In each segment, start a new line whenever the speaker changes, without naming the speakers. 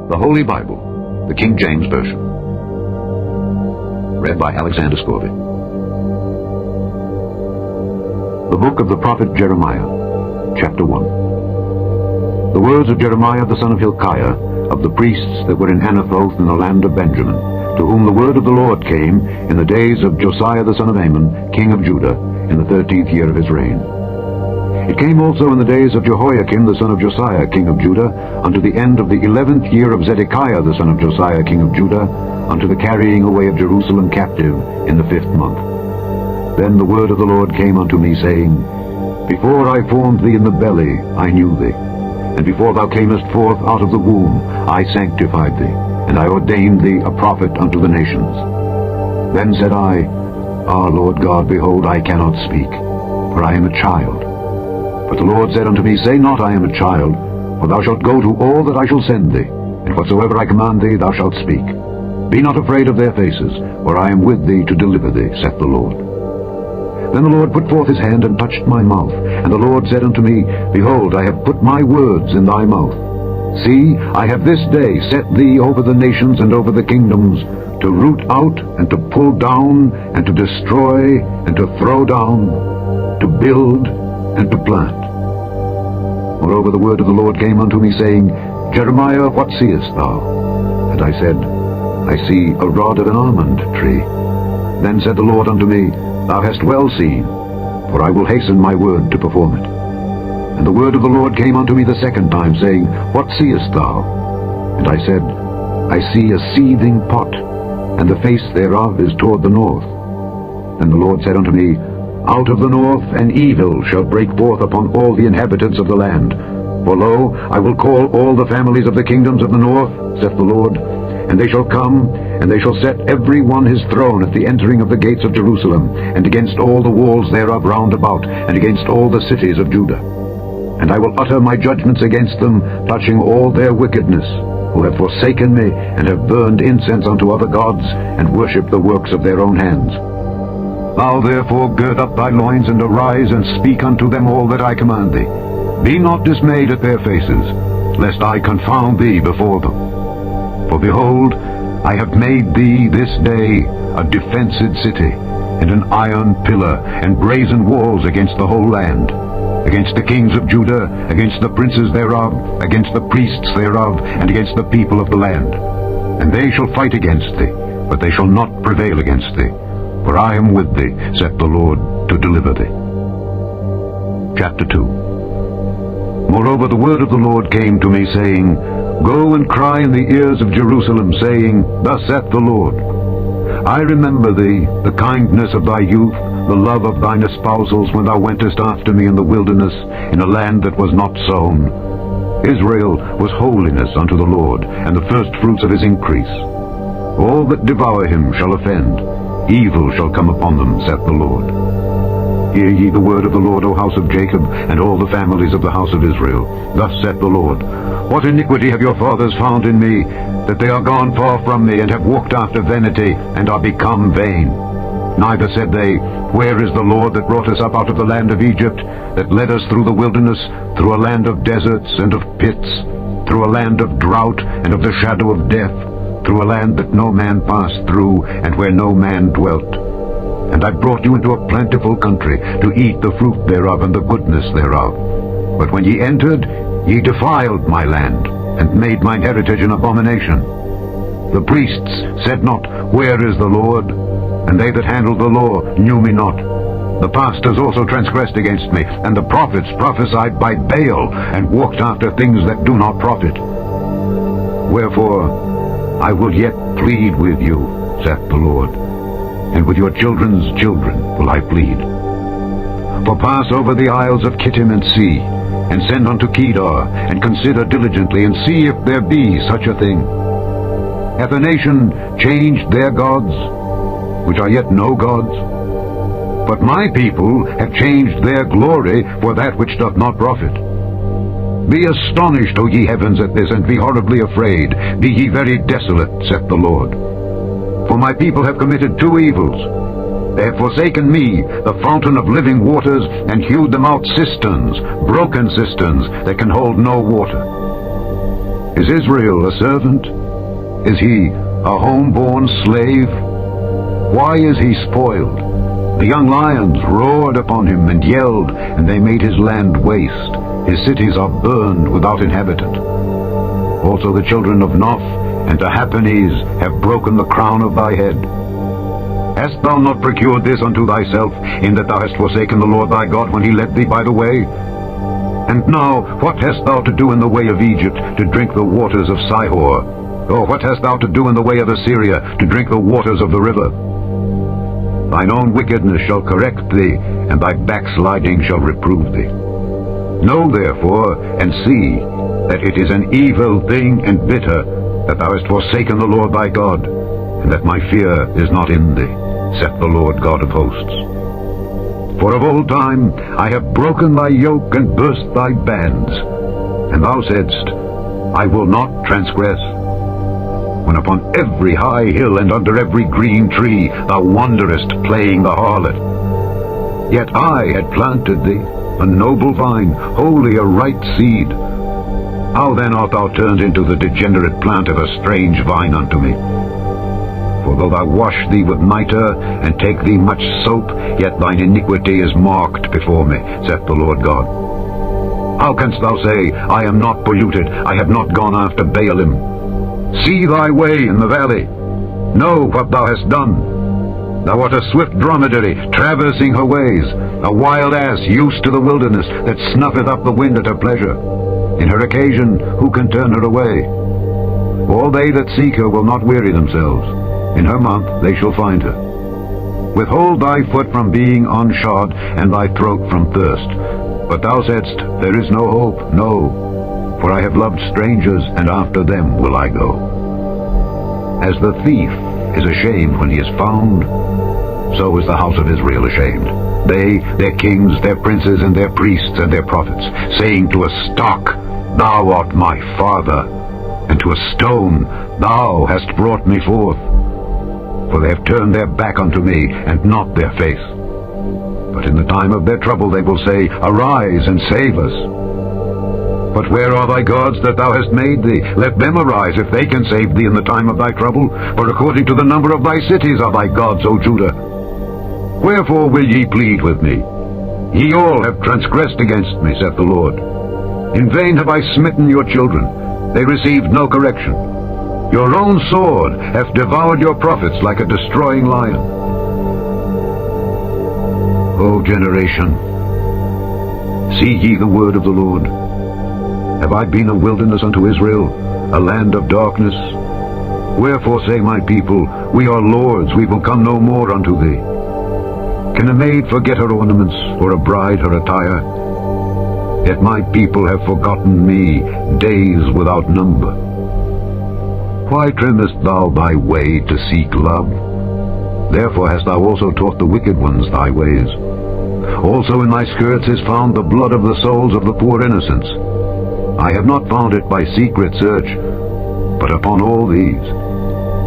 The Holy Bible, the King James Version. Read by Alexander Scorby. The Book of the Prophet Jeremiah, Chapter 1. The words of Jeremiah the son of Hilkiah, of the priests that were in Anathoth in the land of Benjamin, to whom the word of the Lord came in the days of Josiah the son of Amon, king of Judah, in the 13th year of his reign. It came also in the days of Jehoiakim the son of Josiah, king of Judah, unto the end of the 11th year of Zedekiah the son of Josiah, king of Judah, unto the carrying away of Jerusalem captive in the 5th month. Then the word of the Lord came unto me, saying, Before I formed thee in the belly, I knew thee, and before thou camest forth out of the womb, I sanctified thee, and I ordained thee a prophet unto the nations. Then said I, Ah, Lord God, behold, I cannot speak, for I am a child. But the Lord said unto me, Say not, I am a child, for thou shalt go to all that I shall send thee, and whatsoever I command thee thou shalt speak. Be not afraid of their faces, for I am with thee to deliver thee, saith the Lord. Then the Lord put forth his hand and touched my mouth, and the Lord said unto me, Behold, I have put my words in thy mouth. See, I have this day set thee over the nations and over the kingdoms, to root out, and to pull down, and to destroy, and to throw down, to build, and to plant. Moreover, the word of the Lord came unto me, saying, Jeremiah, what seest thou? And I said, I see a rod of an almond tree. Then said the Lord unto me, Thou hast well seen, for I will hasten my word to perform it. And the word of the Lord came unto me the second time, saying, What seest thou? And I said, I see a seething pot, and the face thereof is toward the north. Then the Lord said unto me, Out of the north an evil shall break forth upon all the inhabitants of the land. For lo, I will call all the families of the kingdoms of the north, saith the Lord, and they shall come, and they shall set every one his throne at the entering of the gates of Jerusalem, and against all the walls thereof round about, and against all the cities of Judah. And I will utter my judgments against them, touching all their wickedness, who have forsaken me, and have burned incense unto other gods, and worshipped the works of their own hands. Thou therefore gird up thy loins, and arise, and speak unto them all that I command thee. Be not dismayed at their faces, lest I confound thee before them. For behold, I have made thee this day a defenced city, and an iron pillar, and brazen walls against the whole land, against the kings of Judah, against the princes thereof, against the priests thereof, and against the people of the land. And they shall fight against thee, but they shall not prevail against thee. For I am with thee, saith the Lord, to deliver thee. Chapter 2. Moreover, the word of the Lord came to me, saying, Go and cry in the ears of Jerusalem, saying, Thus saith the Lord, I remember thee, the kindness of thy youth, the love of thine espousals, when thou wentest after me in the wilderness, in a land that was not sown. Israel was holiness unto the Lord, and the firstfruits of his increase. All that devour him shall offend. Evil shall come upon them, saith the Lord. Hear ye the word of the Lord, O house of Jacob, and all the families of the house of Israel. Thus saith the Lord, What iniquity have your fathers found in me, that they are gone far from me, and have walked after vanity, and are become vain? Neither said they, Where is the Lord that brought us up out of the land of Egypt, that led us through the wilderness, through a land of deserts and of pits, through a land of drought and of the shadow of death, through a land that no man passed through, and where no man dwelt? And I brought you into a plentiful country, to eat the fruit thereof and the goodness thereof. But when ye entered, ye defiled my land, and made mine heritage an abomination. The priests said not, Where is the Lord? And they that handled the law knew me not. The pastors also transgressed against me, and the prophets prophesied by Baal, and walked after things that do not profit. Wherefore I will yet plead with you, saith the Lord, and with your children's children will I plead. For pass over the isles of Kittim and see, and send unto Kedar, and consider diligently, and see if there be such a thing. Hath a nation changed their gods, which are yet no gods? But my people have changed their glory for that which doth not profit. Be astonished, O ye heavens, at this, and be horribly afraid. Be ye very desolate, saith the Lord. For my people have committed two evils. They have forsaken me, the fountain of living waters, and hewed them out cisterns, broken cisterns, that can hold no water. Is Israel a servant? Is he a home-born slave? Why is he spoiled? The young lions roared upon him and yelled, and they made his land waste. His cities are burned without inhabitant. Also the children of Noph and Tahpanhes have broken the crown of thy head. Hast thou not procured this unto thyself, in that thou hast forsaken the Lord thy God when he led thee by the way? And now, what hast thou to do in the way of Egypt, to drink the waters of Sihor? Or what hast thou to do in the way of Assyria, to drink the waters of the river? Thine own wickedness shall correct thee, and thy backsliding shall reprove thee. Know therefore, and see, that it is an evil thing and bitter, that thou hast forsaken the Lord thy God, and that my fear is not in thee, saith the Lord God of hosts. For of old time I have broken thy yoke and burst thy bands, and thou saidst, I will not transgress. When upon every high hill and under every green tree thou wanderest playing the harlot. Yet I had planted thee, a noble vine, wholly a right seed. How then art thou turned into the degenerate plant of a strange vine unto me? For though thou wash thee with nitre, and take thee much soap, yet thine iniquity is marked before me, saith the Lord God. How canst thou say, I am not polluted, I have not gone after Baalim? See thy way in the valley. Know what thou hast done. Thou art a swift dromedary, traversing her ways, a wild ass used to the wilderness, that snuffeth up the wind at her pleasure. In her occasion, who can turn her away? All they that seek her will not weary themselves. In her month they shall find her. Withhold thy foot from being unshod, and thy throat from thirst. But thou saidst, there is no hope, no. For I have loved strangers, and after them will I go. As the thief is ashamed when he is found, so is the house of Israel ashamed. They, their kings, their princes, and their priests, and their prophets, saying to a stock, Thou art my father, and to a stone, Thou hast brought me forth. For they have turned their back unto me, and not their face. But in the time of their trouble they will say, Arise and save us. But where are thy gods that thou hast made thee? Let them arise, if they can save thee in the time of thy trouble. For according to the number of thy cities are thy gods, O Judah. Wherefore will ye plead with me? Ye all have transgressed against me, saith the Lord. In vain have I smitten your children. They received no correction. Your own sword hath devoured your prophets like a destroying lion. O generation, see ye the word of the Lord. Have I been a wilderness unto Israel, a land of darkness? Wherefore say my people, We are lords, we will come no more unto thee. Can a maid forget her ornaments, or a bride her attire? Yet my people have forgotten me days without number. Why trimmest thou thy way to seek love? Therefore hast thou also taught the wicked ones thy ways. Also in thy skirts is found the blood of the souls of the poor innocents. I have not found it by secret search, but upon all these.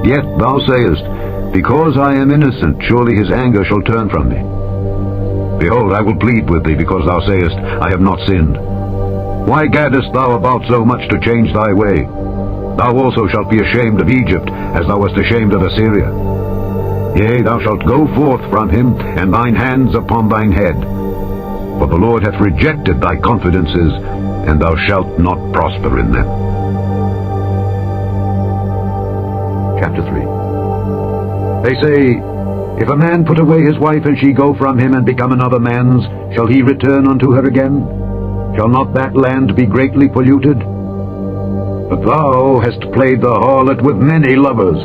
Yet thou sayest, Because I am innocent, surely his anger shall turn from me. Behold, I will plead with thee, because thou sayest, I have not sinned. Why gaddest thou about so much to change thy way? Thou also shalt be ashamed of Egypt, as thou wast ashamed of Assyria. Yea, thou shalt go forth from him, and thine hands upon thine head. For the Lord hath rejected thy confidences, and thou shalt not prosper in them. Chapter 3. They say, If a man put away his wife, and she go from him, and become another man's, shall he return unto her again? Shall not that land be greatly polluted? But thou hast played the harlot with many lovers.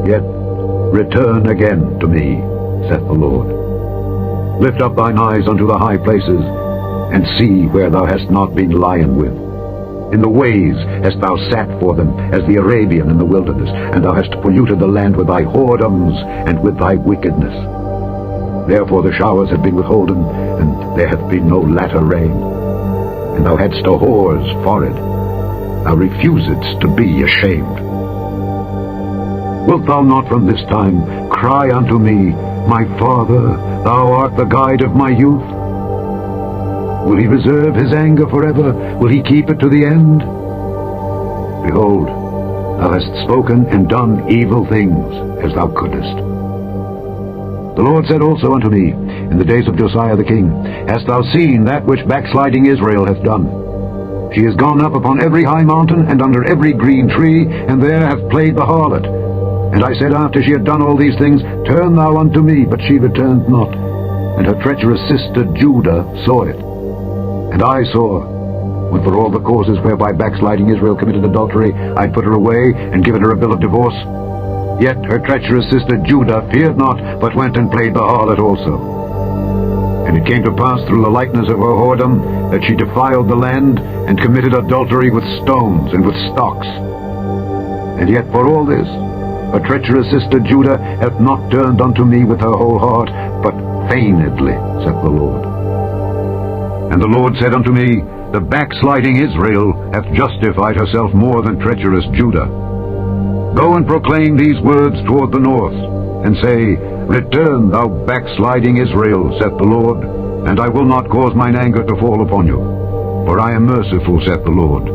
Yet return again to me, saith the Lord. Lift up thine eyes unto the high places, and see where thou hast not been lion with. In the ways hast thou sat for them, as the Arabian in the wilderness, and thou hast polluted the land with thy whoredoms and with thy wickedness. Therefore the showers have been withholden, and there hath been no latter rain. And thou hadst a whore's forehead. Thou refusedst to be ashamed. Wilt thou not from this time cry unto me, My Father, thou art the guide of my youth? Will he reserve his anger forever? Will he keep it to the end? Behold, thou hast spoken and done evil things, as thou couldest. The Lord said also unto me, in the days of Josiah the king, Hast thou seen that which backsliding Israel hath done? She is gone up upon every high mountain, and under every green tree, and there hath played the harlot. And I said after she had done all these things, Turn thou unto me, but she returned not. And her treacherous sister Judah saw it. And I saw, when for all the causes whereby backsliding Israel committed adultery, I put her away, and given her a bill of divorce. Yet her treacherous sister Judah feared not, but went and played the harlot also. And it came to pass through the likeness of her whoredom, that she defiled the land, and committed adultery with stones and with stocks. And yet for all this, her treacherous sister Judah hath not turned unto me with her whole heart, but feignedly, saith the Lord. And the Lord said unto me, The backsliding Israel hath justified herself more than treacherous Judah. Go and proclaim these words toward the north, and say, Return, thou backsliding Israel, saith the Lord, and I will not cause mine anger to fall upon you. For I am merciful, saith the Lord,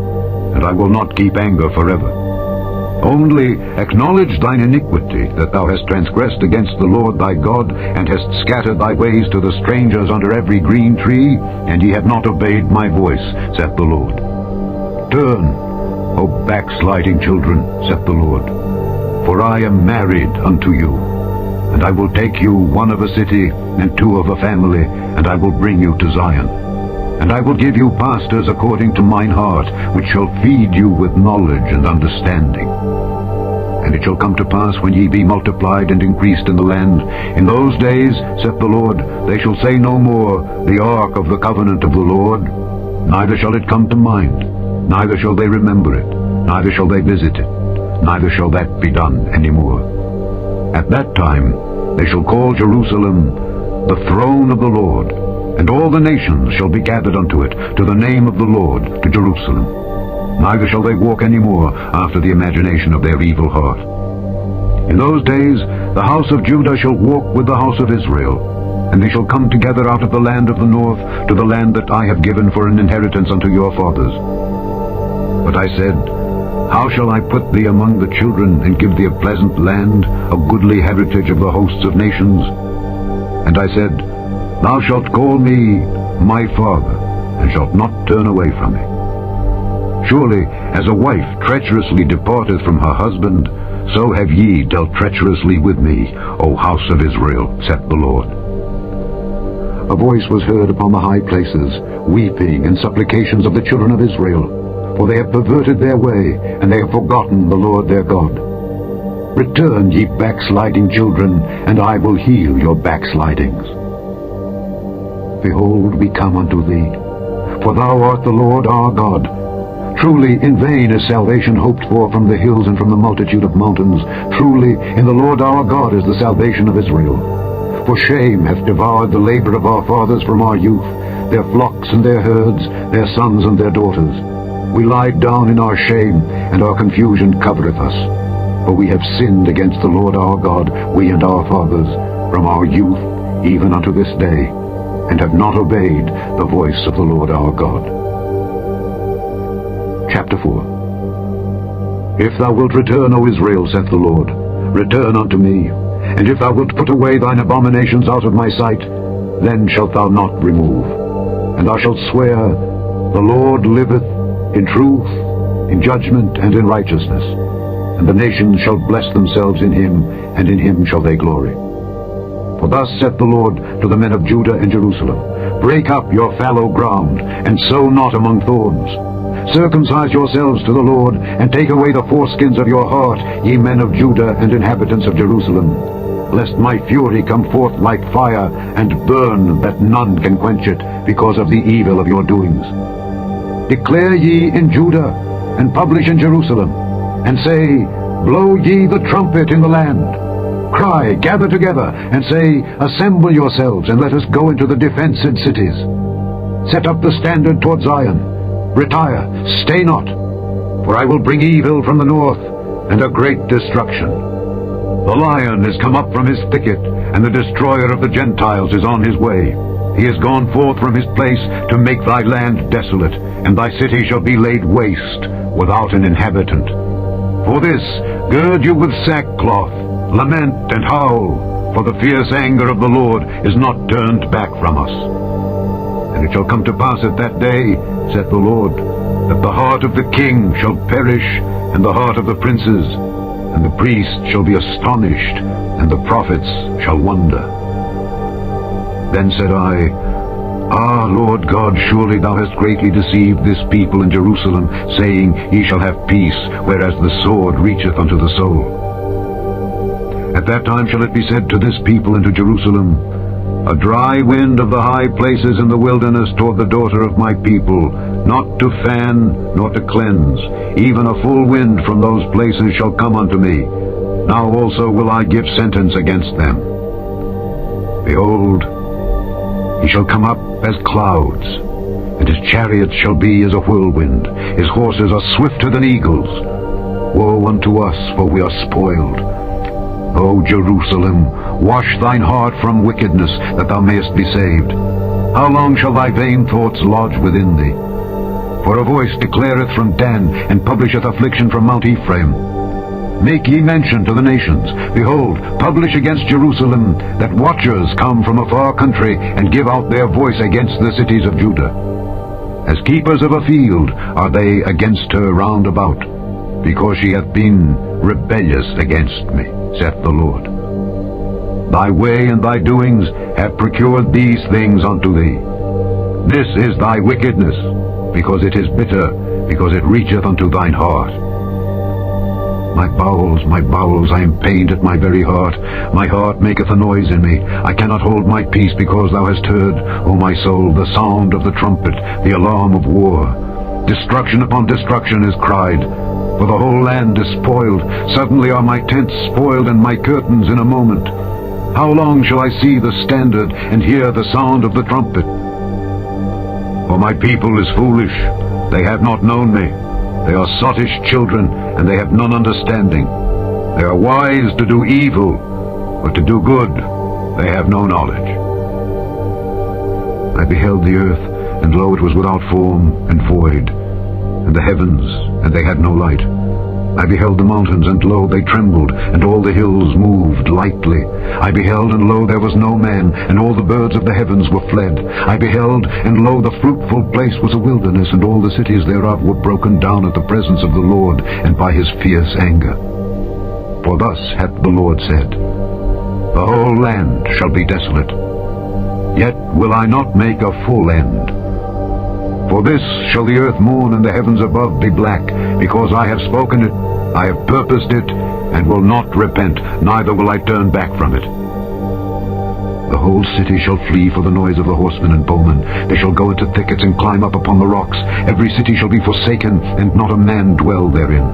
and I will not keep anger forever. Only acknowledge thine iniquity, that thou hast transgressed against the Lord thy God, and hast scattered thy ways to the strangers under every green tree, and ye have not obeyed my voice, saith the Lord. Turn, O backsliding children, saith the Lord, for I am married unto you, and I will take you one of a city, and two of a family, and I will bring you to Zion. And I will give you pastors according to mine heart, which shall feed you with knowledge and understanding. And it shall come to pass, when ye be multiplied and increased in the land, in those days, saith the Lord, they shall say no more, The ark of the covenant of the Lord, neither shall it come to mind, neither shall they remember it, neither shall they visit it, neither shall that be done any more. At that time they shall call Jerusalem the throne of the Lord, and all the nations shall be gathered unto it, to the name of the Lord, to Jerusalem. Neither shall they walk any more after the imagination of their evil heart. In those days the house of Judah shall walk with the house of Israel, and they shall come together out of the land of the north, to the land that I have given for an inheritance unto your fathers. But I said, How shall I put thee among the children, and give thee a pleasant land, a goodly heritage of the hosts of nations? And I said, Thou shalt call me my father, and shalt not turn away from me. Surely, as a wife treacherously departeth from her husband, so have ye dealt treacherously with me, O house of Israel, saith the Lord. A voice was heard upon the high places, weeping and supplications of the children of Israel, for they have perverted their way, and they have forgotten the Lord their God. Return, ye backsliding children, and I will heal your backslidings. Behold, we come unto thee, for thou art the Lord our God. Truly in vain is salvation hoped for from the hills and from the multitude of mountains. Truly in the Lord our God is the salvation of Israel. For shame hath devoured the labor of our fathers from our youth, their flocks and their herds, their sons and their daughters. We lie down in our shame, and our confusion covereth us. For we have sinned against the Lord our God, we and our fathers, from our youth even unto this day, and have not obeyed the voice of the Lord our God. Chapter 4. If thou wilt return, O Israel, saith the Lord, return unto me, and if thou wilt put away thine abominations out of my sight, then shalt thou not remove. And thou shalt swear, The Lord liveth, in truth, in judgment, and in righteousness, and the nations shall bless themselves in him, and in him shall they glory. For thus saith the Lord to the men of Judah and Jerusalem, Break up your fallow ground, and sow not among thorns. Circumcise yourselves to the Lord, and take away the foreskins of your heart, ye men of Judah and inhabitants of Jerusalem, lest my fury come forth like fire, and burn that none can quench it, because of the evil of your doings. Declare ye in Judah, and publish in Jerusalem, and say, Blow ye the trumpet in the land. Cry, gather together, and say, Assemble yourselves, and let us go into the defenced cities. Set up the standard toward Zion. Retire, stay not, for I will bring evil from the north, and a great destruction. The lion is come up from his thicket, and the destroyer of the Gentiles is on his way. He is gone forth from his place to make thy land desolate, and thy city shall be laid waste, without an inhabitant. For this, gird you with sackcloth, lament and howl, for the fierce anger of the Lord is not turned back from us. And it shall come to pass at that day, saith the Lord, that the heart of the king shall perish, and the heart of the princes, and the priests shall be astonished, and the prophets shall wonder. Then said I, Ah, Lord God, surely thou hast greatly deceived this people in Jerusalem, saying, Ye shall have peace, whereas the sword reacheth unto the soul. At that time shall it be said to this people and to Jerusalem, A dry wind of the high places in the wilderness toward the daughter of my people, not to fan, nor to cleanse, even a full wind from those places shall come unto me. Now also will I give sentence against them. Behold, he shall come up as clouds, and his chariots shall be as a whirlwind. His horses are swifter than eagles. Woe unto us, for we are spoiled. O Jerusalem, wash thine heart from wickedness, that thou mayest be saved. How long shall thy vain thoughts lodge within thee? For a voice declareth from Dan, and publisheth affliction from Mount Ephraim. Make ye mention to the nations. Behold, publish against Jerusalem, that watchers come from a far country, and give out their voice against the cities of Judah. As keepers of a field are they against her round about, because she hath been rebellious against me, saith the Lord. Thy way and thy doings have procured these things unto thee. This is thy wickedness, because it is bitter, because it reacheth unto thine heart. My bowels, I am pained at my very heart. My heart maketh a noise in me. I cannot hold my peace, because thou hast heard, O my soul, the sound of the trumpet, the alarm of war. Destruction upon destruction is cried, for the whole land is spoiled. Suddenly are my tents spoiled, and my curtains in a moment. How long shall I see the standard, and hear the sound of the trumpet? For my people is foolish, they have not known me. They are sottish children, and they have none understanding. They are wise to do evil, but to do good they have no knowledge. I beheld the earth, and lo, it was without form and void, and the heavens, and they had no light. I beheld the mountains, and lo, they trembled, and all the hills moved lightly. I beheld, and lo, there was no man, and all the birds of the heavens were fled. I beheld, and lo, the fruitful place was a wilderness, and all the cities thereof were broken down at the presence of the Lord, and by his fierce anger. For thus hath the Lord said, The whole land shall be desolate, yet will I not make a full end. For this shall the earth mourn, and the heavens above be black, because I have spoken it, I have purposed it, and will not repent, neither will I turn back from it. The whole city shall flee for the noise of the horsemen and bowmen. They shall go into thickets and climb up upon the rocks. Every city shall be forsaken, and not a man dwell therein.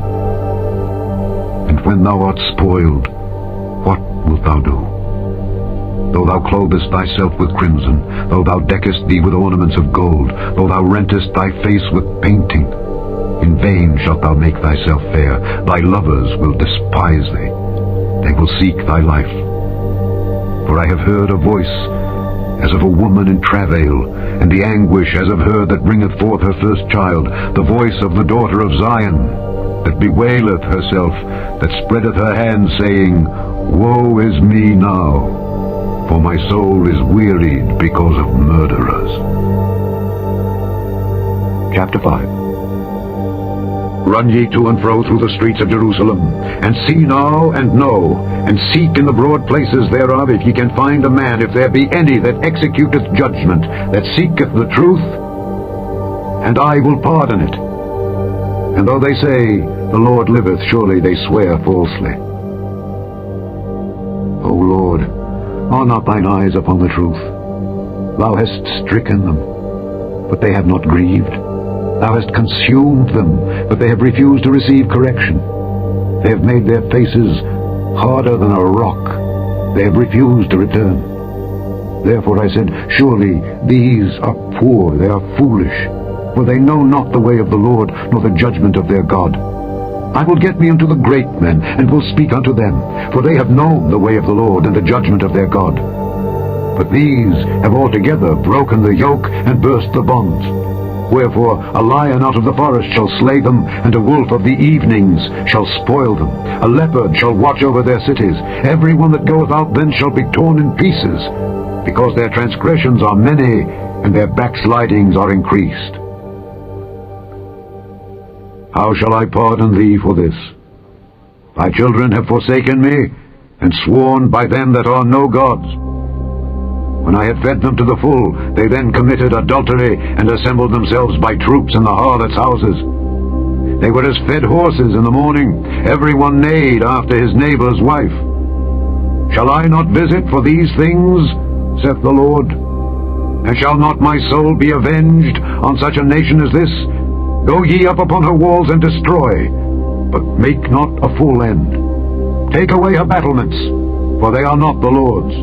And when thou art spoiled, what wilt thou do? Though thou clothest thyself with crimson, though thou deckest thee with ornaments of gold, though thou rentest thy face with painting, in vain shalt thou make thyself fair. Thy lovers will despise thee. They will seek thy life. For I have heard a voice as of a woman in travail, and the anguish as of her that bringeth forth her first child, the voice of the daughter of Zion, that bewaileth herself, that spreadeth her hands, saying, Woe is me now! For my soul is wearied because of murderers. Chapter 5. Run ye to and fro through the streets of Jerusalem, and see now and know, and seek in the broad places thereof, if ye can find a man, if there be any that executeth judgment, that seeketh the truth, and I will pardon it. And though they say, The Lord liveth, surely they swear falsely. O Lord, are not thine eyes upon the truth? Thou hast stricken them, but they have not grieved. Thou hast consumed them, but they have refused to receive correction. They have made their faces harder than a rock. They have refused to return. Therefore I said, Surely these are poor, they are foolish, for they know not the way of the Lord, nor the judgment of their God. I will get me unto the great men, and will speak unto them, for they have known the way of the Lord, and the judgment of their God. But these have altogether broken the yoke and burst the bonds. Wherefore a lion out of the forest shall slay them, and a wolf of the evenings shall spoil them. A leopard shall watch over their cities. Every one that goeth out thence shall be torn in pieces, because their transgressions are many, and their backslidings are increased. How shall I pardon thee for this? Thy children have forsaken me, and sworn by them that are no gods. When I had fed them to the full, they then committed adultery, and assembled themselves by troops in the harlots' houses. They were as fed horses in the morning, every one neighed after his neighbor's wife. Shall I not visit for these things, saith the Lord? And shall not my soul be avenged on such a nation as this? Go ye up upon her walls and destroy, but make not a full end. Take away her battlements, for they are not the Lord's.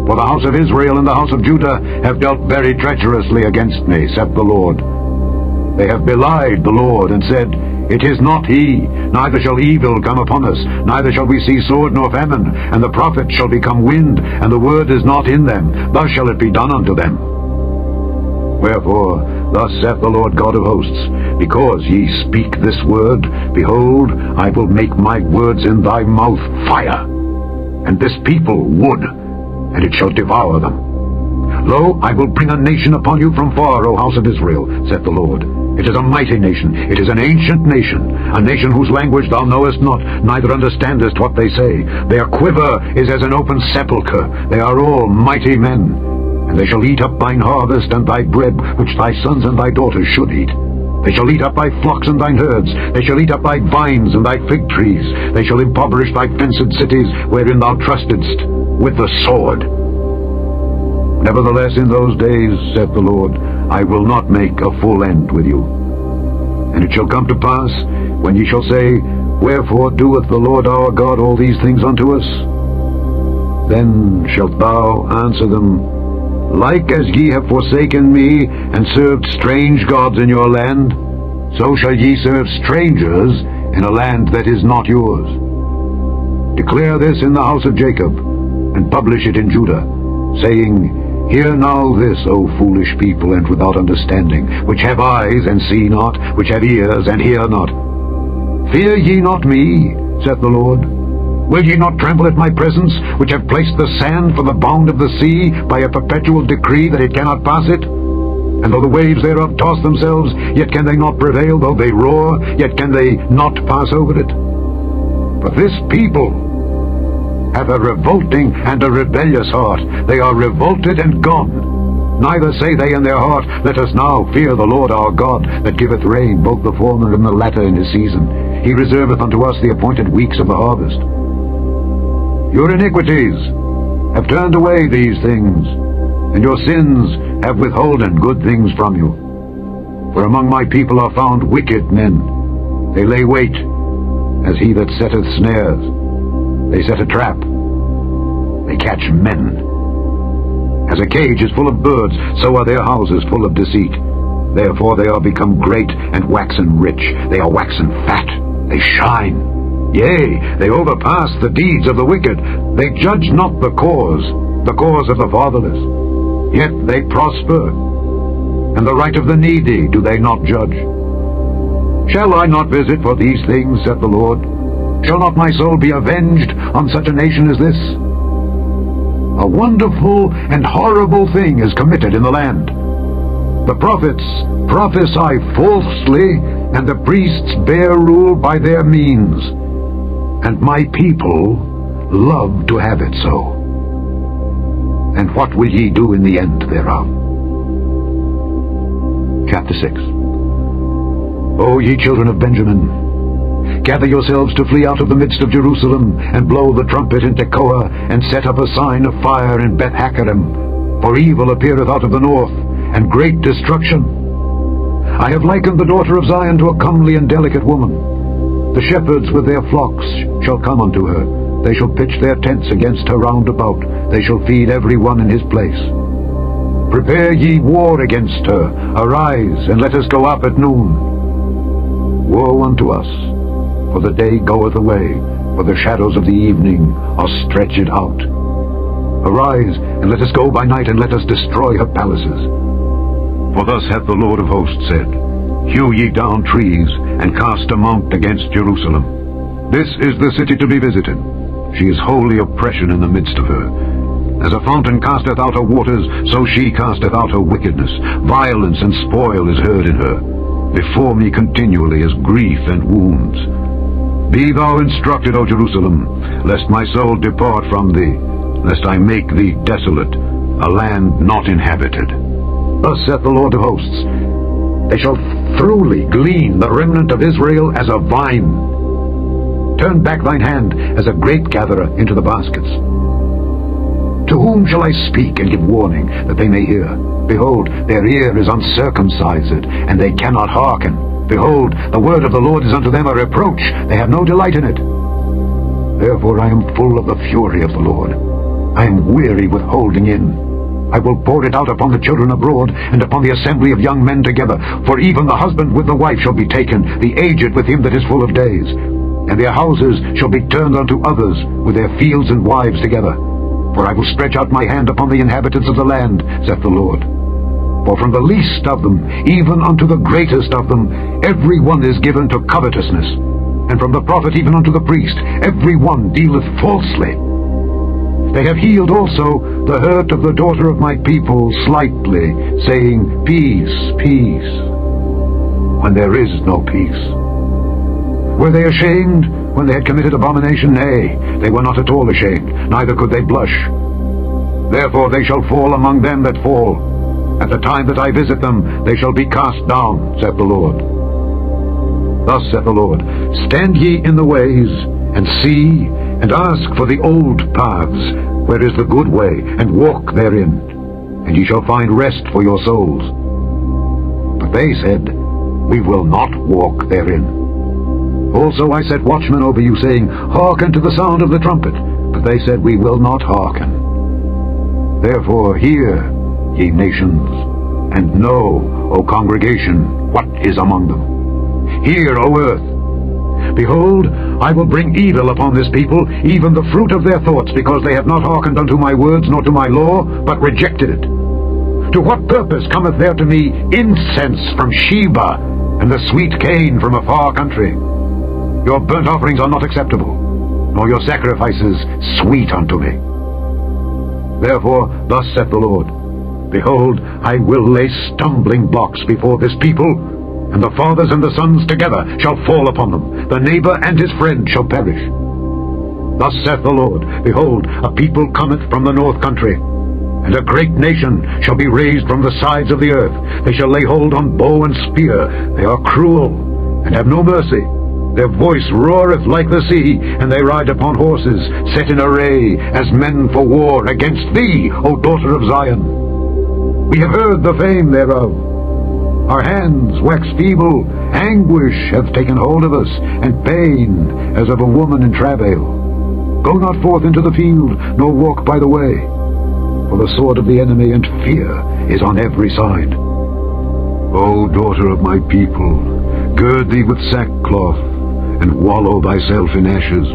For the house of Israel and the house of Judah have dealt very treacherously against me, saith the Lord. They have belied the Lord, and said, It is not he, neither shall evil come upon us, neither shall we see sword nor famine, and the prophet shall become wind, and the word is not in them, thus shall it be done unto them. Wherefore, thus saith the Lord God of hosts, because ye speak this word, behold, I will make my words in thy mouth fire, and this people wood, and it shall devour them. Lo, I will bring a nation upon you from far, O house of Israel, saith the Lord. It is a mighty nation, it is an ancient nation, a nation whose language thou knowest not, neither understandest what they say. Their quiver is as an open sepulchre, they are all mighty men. And they shall eat up thine harvest and thy bread, which thy sons and thy daughters should eat. They shall eat up thy flocks and thine herds. They shall eat up thy vines and thy fig trees. They shall impoverish thy fenced cities, wherein thou trustedst, with the sword. Nevertheless in those days, saith the Lord, I will not make a full end with you. And it shall come to pass, when ye shall say, Wherefore doeth the Lord our God all these things unto us? Then shalt thou answer them, Like as ye have forsaken me, and served strange gods in your land, so shall ye serve strangers in a land that is not yours. Declare this in the house of Jacob, and publish it in Judah, saying, Hear now this, O foolish people, and without understanding, which have eyes and see not, which have ears and hear not. Fear ye not me, saith the Lord. Will ye not tremble at my presence, which have placed the sand for the bound of the sea, by a perpetual decree that it cannot pass it? And though the waves thereof toss themselves, yet can they not prevail. Though they roar, yet can they not pass over it. But this people have a revolting and a rebellious heart. They are revolted and gone. Neither say they in their heart, Let us now fear the Lord our God, that giveth rain, both the former and the latter in his season. He reserveth unto us the appointed weeks of the harvest. Your iniquities have turned away these things, and your sins have withholden good things from you. For among my people are found wicked men. They lay wait, as he that setteth snares. They set a trap. They catch men. As a cage is full of birds, so are their houses full of deceit. Therefore they are become great and waxen rich. They are waxen fat. They shine. Yea, they overpass the deeds of the wicked. They judge not the cause of the fatherless. Yet they prosper, and the right of the needy do they not judge. Shall I not visit for these things, saith the Lord? Shall not my soul be avenged on such a nation as this? A wonderful and horrible thing is committed in the land. The prophets prophesy falsely, and the priests bear rule by their means. And my people love to have it so. And what will ye do in the end thereof? Chapter 6. O ye children of Benjamin, gather yourselves to flee out of the midst of Jerusalem, and blow the trumpet in Tekoa, and set up a sign of fire in Beth-Hakkerem. For evil appeareth out of the north, and great destruction. I have likened the daughter of Zion to a comely and delicate woman. The shepherds with their flocks shall come unto her. They shall pitch their tents against her round about. They shall feed every one in his place. Prepare ye war against her. Arise, and let us go up at noon. Woe unto us, for the day goeth away, for the shadows of the evening are stretched out. Arise, and let us go by night, and let us destroy her palaces. For thus hath the Lord of hosts said, Hew ye down trees, and cast a mount against Jerusalem. This is the city to be visited. She is wholly oppression in the midst of her. As a fountain casteth out her waters, so she casteth out her wickedness. Violence and spoil is heard in her. Before me continually is grief and wounds. Be thou instructed, O Jerusalem, lest my soul depart from thee, lest I make thee desolate, a land not inhabited. Thus saith the Lord of hosts, They shall thoroughly glean the remnant of Israel as a vine. Turn back thine hand as a grape gatherer into the baskets. To whom shall I speak and give warning, that they may hear? Behold, their ear is uncircumcised, and they cannot hearken. Behold, the word of the Lord is unto them a reproach, they have no delight in it. Therefore I am full of the fury of the Lord. I am weary with holding in. I will pour it out upon the children abroad, and upon the assembly of young men together. For even the husband with the wife shall be taken, the aged with him that is full of days. And their houses shall be turned unto others, with their fields and wives together. For I will stretch out my hand upon the inhabitants of the land, saith the Lord. For from the least of them, even unto the greatest of them, every one is given to covetousness. And from the prophet even unto the priest, every one dealeth falsely. They have healed also the hurt of the daughter of my people slightly, saying, Peace, peace, when there is no peace. Were they ashamed when they had committed abomination? Nay, they were not at all ashamed, neither could they blush. Therefore they shall fall among them that fall. At the time that I visit them, they shall be cast down, saith the Lord. Thus saith the Lord, Stand ye in the ways, and see, and ask for the old paths, where is the good way, and walk therein, and ye shall find rest for your souls. But they said, We will not walk therein. Also I set watchmen over you, saying, Hearken to the sound of the trumpet. But they said, We will not hearken. Therefore hear, ye nations, and know, O congregation, what is among them. Hear, O earth. Behold, I will bring evil upon this people, even the fruit of their thoughts, because they have not hearkened unto my words, nor to my law, but rejected it. To what purpose cometh there to me incense from Sheba, and the sweet cane from a far country? Your burnt offerings are not acceptable, nor your sacrifices sweet unto me. Therefore, thus saith the Lord, Behold, I will lay stumbling blocks before this people, and the fathers and the sons together shall fall upon them. The neighbor and his friend shall perish. Thus saith the Lord, Behold, a people cometh from the north country, and a great nation shall be raised from the sides of the earth. They shall lay hold on bow and spear. They are cruel, and have no mercy. Their voice roareth like the sea, and they ride upon horses, set in array, as men for war against thee, O daughter of Zion. We have heard the fame thereof. Our hands wax feeble, anguish hath taken hold of us, and pain as of a woman in travail. Go not forth into the field, nor walk by the way, for the sword of the enemy and fear is on every side. O daughter of my people, gird thee with sackcloth, and wallow thyself in ashes.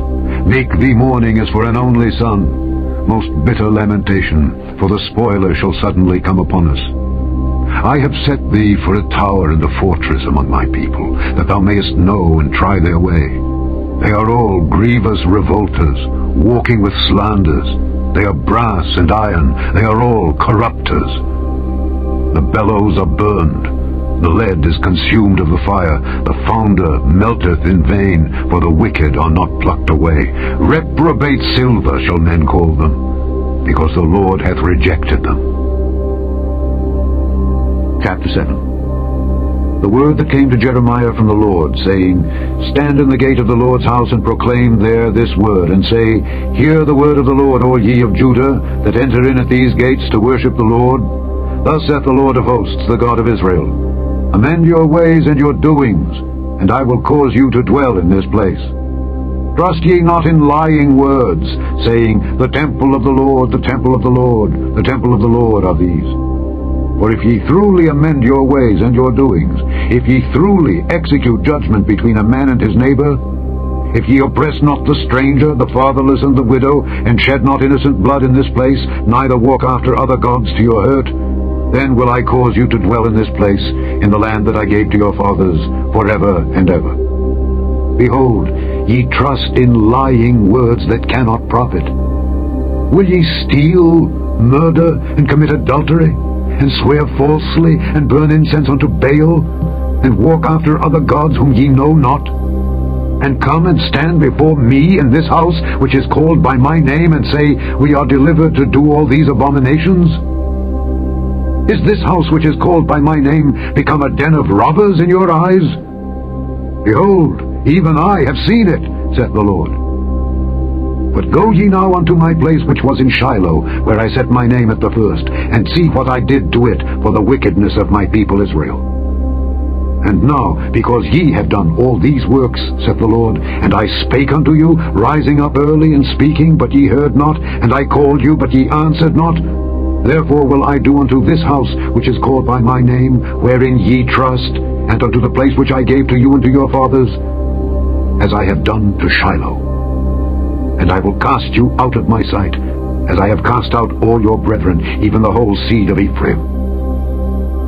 Make thee mourning as for an only son, most bitter lamentation, for the spoiler shall suddenly come upon us. I have set thee for a tower and a fortress among my people, that thou mayest know and try their way. They are all grievous revolters, walking with slanders. They are brass and iron, they are all corrupters. The bellows are burned, the lead is consumed of the fire, the founder melteth in vain, for the wicked are not plucked away. Reprobate silver shall men call them, because the Lord hath rejected them. Chapter 7. The word that came to Jeremiah from the Lord, saying, Stand in the gate of the Lord's house, and proclaim there this word, and say, Hear the word of the Lord, all ye of Judah, that enter in at these gates to worship the Lord. Thus saith the Lord of hosts, the God of Israel, Amend your ways and your doings, and I will cause you to dwell in this place. Trust ye not in lying words, saying, The temple of the Lord, the temple of the Lord, the temple of the Lord are these. For if ye truly amend your ways and your doings, if ye truly execute judgment between a man and his neighbor, if ye oppress not the stranger, the fatherless, and the widow, and shed not innocent blood in this place, neither walk after other gods to your hurt, then will I cause you to dwell in this place, in the land that I gave to your fathers, forever and ever. Behold, ye trust in lying words that cannot profit. Will ye steal, murder, and commit adultery, and swear falsely, and burn incense unto Baal, and walk after other gods whom ye know not, and come and stand before me in this house which is called by my name, and say, We are delivered to do all these abominations? Is this house which is called by my name become a den of robbers in your eyes? Behold, even I have seen it, saith the Lord. But go ye now unto my place which was in Shiloh, where I set my name at the first, and see what I did to it for the wickedness of my people Israel. And now, because ye have done all these works, saith the Lord, and I spake unto you, rising up early and speaking, but ye heard not, and I called you, but ye answered not, therefore will I do unto this house, which is called by my name, wherein ye trust, and unto the place which I gave to you and to your fathers, as I have done to Shiloh. And I will cast you out of my sight, as I have cast out all your brethren, even the whole seed of Ephraim.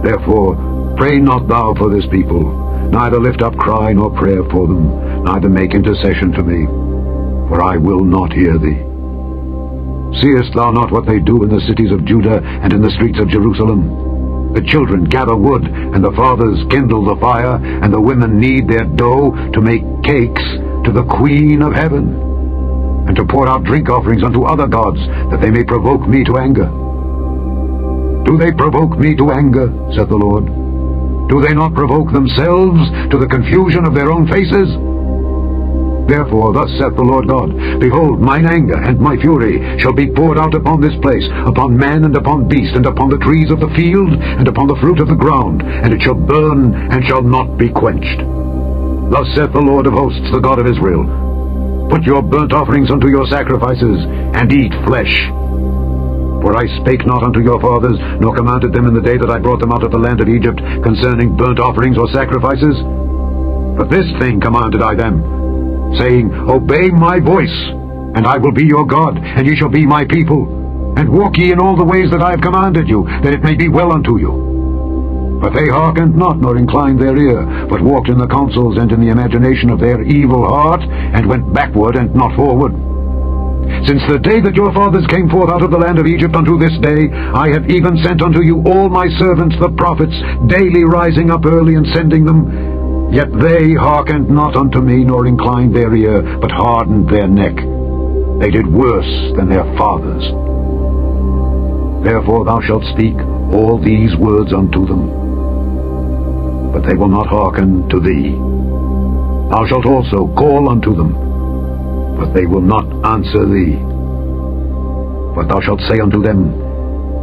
Therefore, pray not thou for this people, neither lift up cry nor prayer for them, neither make intercession to me, for I will not hear thee. Seest thou not what they do in the cities of Judah and in the streets of Jerusalem? The children gather wood, and the fathers kindle the fire, and the women knead their dough to make cakes to the Queen of heaven, and to pour out drink offerings unto other gods, that they may provoke me to anger. Do they provoke me to anger, saith the Lord? Do they not provoke themselves to the confusion of their own faces? Therefore thus saith the Lord God, Behold, mine anger and my fury shall be poured out upon this place, upon man and upon beast, and upon the trees of the field, and upon the fruit of the ground, and it shall burn, and shall not be quenched. Thus saith the Lord of hosts, the God of Israel, Put your burnt offerings unto your sacrifices, and eat flesh. For I spake not unto your fathers, nor commanded them in the day that I brought them out of the land of Egypt, concerning burnt offerings or sacrifices. But this thing commanded I them, saying, Obey my voice, and I will be your God, and ye shall be my people. And walk ye in all the ways that I have commanded you, that it may be well unto you. But they hearkened not, nor inclined their ear, but walked in the counsels and in the imagination of their evil heart, and went backward and not forward. Since the day that your fathers came forth out of the land of Egypt unto this day, I have even sent unto you all my servants the prophets, daily rising up early and sending them. Yet they hearkened not unto me, nor inclined their ear, but hardened their neck. They did worse than their fathers. Therefore thou shalt speak all these words unto them, but they will not hearken to thee. Thou shalt also call unto them, but they will not answer thee. But thou shalt say unto them,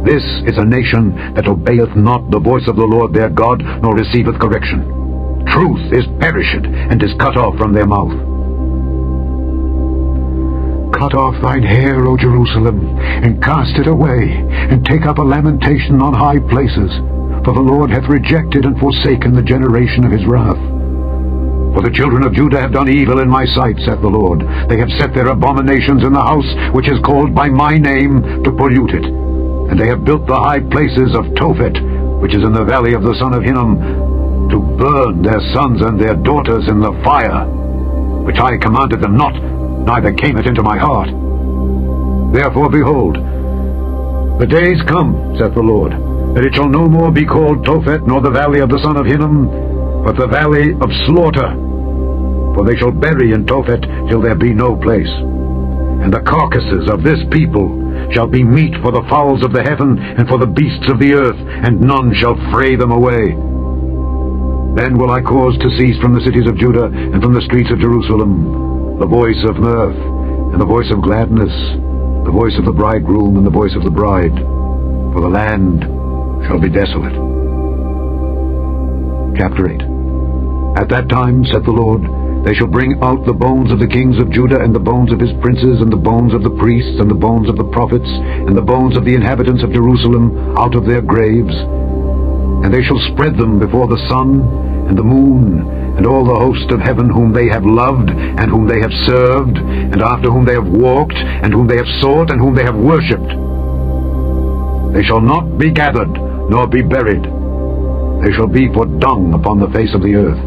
This is a nation that obeyeth not the voice of the Lord their God, nor receiveth correction. Truth is perished, and is cut off from their mouth. Cut off thine hair, O Jerusalem, and cast it away, and take up a lamentation on high places, for the Lord hath rejected and forsaken the generation of his wrath. For the children of Judah have done evil in my sight, saith the Lord. They have set their abominations in the house which is called by my name, to pollute it. And they have built the high places of Tophet, which is in the valley of the son of Hinnom, to burn their sons and their daughters in the fire, which I commanded them not, neither came it into my heart. Therefore, behold, the days come, saith the Lord, that it shall no more be called Tophet, nor the valley of the son of Hinnom, but the valley of slaughter. For they shall bury in Tophet till there be no place. And the carcasses of this people shall be meat for the fowls of the heaven, and for the beasts of the earth, and none shall fray them away. Then will I cause to cease from the cities of Judah, and from the streets of Jerusalem, the voice of mirth, and the voice of gladness, the voice of the bridegroom, and the voice of the bride, for the land shall be desolate. Chapter 8. At that time, saith the Lord, they shall bring out the bones of the kings of Judah, and the bones of his princes, and the bones of the priests, and the bones of the prophets, and the bones of the inhabitants of Jerusalem, out of their graves, and they shall spread them before the sun and the moon, and all the host of heaven whom they have loved, and whom they have served, and after whom they have walked, and whom they have sought, and whom they have worshipped. They shall not be gathered, nor be buried. They shall be for dung upon the face of the earth.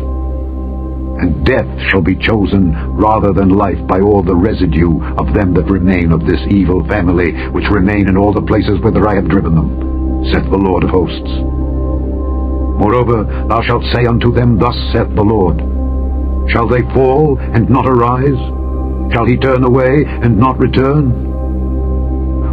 And death shall be chosen rather than life by all the residue of them that remain of this evil family, which remain in all the places whither I have driven them, saith the Lord of hosts. Moreover, thou shalt say unto them, Thus saith the Lord, Shall they fall and not arise? Shall he turn away and not return?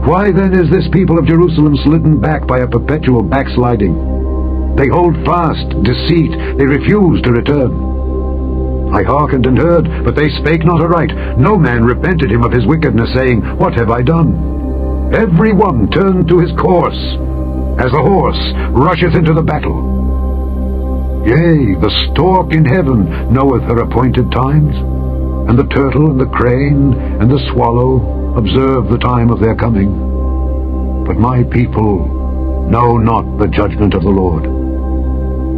Why then is this people of Jerusalem slidden back by a perpetual backsliding? They hold fast deceit, they refuse to return. I hearkened and heard, but they spake not aright. No man repented him of his wickedness, saying, What have I done? Every one turned to his course, as a horse rusheth into the battle. Yea, the stork in heaven knoweth her appointed times, and the turtle and the crane and the swallow observe the time of their coming. But my people know not the judgment of the Lord.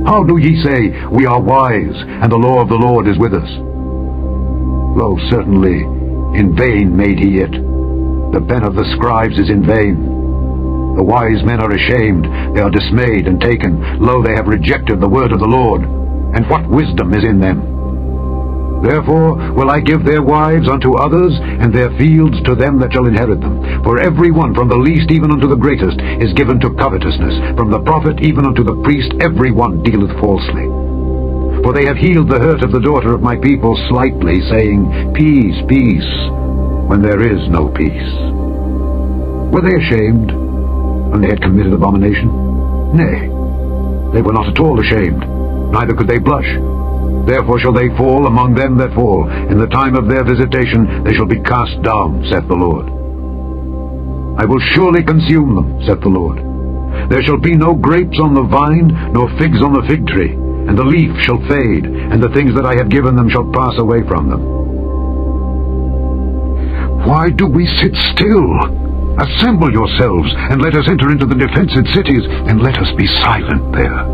How do ye say, We are wise, and the law of the Lord is with us? Lo, certainly, in vain made he it. The pen of the scribes is in vain. The wise men are ashamed, they are dismayed and taken. Lo, they have rejected the word of the Lord, and what wisdom is in them? Therefore will I give their wives unto others, and their fields to them that shall inherit them. For every one, from the least even unto the greatest, is given to covetousness. From the prophet even unto the priest, every one dealeth falsely. For they have healed the hurt of the daughter of my people slightly, saying, Peace, peace, when there is no peace. Were they ashamed when they had committed abomination? Nay, they were not at all ashamed, neither could they blush. Therefore shall they fall among them that fall. In the time of their visitation they shall be cast down, saith the Lord. I will surely consume them, saith the Lord. There shall be no grapes on the vine, nor figs on the fig tree, and the leaf shall fade, and the things that I have given them shall pass away from them. Why do we sit still? Assemble yourselves, and let us enter into the defenced cities, and let us be silent there.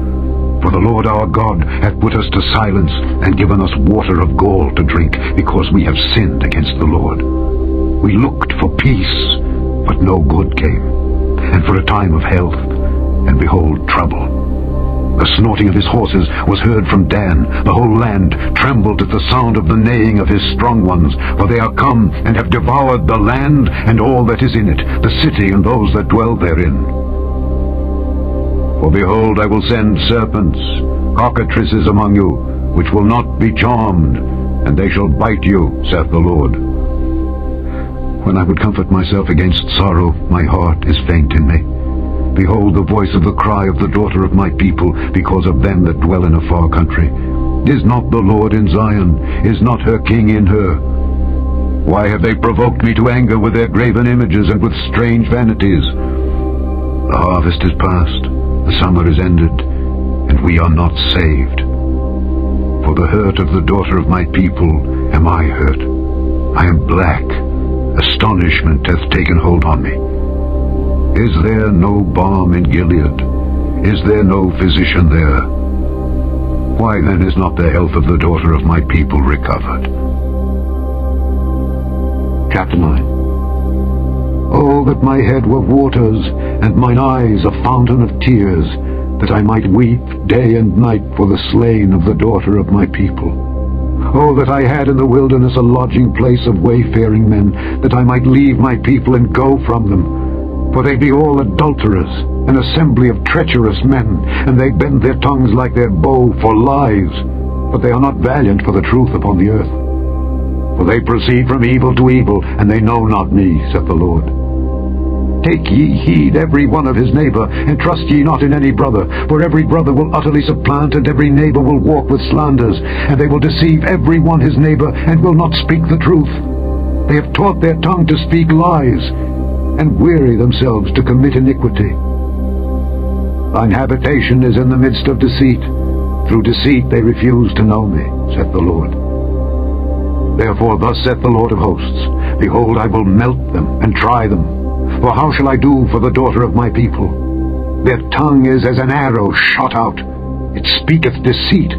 For the Lord our God hath put us to silence, and given us water of gall to drink, because we have sinned against the Lord. We looked for peace, but no good came, and for a time of health, and behold, trouble. The snorting of his horses was heard from Dan. The whole land trembled at the sound of the neighing of his strong ones. For they are come, and have devoured the land, and all that is in it, the city and those that dwell therein. For behold, I will send serpents, cockatrices among you, which will not be charmed, and they shall bite you, saith the Lord. When I would comfort myself against sorrow, my heart is faint in me. Behold the voice of the cry of the daughter of my people, because of them that dwell in a far country. Is not the Lord in Zion? Is not her king in her? Why have they provoked me to anger with their graven images and with strange vanities? The harvest is past, the summer is ended, and we are not saved. For the hurt of the daughter of my people am I hurt. I am black. Astonishment hath taken hold on me. Is there no balm in Gilead? Is there no physician there? Why then is not the health of the daughter of my people recovered? Chapter 9. Oh, that my head were waters, and mine eyes a fountain of tears, that I might weep day and night for the slain of the daughter of my people. Oh, that I had in the wilderness a lodging place of wayfaring men, that I might leave my people and go from them. For they be all adulterers, an assembly of treacherous men, and they bend their tongues like their bow for lies, but they are not valiant for the truth upon the earth. For they proceed from evil to evil, and they know not me, saith the Lord. Take ye heed every one of his neighbor, and trust ye not in any brother, for every brother will utterly supplant, and every neighbor will walk with slanders, and they will deceive every one his neighbor, and will not speak the truth. They have taught their tongue to speak lies, and weary themselves to commit iniquity. Thine habitation is in the midst of deceit. Through deceit they refuse to know me, saith the Lord. Therefore thus saith the Lord of hosts, Behold, I will melt them and try them. For how shall I do for the daughter of my people? Their tongue is as an arrow shot out. It speaketh deceit.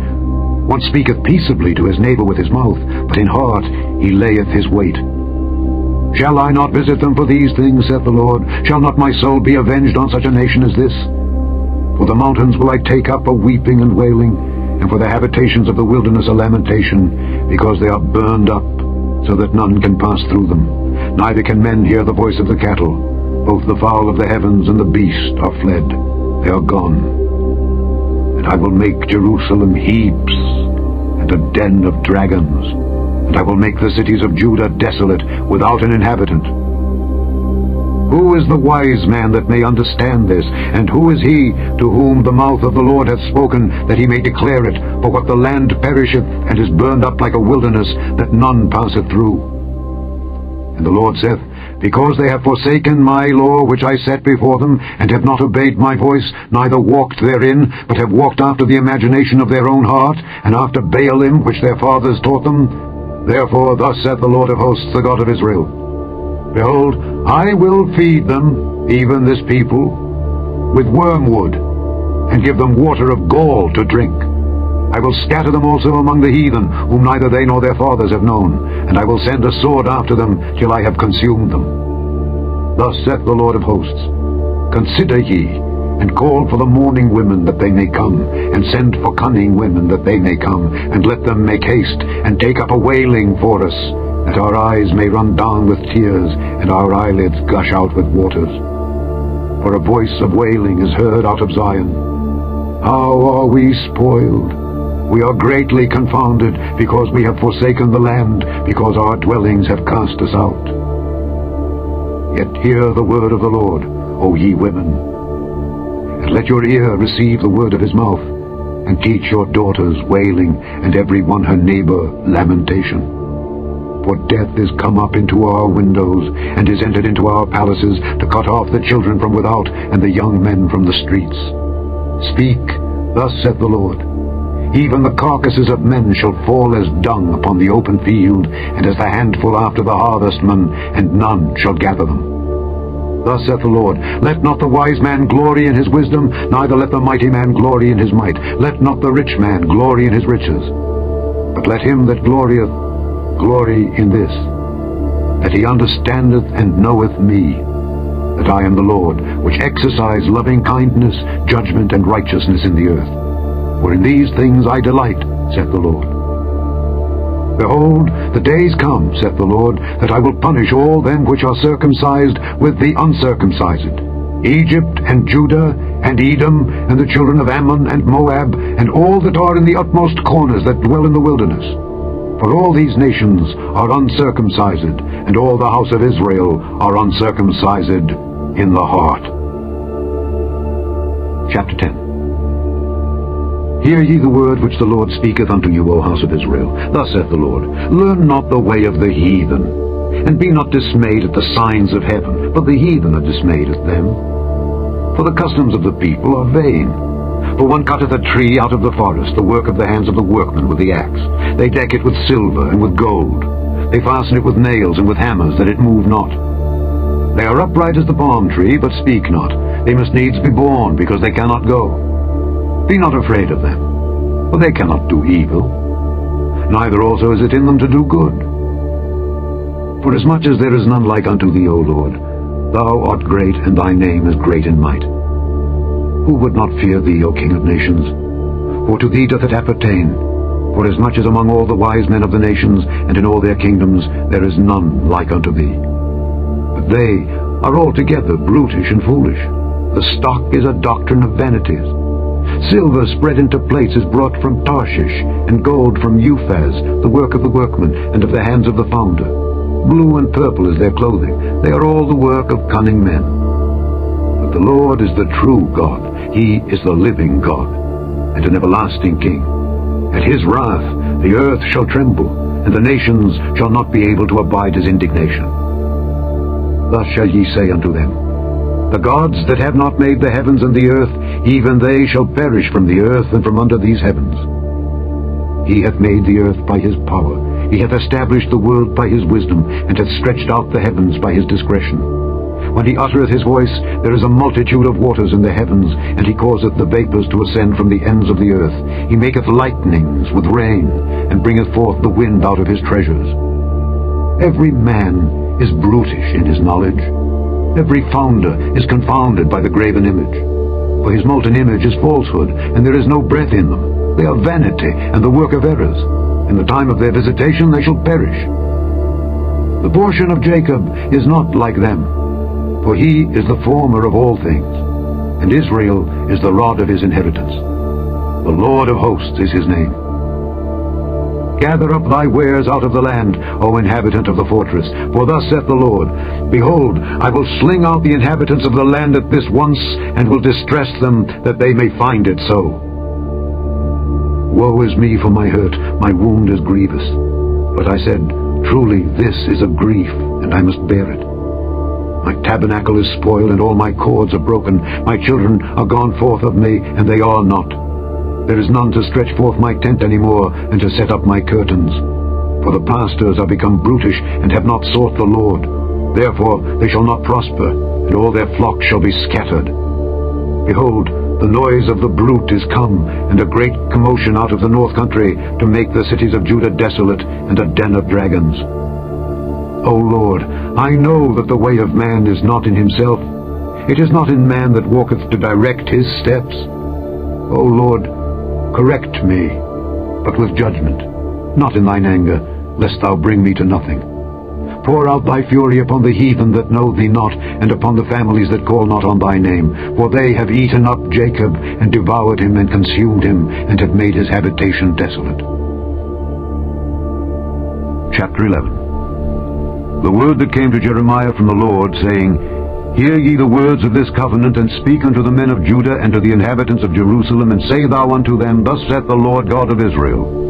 One speaketh peaceably to his neighbor with his mouth, but in heart he layeth his wait. Shall I not visit them for these things, saith the Lord? Shall not my soul be avenged on such a nation as this? For the mountains will I take up a weeping and wailing, and for the habitations of the wilderness a lamentation, because they are burned up, so that none can pass through them. Neither can men hear the voice of the cattle. Both the fowl of the heavens and the beast are fled. They are gone. And I will make Jerusalem heaps, and a den of dragons, and I will make the cities of Judah desolate, without an inhabitant. Who is the wise man that may understand this? And who is he to whom the mouth of the Lord hath spoken, that he may declare it? For what the land perisheth, and is burned up like a wilderness, that none passeth through. And the Lord saith, Because they have forsaken my law which I set before them, and have not obeyed my voice, neither walked therein, but have walked after the imagination of their own heart, and after Baalim which their fathers taught them, therefore thus saith the Lord of hosts, the God of Israel, Behold, I will feed them, even this people, with wormwood, and give them water of gall to drink. I will scatter them also among the heathen, whom neither they nor their fathers have known, and I will send a sword after them, till I have consumed them. Thus saith the Lord of hosts, Consider ye, and call for the mourning women that they may come, and send for cunning women that they may come, and let them make haste, and take up a wailing for us, that our eyes may run down with tears, and our eyelids gush out with waters. For a voice of wailing is heard out of Zion. How are we spoiled! We are greatly confounded, because we have forsaken the land, because our dwellings have cast us out. Yet hear the word of the Lord, O ye women, and let your ear receive the word of his mouth, and teach your daughters wailing, and every one her neighbor lamentation. For death is come up into our windows, and is entered into our palaces, to cut off the children from without, and the young men from the streets. Speak, thus saith the Lord, Even the carcasses of men shall fall as dung upon the open field, and as the handful after the harvestman, and none shall gather them. Thus saith the Lord, Let not the wise man glory in his wisdom, neither let the mighty man glory in his might. Let not the rich man glory in his riches. But let him that glorieth glory in this, that he understandeth and knoweth me, that I am the Lord, which exercise loving kindness, judgment, and righteousness in the earth. For in these things I delight, saith the Lord. Behold, the days come, saith the Lord, that I will punish all them which are circumcised with the uncircumcised, Egypt and Judah and Edom and the children of Ammon and Moab, and all that are in the utmost corners that dwell in the wilderness. For all these nations are uncircumcised, and all the house of Israel are uncircumcised in the heart. Chapter 10. Hear ye the word which the Lord speaketh unto you, O house of Israel. Thus saith the Lord, Learn not the way of the heathen, and be not dismayed at the signs of heaven, for the heathen are dismayed at them. For the customs of the people are vain. For one cutteth a tree out of the forest, the work of the hands of the workman with the axe. They deck it with silver and with gold. They fasten it with nails and with hammers, that it move not. They are upright as the palm tree, but speak not. They must needs be born, because they cannot go. Be not afraid of them, for they cannot do evil. Neither also is it in them to do good. Forasmuch as there is none like unto thee, O Lord, thou art great, and thy name is great in might. Who would not fear thee, O King of nations? For to thee doth it appertain. Forasmuch as among all the wise men of the nations, and in all their kingdoms, there is none like unto thee. But they are altogether brutish and foolish. The stock is a doctrine of vanities. Silver spread into plates is brought from Tarshish, and gold from Uphaz, the work of the workman, and of the hands of the founder. Blue and purple is their clothing. They are all the work of cunning men. But the Lord is the true God. He is the living God, and an everlasting King. At his wrath the earth shall tremble, and the nations shall not be able to abide his indignation. Thus shall ye say unto them, The gods that have not made the heavens and the earth, even they shall perish from the earth and from under these heavens. He hath made the earth by his power. He hath established the world by his wisdom, and hath stretched out the heavens by his discretion. When he uttereth his voice, there is a multitude of waters in the heavens, and he causeth the vapours to ascend from the ends of the earth. He maketh lightnings with rain, and bringeth forth the wind out of his treasures. Every man is brutish in his knowledge. Every founder is confounded by the graven image. For his molten image is falsehood, and there is no breath in them. They are vanity, and the work of errors. In the time of their visitation they shall perish. The portion of Jacob is not like them, for he is the former of all things, and Israel is the rod of his inheritance. The Lord of hosts is his name. Gather up thy wares out of the land, O inhabitant of the fortress, for thus saith the Lord, Behold, I will sling out the inhabitants of the land at this once, and will distress them, that they may find it so. Woe is me for my hurt, my wound is grievous. But I said, Truly this is a grief, and I must bear it. My tabernacle is spoiled, and all my cords are broken. My children are gone forth of me, and they are not. There is none to stretch forth my tent any more, and to set up my curtains. For the pastors are become brutish, and have not sought the Lord. Therefore they shall not prosper, and all their flocks shall be scattered. Behold, the noise of the bruit is come, and a great commotion out of the north country, to make the cities of Judah desolate, and a den of dragons. O Lord, I know that the way of man is not in himself. It is not in man that walketh to direct his steps. O Lord, correct me, but with judgment, not in thine anger, lest thou bring me to nothing. Pour out thy fury upon the heathen that know thee not, and upon the families that call not on thy name. For they have eaten up Jacob, and devoured him, and consumed him, and have made his habitation desolate. Chapter 11. The word that came to Jeremiah from the Lord, saying, Hear ye the words of this covenant, and speak unto the men of Judah and to the inhabitants of Jerusalem, and say thou unto them, Thus saith the Lord God of Israel,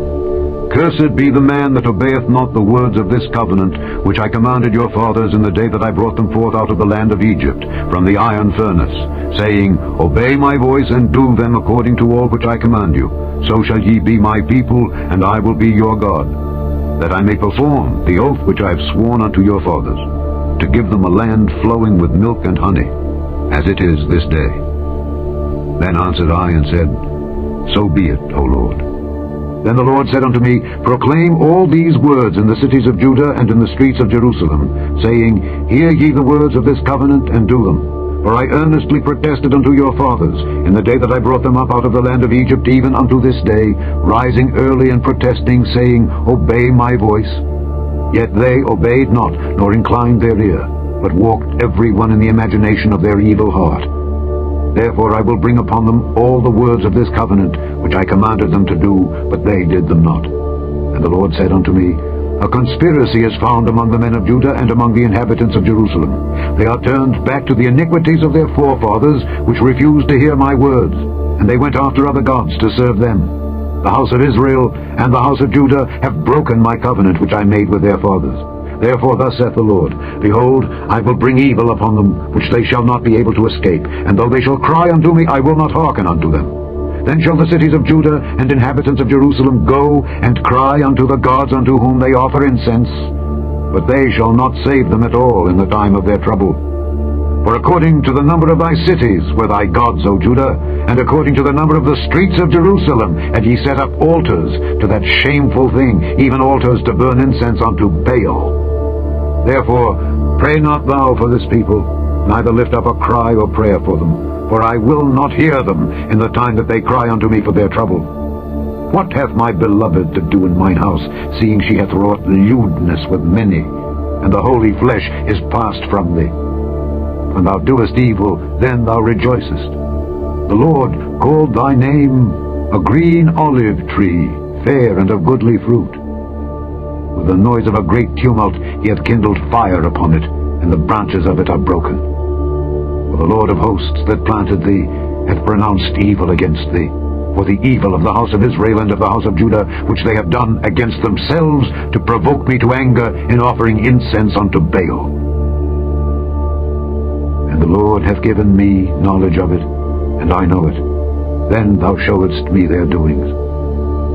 Cursed be the man that obeyeth not the words of this covenant, which I commanded your fathers in the day that I brought them forth out of the land of Egypt, from the iron furnace, saying, Obey my voice, and do them according to all which I command you. So shall ye be my people, and I will be your God, that I may perform the oath which I have sworn unto your fathers, to give them a land flowing with milk and honey, as it is this day. Then answered I and said, So be it, O Lord. Then the Lord said unto me, Proclaim all these words in the cities of Judah and in the streets of Jerusalem, saying, Hear ye the words of this covenant, and do them. For I earnestly protested unto your fathers, in the day that I brought them up out of the land of Egypt, even unto this day, rising early and protesting, saying, Obey my voice. Yet they obeyed not, nor inclined their ear, but walked every one in the imagination of their evil heart. Therefore I will bring upon them all the words of this covenant, which I commanded them to do, but they did them not. And the Lord said unto me, A conspiracy is found among the men of Judah and among the inhabitants of Jerusalem. They are turned back to the iniquities of their forefathers, which refused to hear my words, and they went after other gods to serve them. The house of Israel and the house of Judah have broken my covenant which I made with their fathers. Therefore thus saith the Lord, Behold, I will bring evil upon them, which they shall not be able to escape. And though they shall cry unto me, I will not hearken unto them. Then shall the cities of Judah and inhabitants of Jerusalem go and cry unto the gods unto whom they offer incense, but they shall not save them at all in the time of their trouble. For according to the number of thy cities were thy gods, O Judah, and according to the number of the streets of Jerusalem had ye set up altars to that shameful thing, even altars to burn incense unto Baal. Therefore pray not thou for this people, neither lift up a cry or prayer for them, for I will not hear them in the time that they cry unto me for their trouble. What hath my beloved to do in mine house, seeing she hath wrought lewdness with many, and the holy flesh is passed from thee? When thou doest evil, then thou rejoicest. The Lord called thy name a green olive tree, fair and of goodly fruit. With the noise of a great tumult he hath kindled fire upon it, and the branches of it are broken. For the Lord of hosts that planted thee hath pronounced evil against thee, for the evil of the house of Israel and of the house of Judah, which they have done against themselves, to provoke me to anger in offering incense unto Baal. And the Lord hath given me knowledge of it, and I know it. Then thou showedst me their doings.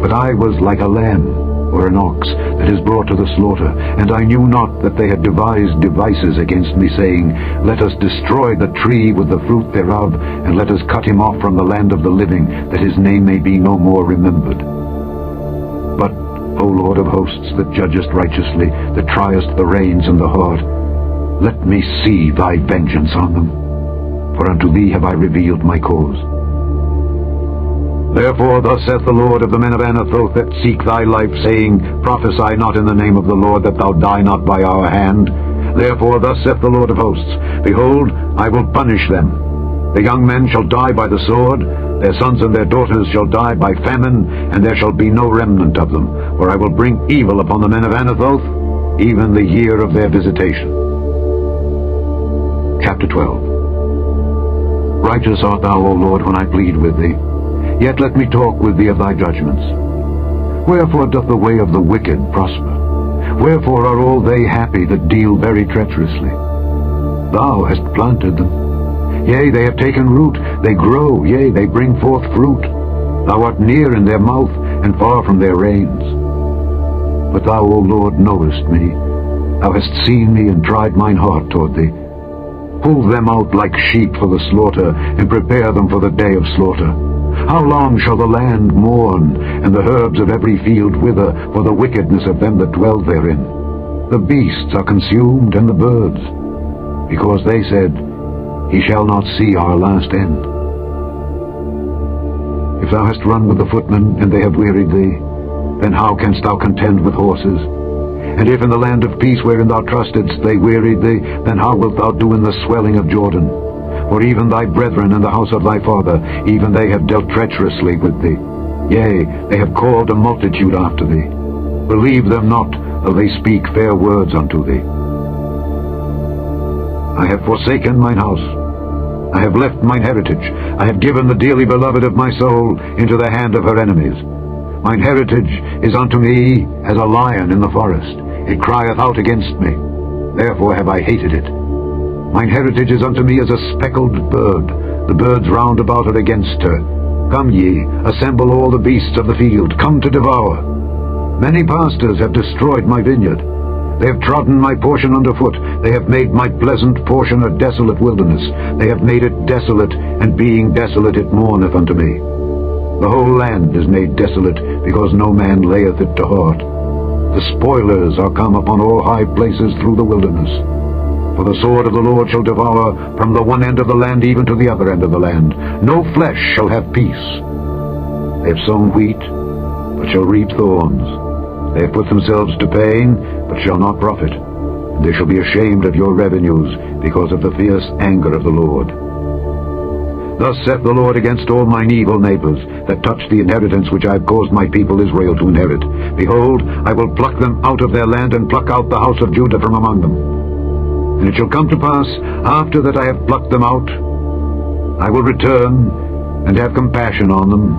But I was like a lamb or an ox that is brought to the slaughter, and I knew not that they had devised devices against me, saying, Let us destroy the tree with the fruit thereof, and let us cut him off from the land of the living, that his name may be no more remembered. But, O Lord of hosts, that judgest righteously, that triest the reins and the heart, let me see thy vengeance on them, for unto thee have I revealed my cause. Therefore thus saith the Lord of the men of Anathoth that seek thy life, saying, Prophesy not in the name of the Lord, that thou die not by our hand. Therefore thus saith the Lord of hosts, Behold, I will punish them. The young men shall die by the sword, their sons and their daughters shall die by famine, and there shall be no remnant of them. For I will bring evil upon the men of Anathoth, even the year of their visitation. Chapter 12. Righteous art thou, O Lord, when I plead with thee. Yet let me talk with thee of thy judgments. Wherefore doth the way of the wicked prosper? Wherefore are all they happy that deal very treacherously? Thou hast planted them. Yea, they have taken root, they grow, yea, they bring forth fruit. Thou art near in their mouth, and far from their reins. But thou, O Lord, knowest me. Thou hast seen me, and tried mine heart toward thee. Pull them out like sheep for the slaughter, and prepare them for the day of slaughter. How long shall the land mourn, and the herbs of every field wither, for the wickedness of them that dwell therein? The beasts are consumed, and the birds, because they said, He shall not see our last end. If thou hast run with the footmen, and they have wearied thee, then how canst thou contend with horses? And if in the land of peace wherein thou trustedst they wearied thee, then how wilt thou do in the swelling of Jordan? For even thy brethren and the house of thy father, even they have dealt treacherously with thee. Yea, they have called a multitude after thee. Believe them not, though they speak fair words unto thee. I have forsaken mine house. I have left mine heritage. I have given the dearly beloved of my soul into the hand of her enemies. Mine heritage is unto me as a lion in the forest. It crieth out against me. Therefore have I hated it. Mine heritage is unto me as a speckled bird. The birds round about are against her. Come ye, assemble all the beasts of the field. Come to devour. Many pastors have destroyed my vineyard. They have trodden my portion under foot. They have made my pleasant portion a desolate wilderness. They have made it desolate, and being desolate it mourneth unto me. The whole land is made desolate, because no man layeth it to heart. The spoilers are come upon all high places through the wilderness. For the sword of the Lord shall devour from the one end of the land even to the other end of the land. No flesh shall have peace. They have sown wheat, but shall reap thorns. They have put themselves to pain, but shall not profit. And they shall be ashamed of your revenues, because of the fierce anger of the Lord. Thus saith the Lord against all mine evil neighbors, that touch the inheritance which I have caused my people Israel to inherit. Behold, I will pluck them out of their land, and pluck out the house of Judah from among them. And it shall come to pass, after that I have plucked them out, I will return, and have compassion on them,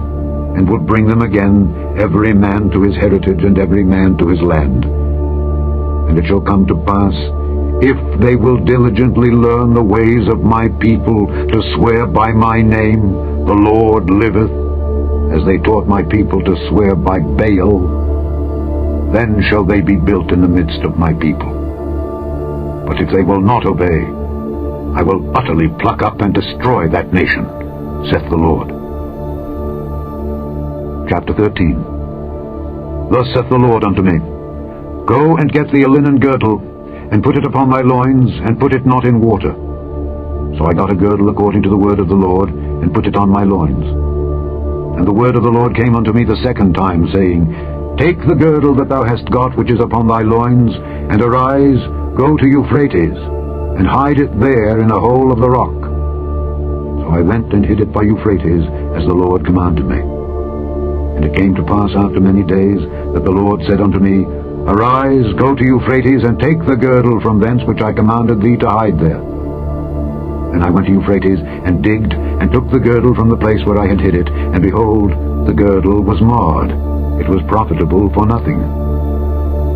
and will bring them again, every man to his heritage, and every man to his land. And it shall come to pass, if they will diligently learn the ways of my people, to swear by my name, the Lord liveth, as they taught my people to swear by Baal, then shall they be built in the midst of my people. But if they will not obey, I will utterly pluck up and destroy that nation, saith the Lord. Chapter 13. Thus saith the Lord unto me, Go and get thee a linen girdle, and put it upon thy loins, and put it not in water. So I got a girdle according to the word of the Lord, and put it on my loins. And the word of the Lord came unto me the second time, saying, Take the girdle that thou hast got, which is upon thy loins, and arise, go to Euphrates, and hide it there in a hole of the rock. So I went and hid it by Euphrates, as the Lord commanded me. And it came to pass after many days, that the Lord said unto me, Arise, go to Euphrates, and take the girdle from thence which I commanded thee to hide there. And I went to Euphrates, and digged, and took the girdle from the place where I had hid it, and behold, the girdle was marred. It was profitable for nothing.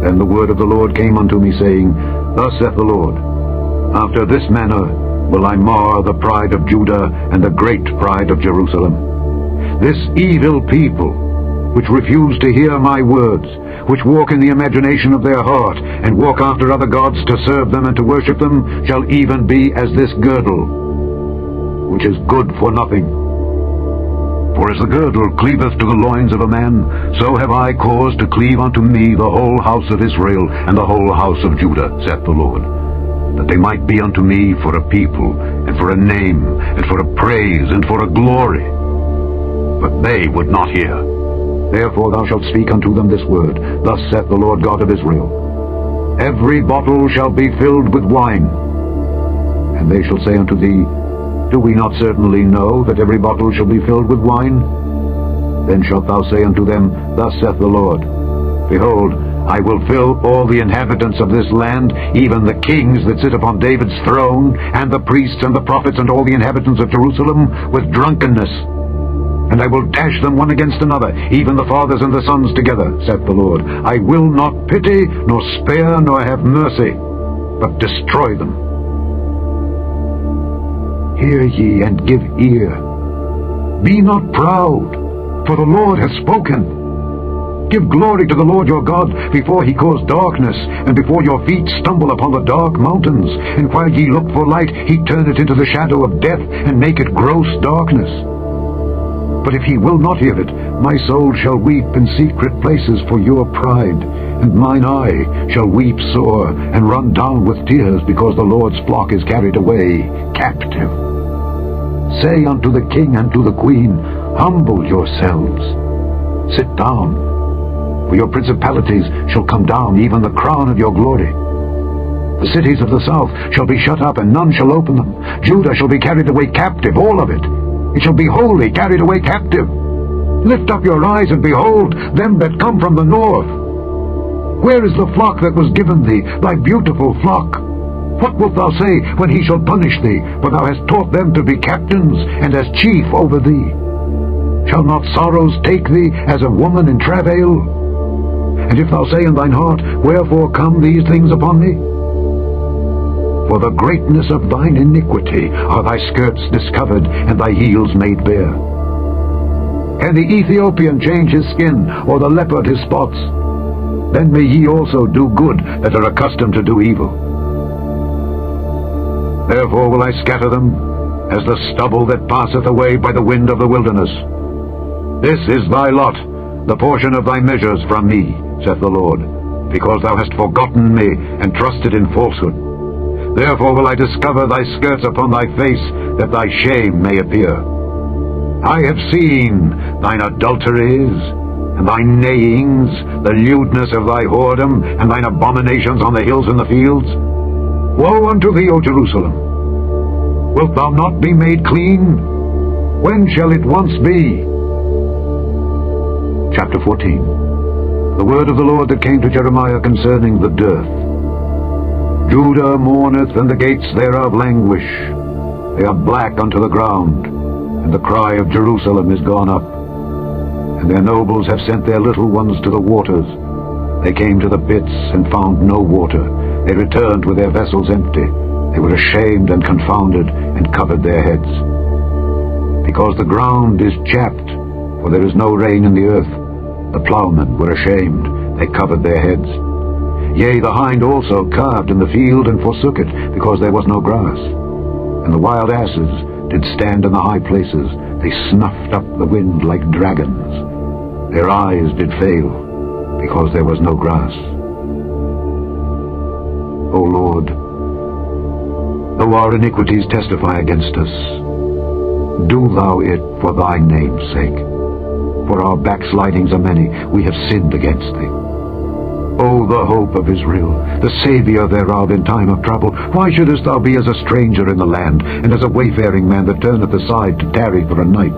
Then the word of the Lord came unto me, saying, Thus saith the Lord, After this manner will I mar the pride of Judah, and the great pride of Jerusalem. This evil people, which refuse to hear my words, which walk in the imagination of their heart, and walk after other gods to serve them and to worship them, shall even be as this girdle, which is good for nothing. For as the girdle cleaveth to the loins of a man, so have I caused to cleave unto me the whole house of Israel and the whole house of Judah, saith the Lord, that they might be unto me for a people, and for a name, and for a praise, and for a glory. But they would not hear. Therefore thou shalt speak unto them this word, Thus saith the Lord God of Israel, Every bottle shall be filled with wine. And they shall say unto thee, Do we not certainly know that every bottle shall be filled with wine? Then shalt thou say unto them, Thus saith the Lord, Behold, I will fill all the inhabitants of this land, even the kings that sit upon David's throne, and the priests and the prophets and all the inhabitants of Jerusalem, with drunkenness. And I will dash them one against another, even the fathers and the sons together, saith the Lord. I will not pity, nor spare, nor have mercy, but destroy them. Hear ye and give ear. Be not proud, for the Lord hath spoken. Give glory to the Lord your God, before he cause darkness, and before your feet stumble upon the dark mountains. And while ye look for light, he turn it into the shadow of death, and make it gross darkness. But if he will not hear it, my soul shall weep in secret places for your pride, and mine eye shall weep sore, and run down with tears, because the Lord's flock is carried away captive. Say unto the king and to the queen, Humble yourselves. Sit down, for your principalities shall come down, even the crown of your glory. The cities of the south shall be shut up, and none shall open them. Judah shall be carried away captive, all of it. It shall be wholly carried away captive. Lift up your eyes, and behold them that come from the north. Where is the flock that was given thee, thy beautiful flock? What wilt thou say when he shall punish thee? For thou hast taught them to be captains, and as chief over thee. Shall not sorrows take thee as a woman in travail? And if thou say in thine heart, Wherefore come these things upon me? For the greatness of thine iniquity are thy skirts discovered, and thy heels made bare. Can the Ethiopian change his skin, or the leopard his spots? Then may ye also do good that are accustomed to do evil. Therefore will I scatter them, as the stubble that passeth away by the wind of the wilderness. This is thy lot, the portion of thy measures from me, saith the Lord, because thou hast forgotten me, and trusted in falsehood. Therefore will I discover thy skirts upon thy face, that thy shame may appear. I have seen thine adulteries, and thy neighings, the lewdness of thy whoredom, and thine abominations on the hills and the fields. Woe unto thee, O Jerusalem! Wilt thou not be made clean? When shall it once be? Chapter 14. The word of the Lord that came to Jeremiah concerning the dearth. Judah mourneth, and the gates thereof languish. They are black unto the ground, and the cry of Jerusalem is gone up. And their nobles have sent their little ones to the waters. They came to the pits, and found no water. They returned with their vessels empty. They were ashamed and confounded, and covered their heads. Because the ground is chapped, for there is no rain in the earth, the plowmen were ashamed, they covered their heads. Yea, the hind also calved in the field, and forsook it, because there was no grass. And the wild asses did stand in the high places, they snuffed up the wind like dragons. Their eyes did fail, because there was no grass. O Lord, though our iniquities testify against us, do thou it for thy name's sake. For our backslidings are many, we have sinned against thee. O the hope of Israel, the Saviour thereof in time of trouble, why shouldest thou be as a stranger in the land, and as a wayfaring man that turneth aside to tarry for a night?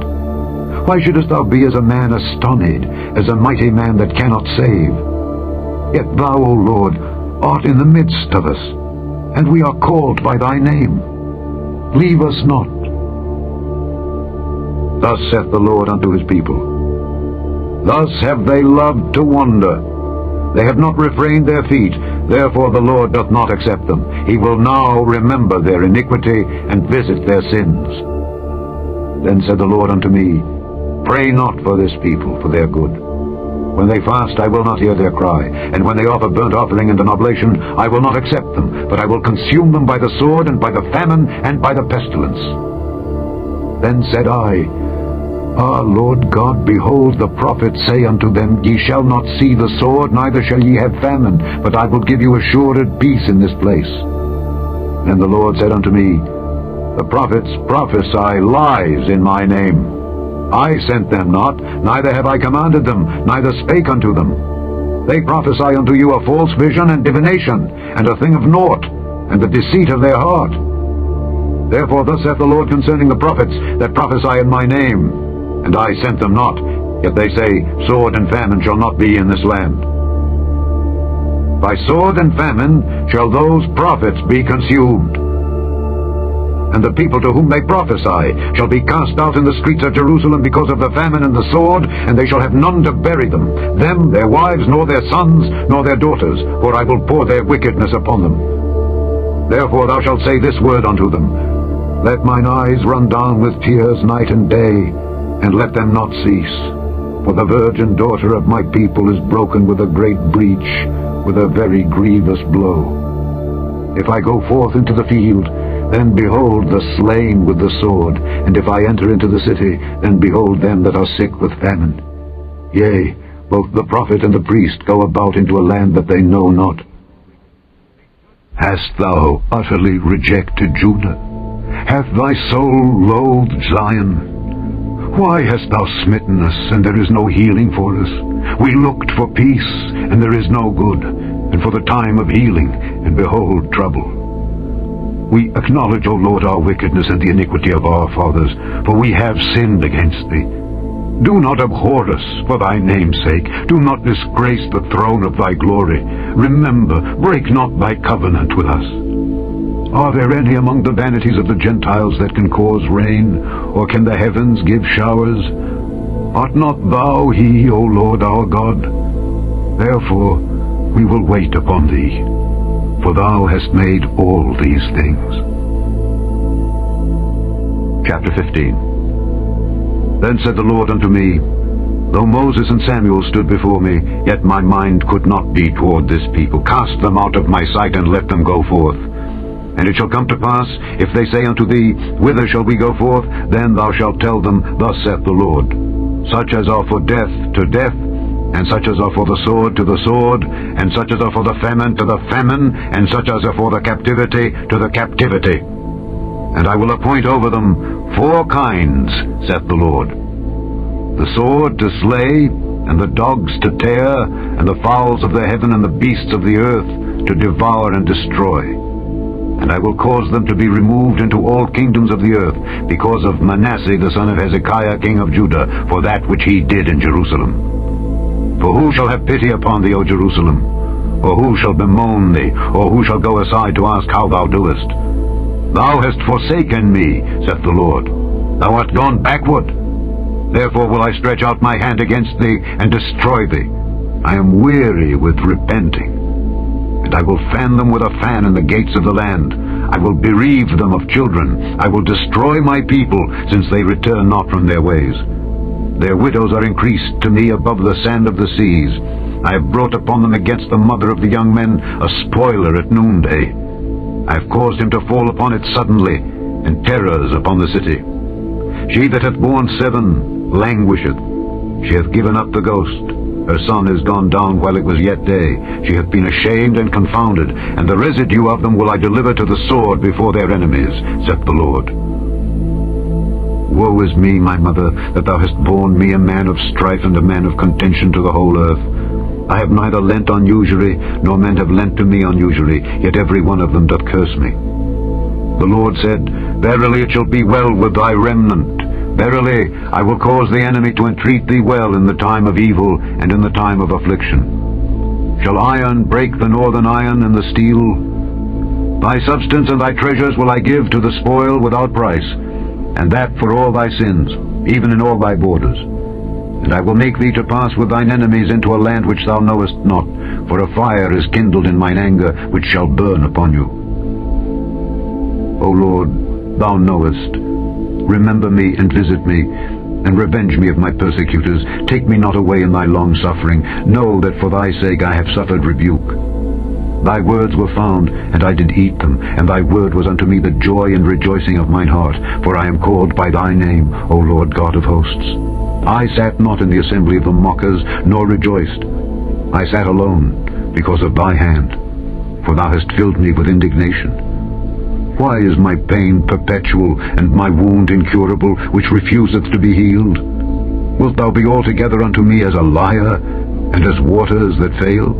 Why shouldest thou be as a man astonied, as a mighty man that cannot save? Yet thou, O Lord, art in the midst of us, and we are called by thy name. Leave us not. Thus saith the Lord unto his people, Thus have they loved to wander. They have not refrained their feet, therefore the Lord doth not accept them. He will now remember their iniquity, and visit their sins. Then said the Lord unto me, Pray not for this people, for their good. When they fast, I will not hear their cry, and when they offer burnt offering and an oblation, I will not accept them, but I will consume them by the sword, and by the famine, and by the pestilence. Then said I, Ah, Lord God, behold, the prophets say unto them, Ye shall not see the sword, neither shall ye have famine, but I will give you assured peace in this place. Then the Lord said unto me, The prophets prophesy lies in my name. I sent them not, neither have I commanded them, neither spake unto them. They prophesy unto you a false vision and divination, and a thing of naught, and the deceit of their heart. Therefore thus saith the Lord concerning the prophets that prophesy in my name, and I sent them not, yet they say, Sword and famine shall not be in this land. By sword and famine shall those prophets be consumed. And the people to whom they prophesy shall be cast out in the streets of Jerusalem because of the famine and the sword, and they shall have none to bury them, their wives, nor their sons, nor their daughters, for I will pour their wickedness upon them. Therefore thou shalt say this word unto them, Let mine eyes run down with tears night and day, and let them not cease. For the virgin daughter of my people is broken with a great breach, with a very grievous blow. If I go forth into the field, then behold the slain with the sword, and if I enter into the city, then behold them that are sick with famine. Yea, both the prophet and the priest go about into a land that they know not. Hast thou utterly rejected Judah? Hath thy soul loathed Zion? Why hast thou smitten us, and there is no healing for us? We looked for peace, and there is no good, and for the time of healing, and behold trouble. We acknowledge, O Lord, our wickedness and the iniquity of our fathers, for we have sinned against thee. Do not abhor us for thy name's sake. Do not disgrace the throne of thy glory. Remember, break not thy covenant with us. Are there any among the vanities of the Gentiles that can cause rain, or can the heavens give showers? Art not thou he, O Lord our God? Therefore we will wait upon thee, for thou hast made all these things. Chapter 15. Then said the Lord unto me, Though Moses and Samuel stood before me, yet my mind could not be toward this people. Cast them out of my sight, and let them go forth. And it shall come to pass, if they say unto thee, Whither shall we go forth? Then thou shalt tell them, Thus saith the Lord, Such as are for death, to death, and such as are for the sword, to the sword, and such as are for the famine, to the famine, and such as are for the captivity, to the captivity. And I will appoint over them 4 kinds, saith the Lord, the sword to slay, and the dogs to tear, and the fowls of the heaven and the beasts of the earth to devour and destroy. And I will cause them to be removed into all kingdoms of the earth, because of Manasseh the son of Hezekiah king of Judah, for that which he did in Jerusalem. For who shall have pity upon thee, O Jerusalem? Or who shall bemoan thee? Or who shall go aside to ask how thou doest? Thou hast forsaken me, saith the Lord. Thou art gone backward. Therefore will I stretch out my hand against thee, and destroy thee. I am weary with repenting. And I will fan them with a fan in the gates of the land. I will bereave them of children. I will destroy my people, since they return not from their ways. Their widows are increased to me above the sand of the seas. I have brought upon them against the mother of the young men a spoiler at noonday. I have caused him to fall upon it suddenly, and terrors upon the city. She that hath borne 7 languisheth. She hath given up the ghost. Her son is gone down while it was yet day. She hath been ashamed and confounded, and the residue of them will I deliver to the sword before their enemies, saith the Lord. Woe is me, my mother, that thou hast borne me a man of strife and a man of contention to the whole earth. I have neither lent on usury, nor men have lent to me on usury, yet every one of them doth curse me. The Lord said, Verily it shall be well with thy remnant. Verily I will cause the enemy to entreat thee well in the time of evil and in the time of affliction. Shall iron break the northern iron and the steel? Thy substance and thy treasures will I give to the spoil without price, and that for all thy sins, even in all thy borders. And I will make thee to pass with thine enemies into a land which thou knowest not, for a fire is kindled in mine anger, which shall burn upon you. O Lord, thou knowest. Remember me and visit me, and revenge me of my persecutors. Take me not away in thy long-suffering. Know that for thy sake I have suffered rebuke. Thy words were found, and I did eat them, and thy word was unto me the joy and rejoicing of mine heart. For I am called by thy name, O Lord God of hosts. I sat not in the assembly of the mockers, nor rejoiced. I sat alone, because of thy hand, for thou hast filled me with indignation. Why is my pain perpetual, and my wound incurable, which refuseth to be healed? Wilt thou be altogether unto me as a liar, and as waters that fail?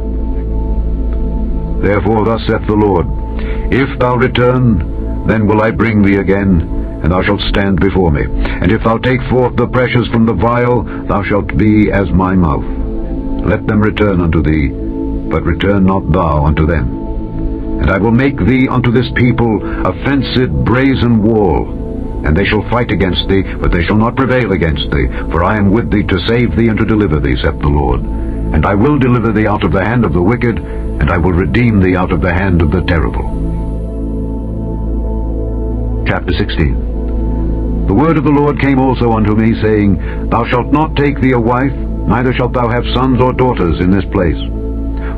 Therefore thus saith the Lord, If thou return, then will I bring thee again, and thou shalt stand before me. And if thou take forth the precious from the vial, thou shalt be as my mouth. Let them return unto thee, but return not thou unto them. And I will make thee unto this people a fenced brazen wall, and they shall fight against thee, but they shall not prevail against thee. For I am with thee to save thee and to deliver thee, saith the Lord. And I will deliver thee out of the hand of the wicked, and I will redeem thee out of the hand of the terrible. Chapter 16. The word of the Lord came also unto me, saying, Thou shalt not take thee a wife, neither shalt thou have sons or daughters in this place.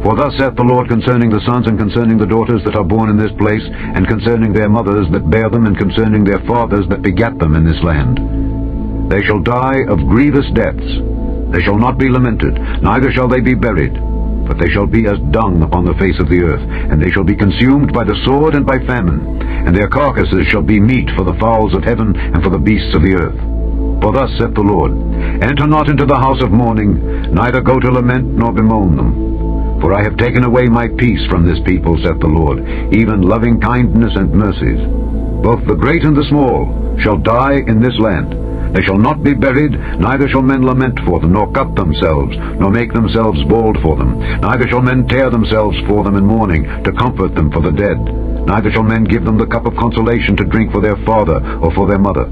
For thus saith the Lord concerning the sons and concerning the daughters that are born in this place, and concerning their mothers that bear them, and concerning their fathers that begat them in this land. They shall die of grievous deaths. They shall not be lamented, neither shall they be buried, but they shall be as dung upon the face of the earth, and they shall be consumed by the sword and by famine, and their carcasses shall be meat for the fowls of heaven and for the beasts of the earth. For thus saith the Lord, Enter not into the house of mourning, neither go to lament nor bemoan them. For I have taken away my peace from this people, saith the Lord, even loving kindness and mercies. Both the great and the small shall die in this land. They shall not be buried, neither shall men lament for them, nor cut themselves, nor make themselves bald for them. Neither shall men tear themselves for them in mourning, to comfort them for the dead. Neither shall men give them the cup of consolation to drink for their father or for their mother.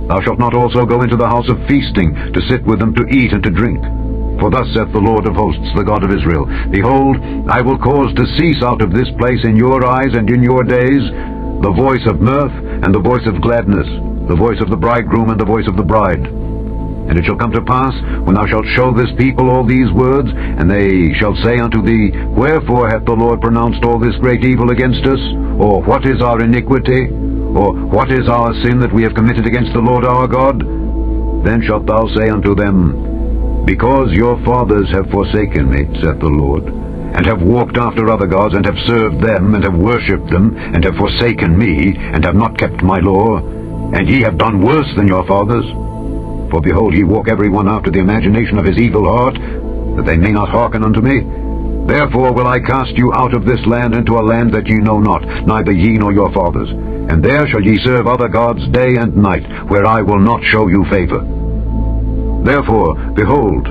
Thou shalt not also go into the house of feasting, to sit with them to eat and to drink. For thus saith the Lord of hosts, the God of Israel, Behold, I will cause to cease out of this place in your eyes and in your days the voice of mirth and the voice of gladness, the voice of the bridegroom and the voice of the bride. And it shall come to pass, when thou shalt show this people all these words, and they shall say unto thee, Wherefore hath the Lord pronounced all this great evil against us? Or what is our iniquity? Or what is our sin that we have committed against the Lord our God? Then shalt thou say unto them, Because your fathers have forsaken me, saith the Lord, and have walked after other gods, and have served them, and have worshipped them, and have forsaken me, and have not kept my law, and ye have done worse than your fathers. For behold, ye walk every one after the imagination of his evil heart, that they may not hearken unto me. Therefore will I cast you out of this land into a land that ye know not, neither ye nor your fathers. And there shall ye serve other gods day and night, where I will not show you favor. Therefore, behold,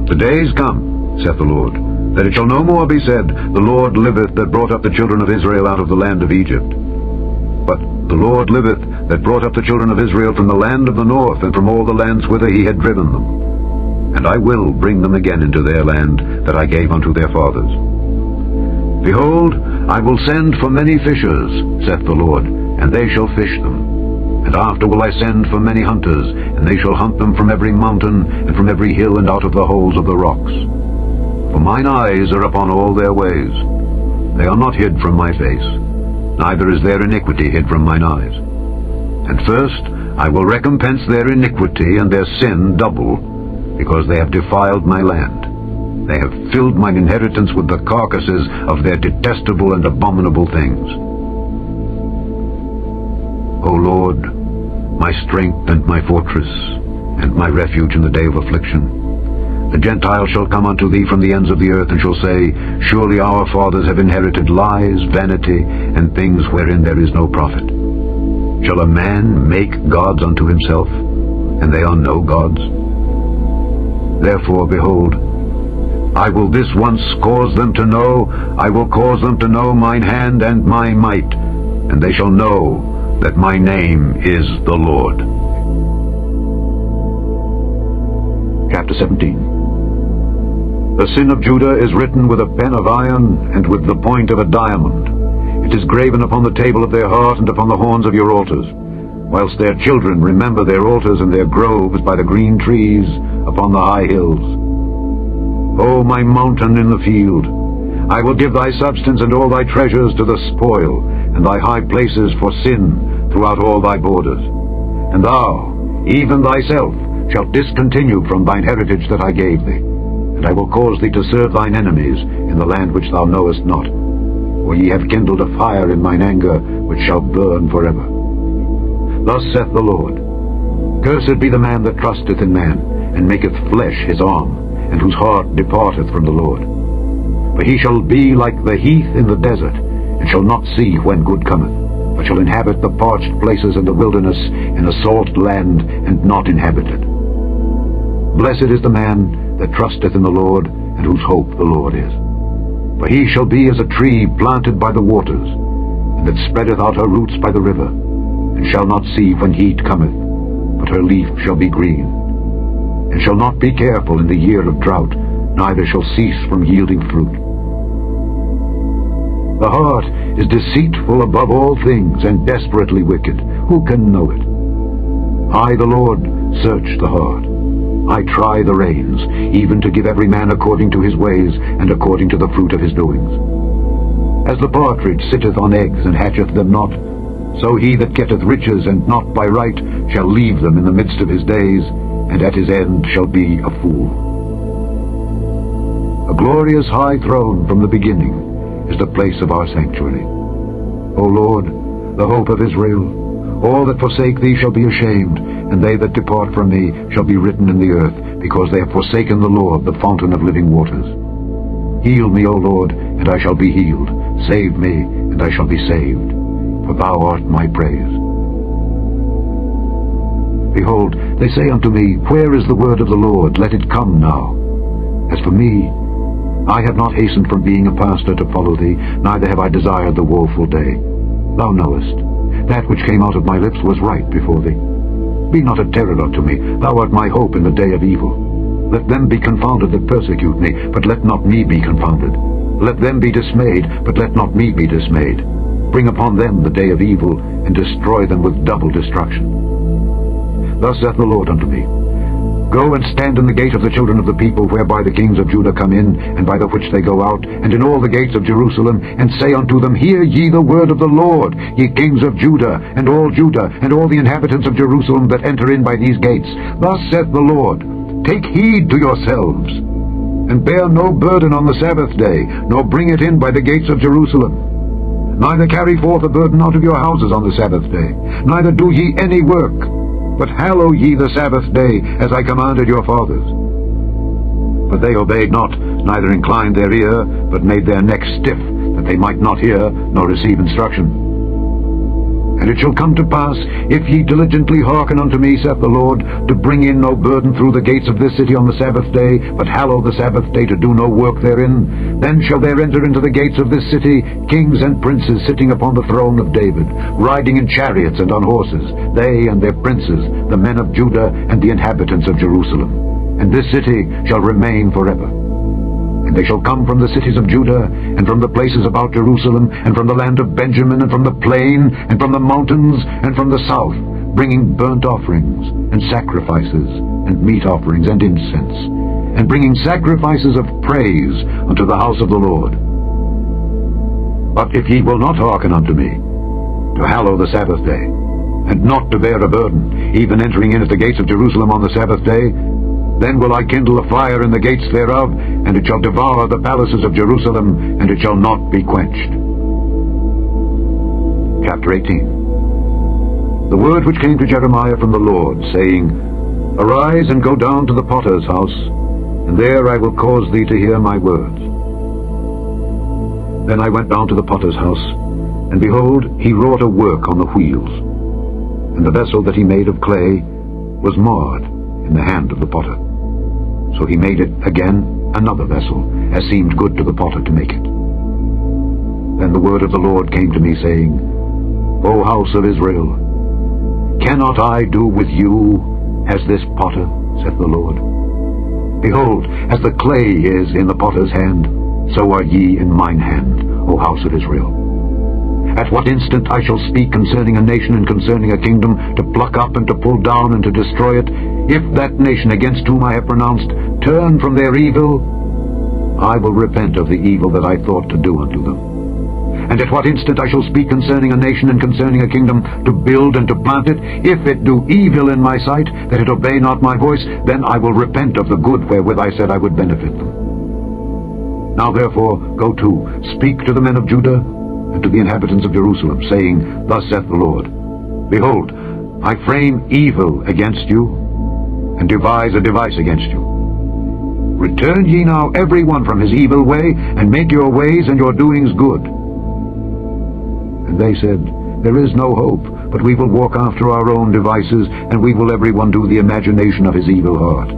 the days come, saith the Lord, that it shall no more be said, The Lord liveth that brought up the children of Israel out of the land of Egypt. But the Lord liveth that brought up the children of Israel from the land of the north, and from all the lands whither he had driven them. And I will bring them again into their land that I gave unto their fathers. Behold, I will send for many fishers, saith the Lord, and they shall fish them. And after will I send for many hunters, and they shall hunt them from every mountain, and from every hill, and out of the holes of the rocks. For mine eyes are upon all their ways. They are not hid from my face, neither is their iniquity hid from mine eyes. And first I will recompense their iniquity and their sin double, because they have defiled my land. They have filled mine inheritance with the carcasses of their detestable and abominable things. O Lord, my strength and my fortress, and my refuge in the day of affliction, the Gentiles shall come unto thee from the ends of the earth, and shall say, Surely our fathers have inherited lies, vanity, and things wherein there is no profit. Shall a man make gods unto himself, and they are no gods? Therefore, behold, I will this once cause them to know, I will cause them to know mine hand and my might, and they shall know that my name is the Lord. Chapter 17. The sin of Judah is written with a pen of iron and with the point of a diamond. It is graven upon the table of their heart and upon the horns of your altars. whilst their children remember their altars and their groves by the green trees upon the high hills. O my mountain in the field, I will give thy substance and all thy treasures to the spoil, and thy high places for sin throughout all thy borders. And thou, even thyself, shalt discontinue from thine heritage that I gave thee, and I will cause thee to serve thine enemies in the land which thou knowest not. For ye have kindled a fire in mine anger, which shall burn forever. Thus saith the Lord, Cursed be the man that trusteth in man, and maketh flesh his arm, and whose heart departeth from the Lord. For he shall be like the heath in the desert, and shall not see when good cometh, but shall inhabit the parched places in the wilderness, in a salt land, and not inhabited. Blessed is the man that trusteth in the Lord, and whose hope the Lord is. For he shall be as a tree planted by the waters, and that spreadeth out her roots by the river, and shall not see when heat cometh, but her leaf shall be green, and shall not be careful in the year of drought, neither shall cease from yielding fruit. The heart is deceitful above all things, and desperately wicked. Who can know it? I, the Lord, search the heart. I try the reins, even to give every man according to his ways, and according to the fruit of his doings. As the partridge sitteth on eggs, and hatcheth them not, so he that getteth riches, and not by right, shall leave them in the midst of his days, and at his end shall be a fool. A glorious high throne from the beginning is the place of our sanctuary. O Lord, the hope of Israel, all that forsake thee shall be ashamed, and they that depart from thee shall be written in the earth, because they have forsaken the Lord, the fountain of living waters. Heal me, O Lord, and I shall be healed. Save me, and I shall be saved, for thou art my praise. Behold, they say unto me, Where is the word of the Lord? Let it come now. As for me, I have not hastened from being a pastor to follow thee, neither have I desired the woeful day. Thou knowest, that which came out of my lips was right before thee. Be not a terror unto me, thou art my hope in the day of evil. Let them be confounded that persecute me, but let not me be confounded. Let them be dismayed, but let not me be dismayed. Bring upon them the day of evil, and destroy them with double destruction. Thus saith the Lord unto me, Go and stand in the gate of the children of the people, whereby the kings of Judah come in, and by the which they go out, and in all the gates of Jerusalem, and say unto them, Hear ye the word of the Lord, ye kings of Judah, and all the inhabitants of Jerusalem that enter in by these gates. Thus saith the Lord, Take heed to yourselves, and bear no burden on the Sabbath day, nor bring it in by the gates of Jerusalem. Neither carry forth a burden out of your houses on the Sabbath day, neither do ye any work, but hallow ye the Sabbath day, as I commanded your fathers. But they obeyed not, neither inclined their ear, but made their necks stiff, that they might not hear, nor receive instruction. And it shall come to pass, if ye diligently hearken unto me, saith the Lord, to bring in no burden through the gates of this city on the Sabbath day, but hallow the Sabbath day to do no work therein, then shall there enter into the gates of this city kings and princes sitting upon the throne of David, riding in chariots and on horses, they and their princes, the men of Judah and the inhabitants of Jerusalem. And this city shall remain forever. And they shall come from the cities of Judah, and from the places about Jerusalem, and from the land of Benjamin, and from the plain, and from the mountains, and from the south, bringing burnt offerings, and sacrifices, and meat offerings, and incense, and bringing sacrifices of praise unto the house of the Lord. But if ye will not hearken unto me, to hallow the Sabbath day, and not to bear a burden, even entering in at the gates of Jerusalem on the Sabbath day, then will I kindle a fire in the gates thereof, and it shall devour the palaces of Jerusalem, and it shall not be quenched. Chapter 18. The word which came to Jeremiah from the Lord, saying, Arise and go down to the potter's house, and there I will cause thee to hear my words. Then I went down to the potter's house, and behold, he wrought a work on the wheels, and the vessel that he made of clay was marred in the hand of the potter. So he made it again another vessel, as seemed good to the potter to make it. Then the word of the Lord came to me, saying, O house of Israel, cannot I do with you as this potter, saith the Lord? Behold, as the clay is in the potter's hand, so are ye in mine hand, O house of Israel. At what instant I shall speak concerning a nation and concerning a kingdom, to pluck up and to pull down and to destroy it, if that nation against whom I have pronounced turn from their evil, I will repent of the evil that I thought to do unto them. And at what instant I shall speak concerning a nation and concerning a kingdom, to build and to plant it, if it do evil in my sight, that it obey not my voice, then I will repent of the good wherewith I said I would benefit them. Now therefore go to, speak to the men of Judah, and to the inhabitants of Jerusalem, saying, Thus saith the Lord, Behold, I frame evil against you, and devise a device against you. Return ye now every one from his evil way, and make your ways and your doings good. And they said, There is no hope, but we will walk after our own devices, and we will every one do the imagination of his evil heart.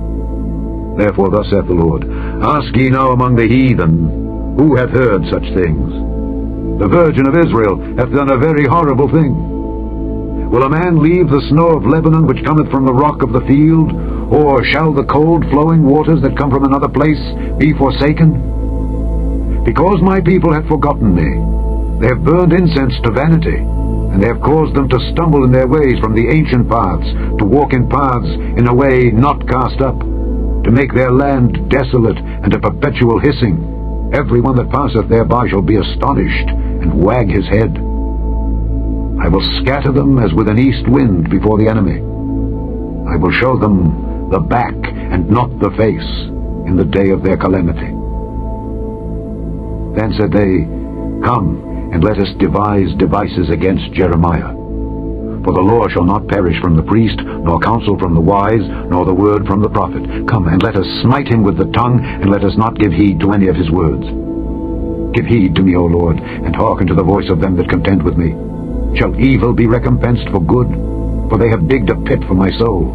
Therefore thus saith the Lord, Ask ye now among the heathen, who hath heard such things? The Virgin of Israel hath done a very horrible thing. Will a man leave the snow of Lebanon which cometh from the rock of the field? Or shall the cold flowing waters that come from another place be forsaken? Because my people have forgotten me, they have burned incense to vanity, and they have caused them to stumble in their ways from the ancient paths, to walk in paths in a way not cast up, to make their land desolate and a perpetual hissing. Every one that passeth thereby shall be astonished, and wag his head. I will scatter them as with an east wind before the enemy. I will show them the back and not the face in the day of their calamity. Then said they, Come, and let us devise devices against Jeremiah. For the law shall not perish from the priest, nor counsel from the wise, nor the word from the prophet. Come, and let us smite him with the tongue, and let us not give heed to any of his words. Give heed to me, O Lord, and hearken to the voice of them that contend with me. Shall evil be recompensed for good? For they have digged a pit for my soul.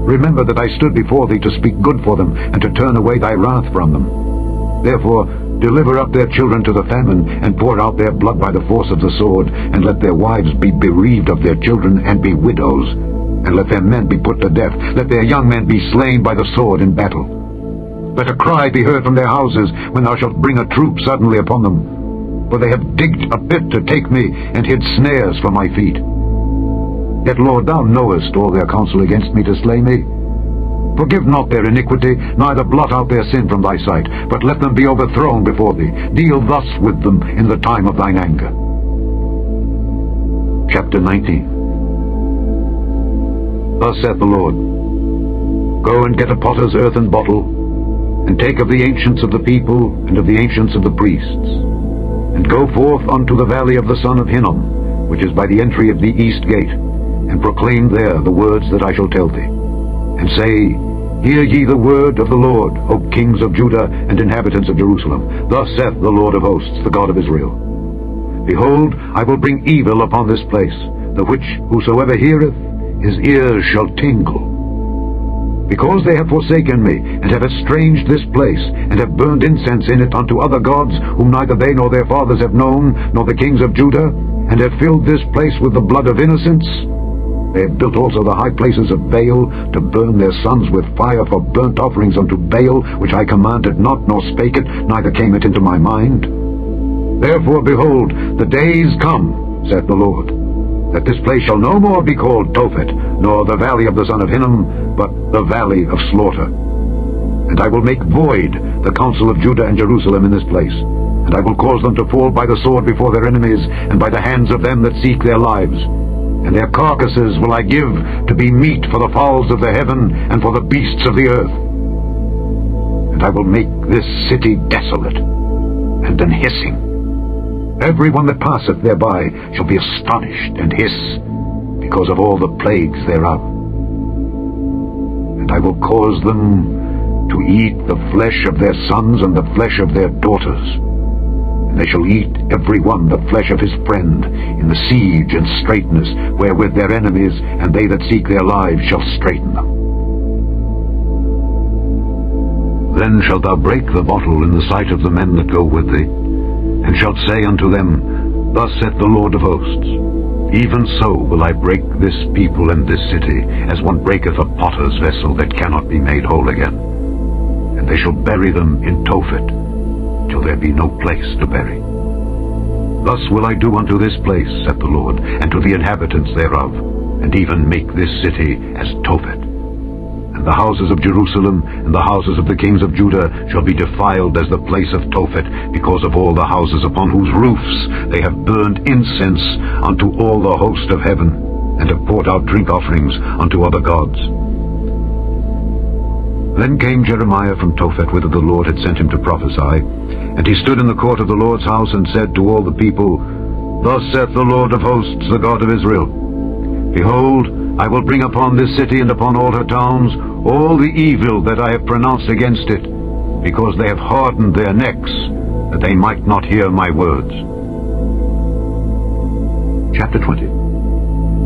Remember that I stood before thee to speak good for them, and to turn away thy wrath from them. Therefore deliver up their children to the famine, and pour out their blood by the force of the sword, and let their wives be bereaved of their children, and be widows, and let their men be put to death, let their young men be slain by the sword in battle. Let a cry be heard from their houses, when thou shalt bring a troop suddenly upon them. For they have digged a pit to take me, and hid snares for my feet. Yet, Lord, thou knowest all their counsel against me to slay me. Forgive not their iniquity, neither blot out their sin from thy sight, but let them be overthrown before thee. Deal thus with them in the time of thine anger. Chapter 19. Thus saith the Lord, Go and get a potter's earthen bottle, and take of the ancients of the people, and of the ancients of the priests, and go forth unto the valley of the son of Hinnom, which is by the entry of the east gate, and proclaim there the words that I shall tell thee. And say, Hear ye the word of the Lord, O kings of Judah and inhabitants of Jerusalem. Thus saith the Lord of hosts, the God of Israel. Behold, I will bring evil upon this place, the which whosoever heareth, his ears shall tingle. Because they have forsaken me, and have estranged this place, and have burned incense in it unto other gods, whom neither they nor their fathers have known, nor the kings of Judah, and have filled this place with the blood of innocents, they have built also the high places of Baal, to burn their sons with fire for burnt offerings unto Baal, which I commanded not, nor spake it, neither came it into my mind. Therefore, behold, the days come, saith the Lord, that this place shall no more be called Tophet, nor the valley of the son of Hinnom, but the valley of slaughter. And I will make void the counsel of Judah and Jerusalem in this place, and I will cause them to fall by the sword before their enemies, and by the hands of them that seek their lives. And their carcasses will I give to be meat for the fowls of the heaven, and for the beasts of the earth. And I will make this city desolate, and an hissing. Every one that passeth thereby shall be astonished, and hiss, because of all the plagues thereof. And I will cause them to eat the flesh of their sons, and the flesh of their daughters. And they shall eat every one the flesh of his friend, in the siege and straitness, wherewith their enemies and they that seek their lives shall straiten them. Then shalt thou break the bottle in the sight of the men that go with thee, and shalt say unto them, Thus saith the Lord of hosts, Even so will I break this people and this city, as one breaketh a potter's vessel that cannot be made whole again. And they shall bury them in Tophet, till there be no place to bury. Thus will I do unto this place, saith the Lord, and to the inhabitants thereof, and even make this city as Tophet. And the houses of Jerusalem and the houses of the kings of Judah shall be defiled as the place of Tophet, because of all the houses upon whose roofs they have burned incense unto all the host of heaven, and have poured out drink offerings unto other gods. Then came Jeremiah from Tophet, whither the Lord had sent him to prophesy, and he stood in the court of the Lord's house, and said to all the people, Thus saith the Lord of hosts, the God of Israel, Behold, I will bring upon this city and upon all her towns all the evil that I have pronounced against it, because they have hardened their necks, that they might not hear my words. Chapter 20.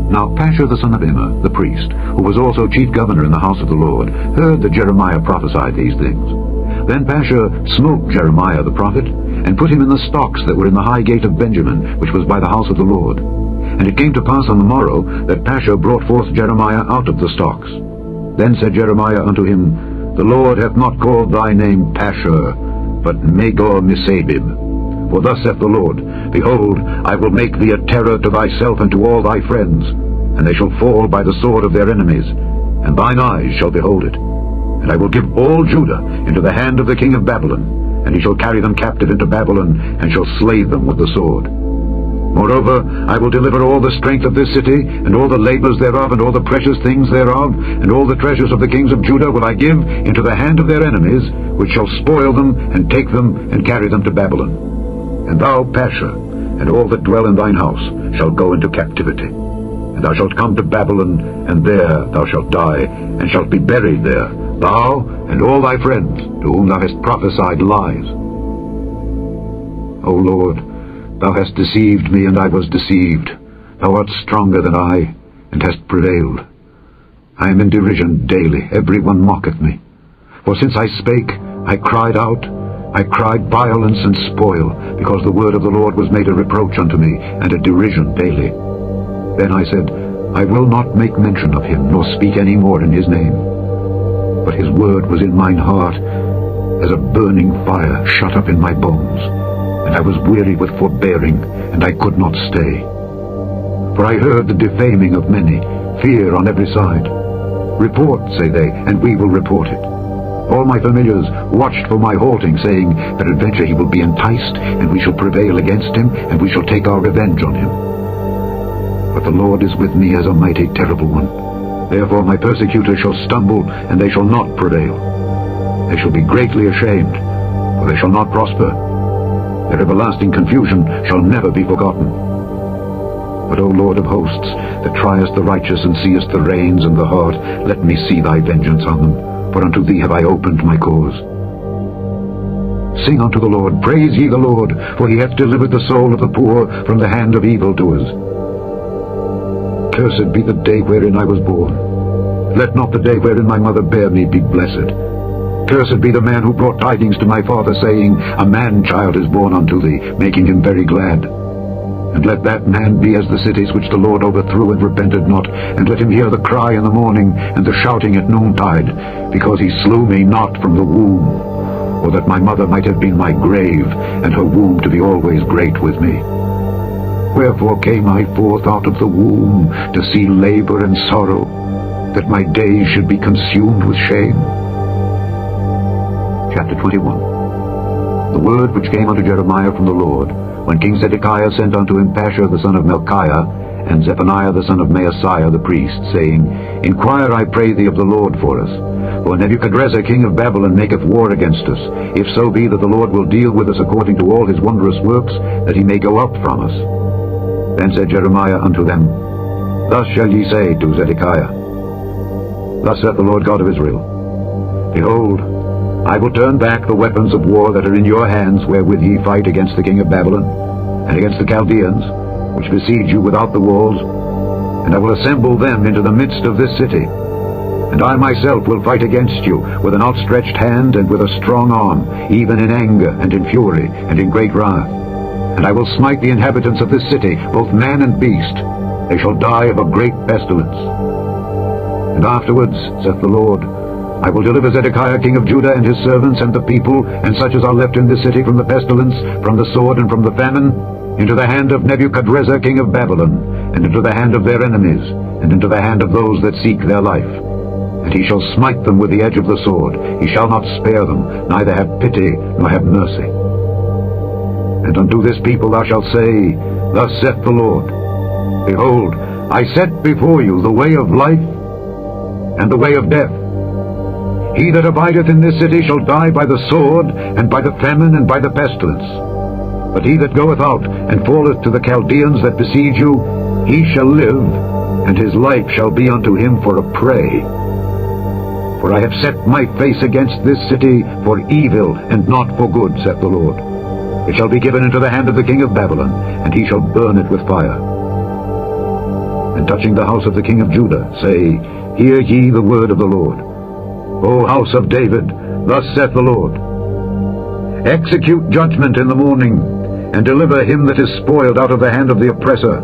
Now Pashur the son of Immer, the priest, who was also chief governor in the house of the Lord, heard that Jeremiah prophesied these things. Then Pashur smote Jeremiah the prophet, and put him in the stocks that were in the high gate of Benjamin, which was by the house of the Lord. And it came to pass on the morrow that Pashur brought forth Jeremiah out of the stocks. Then said Jeremiah unto him, The Lord hath not called thy name Pashur, but Magor-Missabib. For thus saith the Lord, Behold, I will make thee a terror to thyself and to all thy friends, and they shall fall by the sword of their enemies, and thine eyes shall behold it. And I will give all Judah into the hand of the king of Babylon, and he shall carry them captive into Babylon, and shall slay them with the sword. Moreover, I will deliver all the strength of this city, and all the labors thereof, and all the precious things thereof, and all the treasures of the kings of Judah will I give into the hand of their enemies, which shall spoil them, and take them, and carry them to Babylon. And thou, Pashur, and all that dwell in thine house, shall go into captivity. And thou shalt come to Babylon, and there thou shalt die, and shalt be buried there, thou and all thy friends, to whom thou hast prophesied lies. O Lord, thou hast deceived me, and I was deceived. Thou art stronger than I, and hast prevailed. I am in derision daily, every one mocketh me. For since I spake, I cried out, I cried violence and spoil, because the word of the Lord was made a reproach unto me, and a derision daily. Then I said, I will not make mention of him, nor speak any more in his name. But his word was in mine heart, as a burning fire shut up in my bones. And I was weary with forbearing, and I could not stay. For I heard the defaming of many, fear on every side. Report, say they, and we will report it. All my familiars watched for my halting, saying, Peradventure he will be enticed, and we shall prevail against him, and we shall take our revenge on him. But the Lord is with me as a mighty terrible one. Therefore my persecutors shall stumble, and they shall not prevail. They shall be greatly ashamed, for they shall not prosper. Their everlasting confusion shall never be forgotten. But, O Lord of hosts, that triest the righteous and seest the reins and the heart, let me see thy vengeance on them. For unto thee have I opened my cause. Sing unto the Lord, praise ye the Lord, for he hath delivered the soul of the poor from the hand of evildoers. Cursed be the day wherein I was born. Let not the day wherein my mother bare me be blessed. Cursed be the man who brought tidings to my father, saying, A man-child is born unto thee, making him very glad. And let that man be as the cities which the Lord overthrew and repented not, and let him hear the cry in the morning, and the shouting at noontide, because he slew me not from the womb, or that my mother might have been my grave, and her womb to be always great with me. Wherefore came I forth out of the womb, to see labor and sorrow, that my days should be consumed with shame. Chapter 21. The word which came unto Jeremiah from the Lord, when King Zedekiah sent unto him Pashur the son of Melchiah, and Zephaniah the son of Maaseiah the priest, saying, Inquire, I pray thee, of the Lord for us. For Nebuchadrezzar king of Babylon maketh war against us, if so be that the Lord will deal with us according to all his wondrous works, that he may go up from us. Then said Jeremiah unto them, Thus shall ye say to Zedekiah, Thus saith the Lord God of Israel, Behold, I will turn back the weapons of war that are in your hands, wherewith ye fight against the king of Babylon, and against the Chaldeans, which besiege you without the walls, and I will assemble them into the midst of this city. And I myself will fight against you with an outstretched hand and with a strong arm, even in anger and in fury and in great wrath. And I will smite the inhabitants of this city, both man and beast. They shall die of a great pestilence. And afterwards, saith the Lord, I will deliver Zedekiah king of Judah and his servants and the people, and such as are left in this city from the pestilence, from the sword, and from the famine, into the hand of Nebuchadrezzar king of Babylon, and into the hand of their enemies, and into the hand of those that seek their life. And he shall smite them with the edge of the sword. He shall not spare them, neither have pity, nor have mercy. And unto this people thou shalt say, Thus saith the Lord, Behold, I set before you the way of life and the way of death. He that abideth in this city shall die by the sword, and by the famine, and by the pestilence. But he that goeth out, and falleth to the Chaldeans that besiege you, he shall live, and his life shall be unto him for a prey. For I have set my face against this city for evil, and not for good, saith the Lord. It shall be given into the hand of the king of Babylon, and he shall burn it with fire. And touching the house of the king of Judah, say, Hear ye the word of the Lord. O house of David, thus saith the Lord, Execute judgment in the morning, and deliver him that is spoiled out of the hand of the oppressor,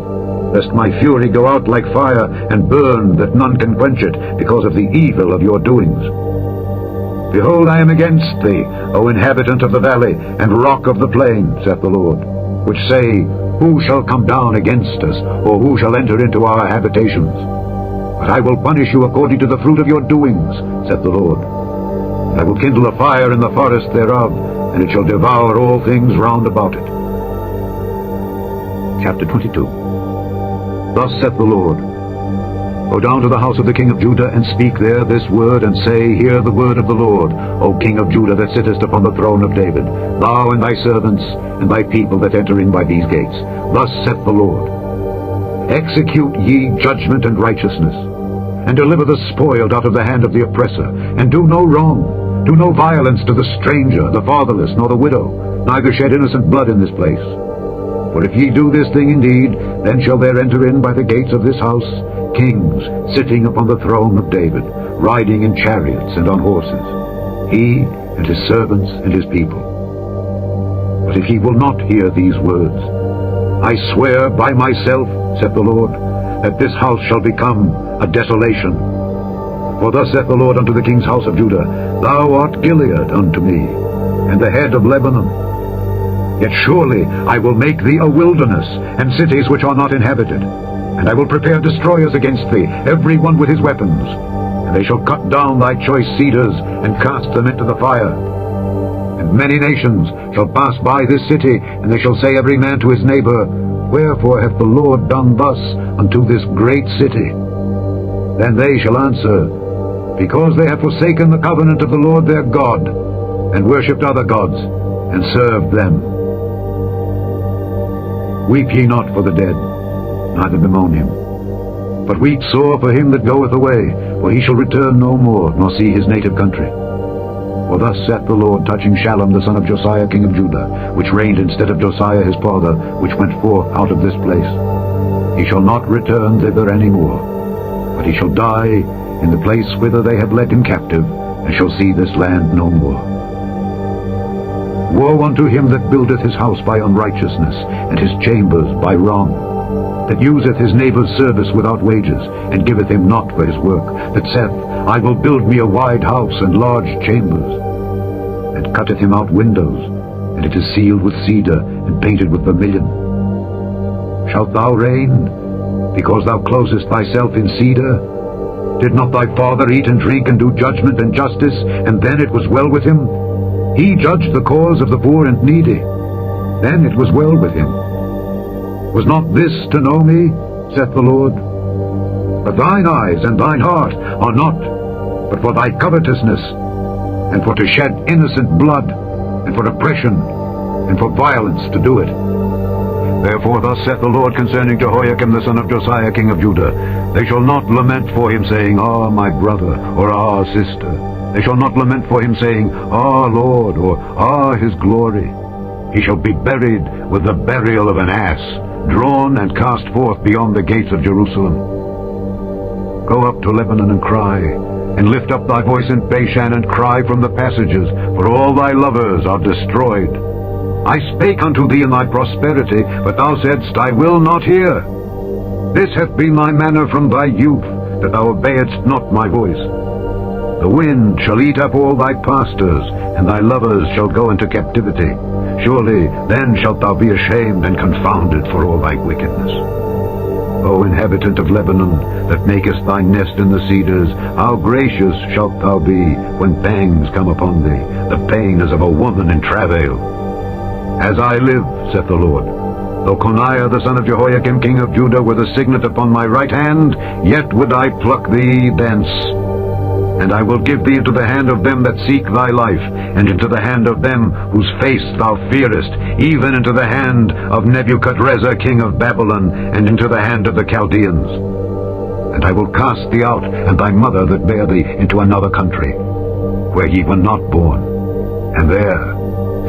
lest my fury go out like fire, and burn that none can quench it, because of the evil of your doings. Behold, I am against thee, O inhabitant of the valley, and rock of the plain, saith the Lord, which say, Who shall come down against us, or who shall enter into our habitations? But I will punish you according to the fruit of your doings, saith the Lord. And I will kindle a fire in the forest thereof, and it shall devour all things round about it. Chapter 22. Thus saith the Lord, Go down to the house of the king of Judah, and speak there this word, and say, Hear the word of the Lord, O king of Judah, that sittest upon the throne of David, thou and thy servants, and thy people that enter in by these gates. Thus saith the Lord, Execute ye judgment and righteousness, and deliver the spoiled out of the hand of the oppressor, and do no wrong, do no violence to the stranger, the fatherless, nor the widow, neither shed innocent blood in this place. For if ye do this thing indeed, then shall there enter in by the gates of this house kings sitting upon the throne of David, riding in chariots and on horses, he and his servants and his people. But if ye will not hear these words, I swear by myself, saith the Lord, that this house shall become a desolation. For thus saith the Lord unto the king's house of Judah, Thou art Gilead unto me, and the head of Lebanon. Yet surely I will make thee a wilderness, and cities which are not inhabited. And I will prepare destroyers against thee, every one with his weapons. And they shall cut down thy choice cedars, and cast them into the fire. And many nations shall pass by this city, and they shall say every man to his neighbor, Wherefore hath the Lord done thus unto this great city? Then they shall answer, Because they have forsaken the covenant of the Lord their God, and worshipped other gods, and served them. Weep ye not for the dead, neither bemoan him. But weep sore for him that goeth away, for he shall return no more, nor see his native country. For thus saith the Lord touching Shallum the son of Josiah king of Judah, which reigned instead of Josiah his father, which went forth out of this place. He shall not return thither any more, but he shall die in the place whither they have led him captive, and shall see this land no more. Woe unto him that buildeth his house by unrighteousness, and his chambers by wrong, that useth his neighbour's service without wages, and giveth him not for his work, that saith, I will build me a wide house and large chambers, and cutteth him out windows, and it is sealed with cedar, and painted with vermilion. Shalt thou reign, because thou closest thyself in cedar? Did not thy father eat and drink, and do judgment and justice, and then it was well with him? He judged the cause of the poor and needy. Then it was well with him. Was not this to know me, saith the Lord? But thine eyes and thine heart are not, but for thy covetousness, and for to shed innocent blood, and for oppression, and for violence to do it. Therefore thus saith the Lord concerning Jehoiakim the son of Josiah king of Judah, They shall not lament for him, saying, Ah, my brother, or Ah, sister. They shall not lament for him, saying, Ah, Lord, or Ah, his glory. He shall be buried with the burial of an ass, drawn and cast forth beyond the gates of Jerusalem. Go up to Lebanon and cry, and lift up thy voice in Bashan, and cry from the passages, for all thy lovers are destroyed. I spake unto thee in thy prosperity, but thou saidst, I will not hear. This hath been thy manner from thy youth, that thou obeyedst not my voice. The wind shall eat up all thy pastors, and thy lovers shall go into captivity. Surely then shalt thou be ashamed and confounded for all thy wickedness. O inhabitant of Lebanon, that makest thy nest in the cedars, how gracious shalt thou be when pangs come upon thee, the pain as of a woman in travail. As I live, saith the Lord, though Coniah the son of Jehoiakim king of Judah were the signet upon my right hand, yet would I pluck thee thence. And I will give thee into the hand of them that seek thy life, and into the hand of them whose face thou fearest, even into the hand of Nebuchadrezzar king of Babylon, and into the hand of the Chaldeans. And I will cast thee out, and thy mother that bare thee, into another country, where ye were not born, and there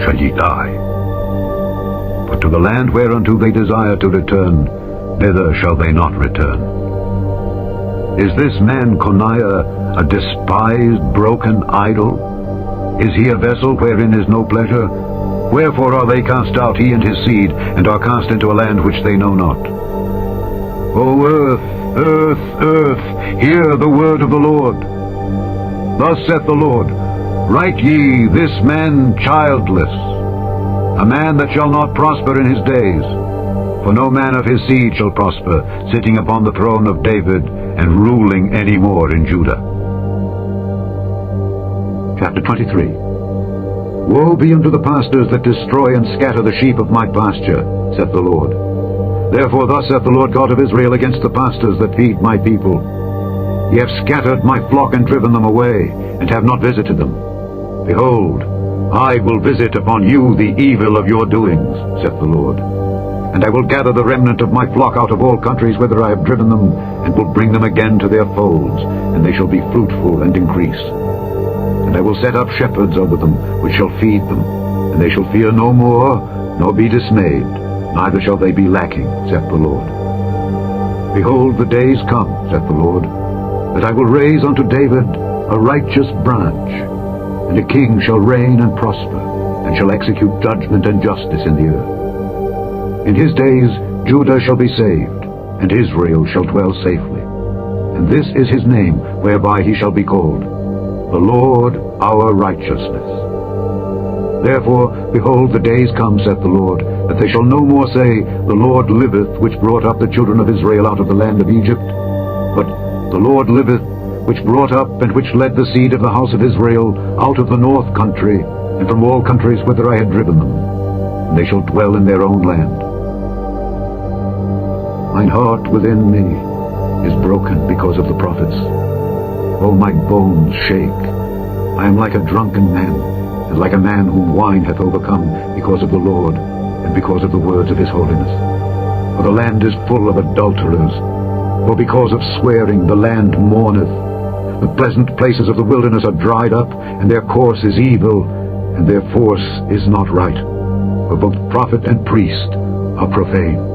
shall ye die. But to the land whereunto they desire to return, thither shall they not return. Is this man Coniah a despised, broken idol? Is he a vessel wherein is no pleasure? Wherefore are they cast out, he and his seed, and are cast into a land which they know not? O earth, earth, earth, hear the word of the Lord. Thus saith the Lord, write ye this man childless, a man that shall not prosper in his days. For no man of his seed shall prosper, sitting upon the throne of David, and ruling any more in Judah. Chapter 23. Woe be unto the pastors that destroy and scatter the sheep of my pasture, saith the Lord. Therefore thus saith the Lord God of Israel against the pastors that feed my people. Ye have scattered my flock and driven them away, and have not visited them. Behold, I will visit upon you the evil of your doings, saith the Lord. And I will gather the remnant of my flock out of all countries whither I have driven them, and will bring them again to their folds, and they shall be fruitful and increase. And I will set up shepherds over them, which shall feed them, and they shall fear no more, nor be dismayed, neither shall they be lacking, saith the Lord. Behold, the days come, saith the Lord, that I will raise unto David a righteous branch, and a king shall reign and prosper, and shall execute judgment and justice in the earth. In his days Judah shall be saved, and Israel shall dwell safely. And this is his name, whereby he shall be called, the Lord our righteousness. Therefore, behold, the days come, saith the Lord, that they shall no more say, the Lord liveth, which brought up the children of Israel out of the land of Egypt, but the Lord liveth, which brought up and which led the seed of the house of Israel out of the north country, and from all countries whither I had driven them, and they shall dwell in their own land. Mine heart within me is broken because of the prophets. All my bones shake. I am like a drunken man, and like a man whom wine hath overcome, because of the Lord, and because of the words of his holiness. For the land is full of adulterers, for because of swearing the land mourneth. The pleasant places of the wilderness are dried up, and their course is evil, and their force is not right. For both prophet and priest are profane.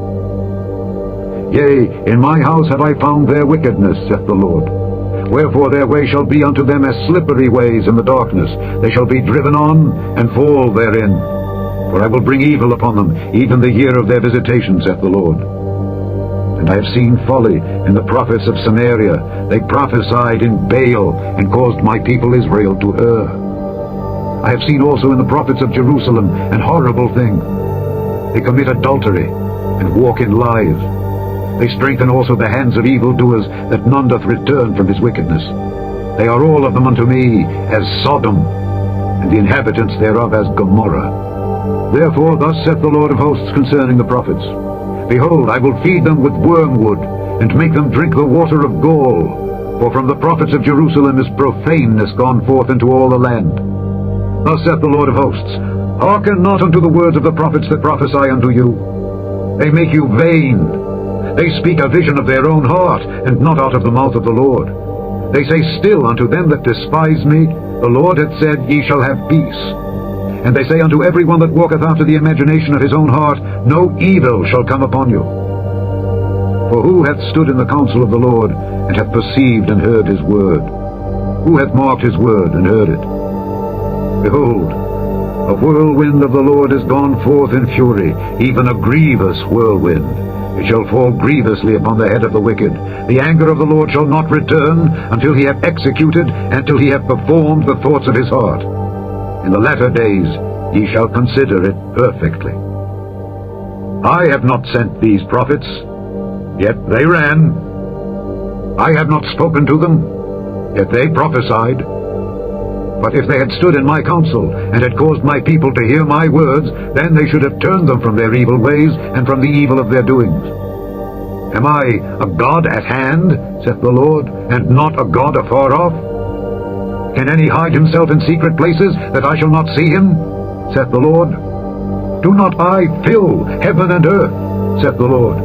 Yea, in my house have I found their wickedness, saith the Lord. Wherefore their way shall be unto them as slippery ways in the darkness. They shall be driven on, and fall therein. For I will bring evil upon them, even the year of their visitation, saith the Lord. And I have seen folly in the prophets of Samaria. They prophesied in Baal, and caused my people Israel to err. I have seen also in the prophets of Jerusalem an horrible thing. They commit adultery, and walk in lies. They strengthen also the hands of evildoers, that none doth return from his wickedness. They are all of them unto me as Sodom, and the inhabitants thereof as Gomorrah. Therefore thus saith the Lord of hosts concerning the prophets, Behold, I will feed them with wormwood, and make them drink the water of gall. For from the prophets of Jerusalem is profaneness gone forth into all the land. Thus saith the Lord of hosts, Hearken not unto the words of the prophets that prophesy unto you. They make you vain. They speak a vision of their own heart, and not out of the mouth of the Lord. They say still unto them that despise me, The Lord hath said, Ye shall have peace. And they say unto every one that walketh after the imagination of his own heart, No evil shall come upon you. For who hath stood in the counsel of the Lord, and hath perceived and heard his word? Who hath marked his word, and heard it? Behold, a whirlwind of the Lord is gone forth in fury, even a grievous whirlwind. It shall fall grievously upon the head of the wicked. The anger of the Lord shall not return until he have executed, and till he have performed the thoughts of his heart. In the latter days
ye shall consider it perfectly. I have not sent these prophets, yet they ran. I have not spoken to them, yet they prophesied. But if they had stood in my counsel, and had caused my people to hear my words, then they should have turned them from their evil ways, and from the evil of their doings. Am I a God at hand, saith the Lord, and not a God afar off? Can any hide himself in secret places, that I shall not see him, saith the Lord? Do not I fill heaven and earth, saith the Lord?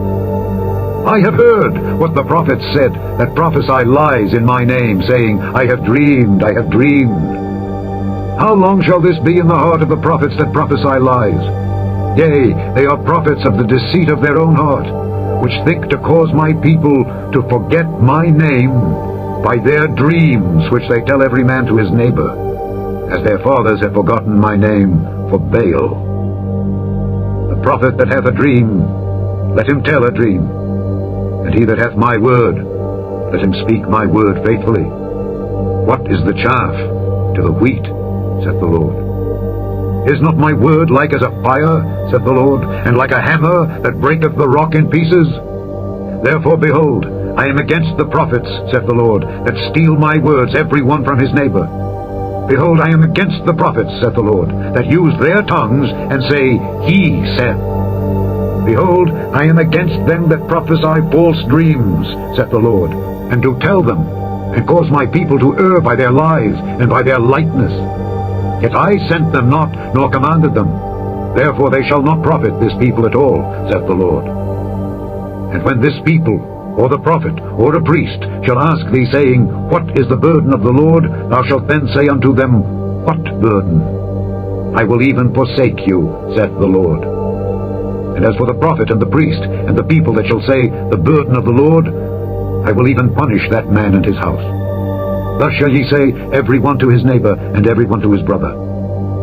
I have heard what the prophets said, that prophesy lies in my name, saying, I have dreamed, I have dreamed. How long shall this be in the heart of the prophets that prophesy lies? Yea, they are prophets of the deceit of their own heart, which think to cause my people to forget my name by their dreams, which they tell every man to his neighbor, as their fathers have forgotten my name for Baal. The prophet that hath a dream, let him tell a dream. And he that hath my word, let him speak my word faithfully. What is the chaff to the wheat, saith the Lord? Is not my word like as a fire, saith the Lord, and like a hammer that breaketh the rock in pieces? Therefore, behold, I am against the prophets, saith the Lord, that steal my words, every one from his neighbor. Behold, I am against the prophets, saith the Lord, that use their tongues, and say, He saith. Behold, I am against them that prophesy false dreams, saith the Lord, and do tell them, and cause my people to err by their lies, and by their lightness. Yet I sent them not, nor commanded them. Therefore they shall not profit this people at all, saith the Lord. And when this people, or the prophet, or a priest, shall ask thee, saying, What is the burden of the Lord? Thou shalt then say unto them, What burden? I will even forsake you, saith the Lord. And as for the prophet and the priest, and the people that shall say, The burden of the Lord, I will even punish that man and his house. Thus shall ye say, every one to his neighbor, and every one to his brother,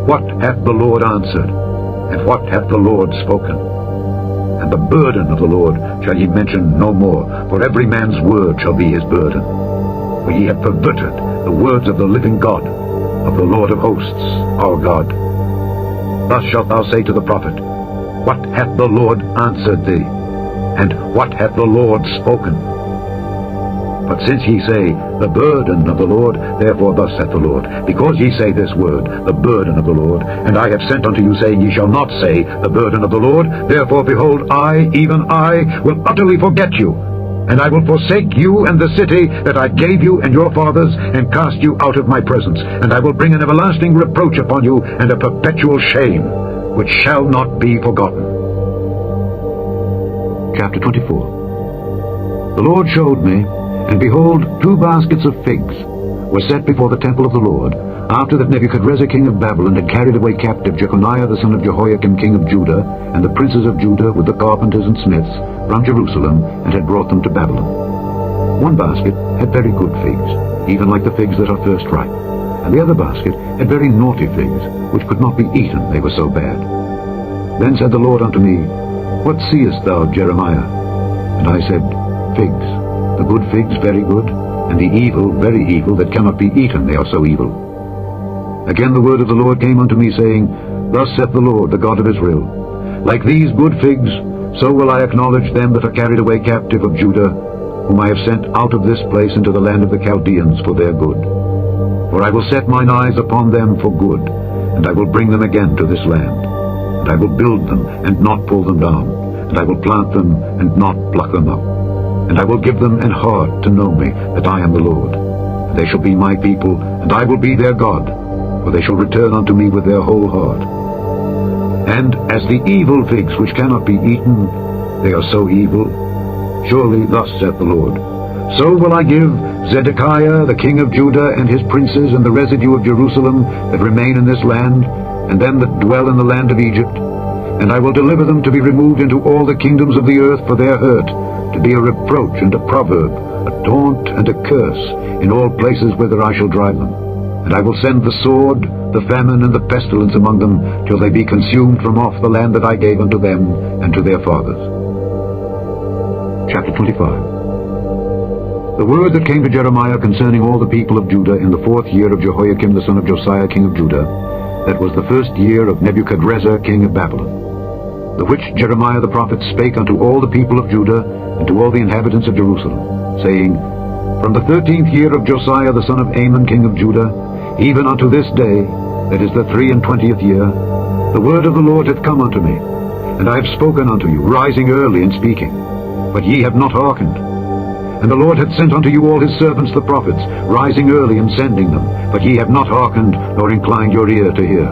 What hath the Lord answered? And what hath the Lord spoken? And the burden of the Lord shall ye mention no more, for every man's word shall be his burden. For ye have perverted the words of the living God, of the Lord of hosts, our God. Thus shalt thou say to the prophet, What hath the Lord answered thee? And what hath the Lord spoken? But since ye say, The burden of the Lord, therefore thus saith the Lord, because ye say this word, the burden of the Lord, and I have sent unto you, saying, Ye shall not say, the burden of the Lord, therefore, behold, I, even I, will utterly forget you, and I will forsake you and the city that I gave you and your fathers, and cast you out of my presence, and I will bring an everlasting reproach upon you, and a perpetual shame, which shall not be forgotten.
Chapter 24. The Lord showed me, and behold, 2 baskets of figs were set before the temple of the Lord, after that Nebuchadrezzar king of Babylon had carried away captive Jeconiah the son of Jehoiakim king of Judah, and the princes of Judah with the carpenters and smiths from Jerusalem, and had brought them to Babylon. 1 basket had very good figs, even like the figs that are first ripe, and the other basket had very naughty figs, which could not be eaten, they were so bad. Then said the Lord unto me, What seest thou, Jeremiah? And I said, Figs. The good figs very good, and the evil very evil, that cannot be eaten, they are so evil. Again the word of the Lord came unto me, saying, Thus saith the Lord, the God of Israel, Like these good figs, so will I acknowledge them that are carried away captive of Judah, whom I have sent out of this place into the land of the Chaldeans for their good. For I will set mine eyes upon them for good, and I will bring them again to this land. And I will build them, and not pull them down, and I will plant them, and not pluck them up. And I will give them an heart to know me, that I am the Lord. And they shall be my people, and I will be their God, for they shall return unto me with their whole heart. And as the evil figs which cannot be eaten, they are so evil. Surely thus saith the Lord, So will I give Zedekiah the king of Judah, and his princes, and the residue of Jerusalem that remain in this land, and them that dwell in the land of Egypt, and I will deliver them to be removed into all the kingdoms of the earth for their hurt, to be a reproach and a proverb, a taunt and a curse, in all places whither I shall drive them. And I will send the sword, the famine, and the pestilence among them, till they be consumed from off the land that I gave unto them and to their fathers. Chapter 25. The word that came to Jeremiah concerning all the people of Judah in the 4th year of Jehoiakim the son of Josiah king of Judah, that was the first year of Nebuchadrezzar king of Babylon, the which Jeremiah the prophet spake unto all the people of Judah and to all the inhabitants of Jerusalem, saying, From the 13th year of Josiah the son of Amon king of Judah, even unto this day, that is the 23rd year, the word of the Lord hath come unto me, and I have spoken unto you, rising early and speaking, but ye have not hearkened. And the Lord hath sent unto you all his servants the prophets, rising early and sending them, but ye have not hearkened, nor inclined your ear to hear.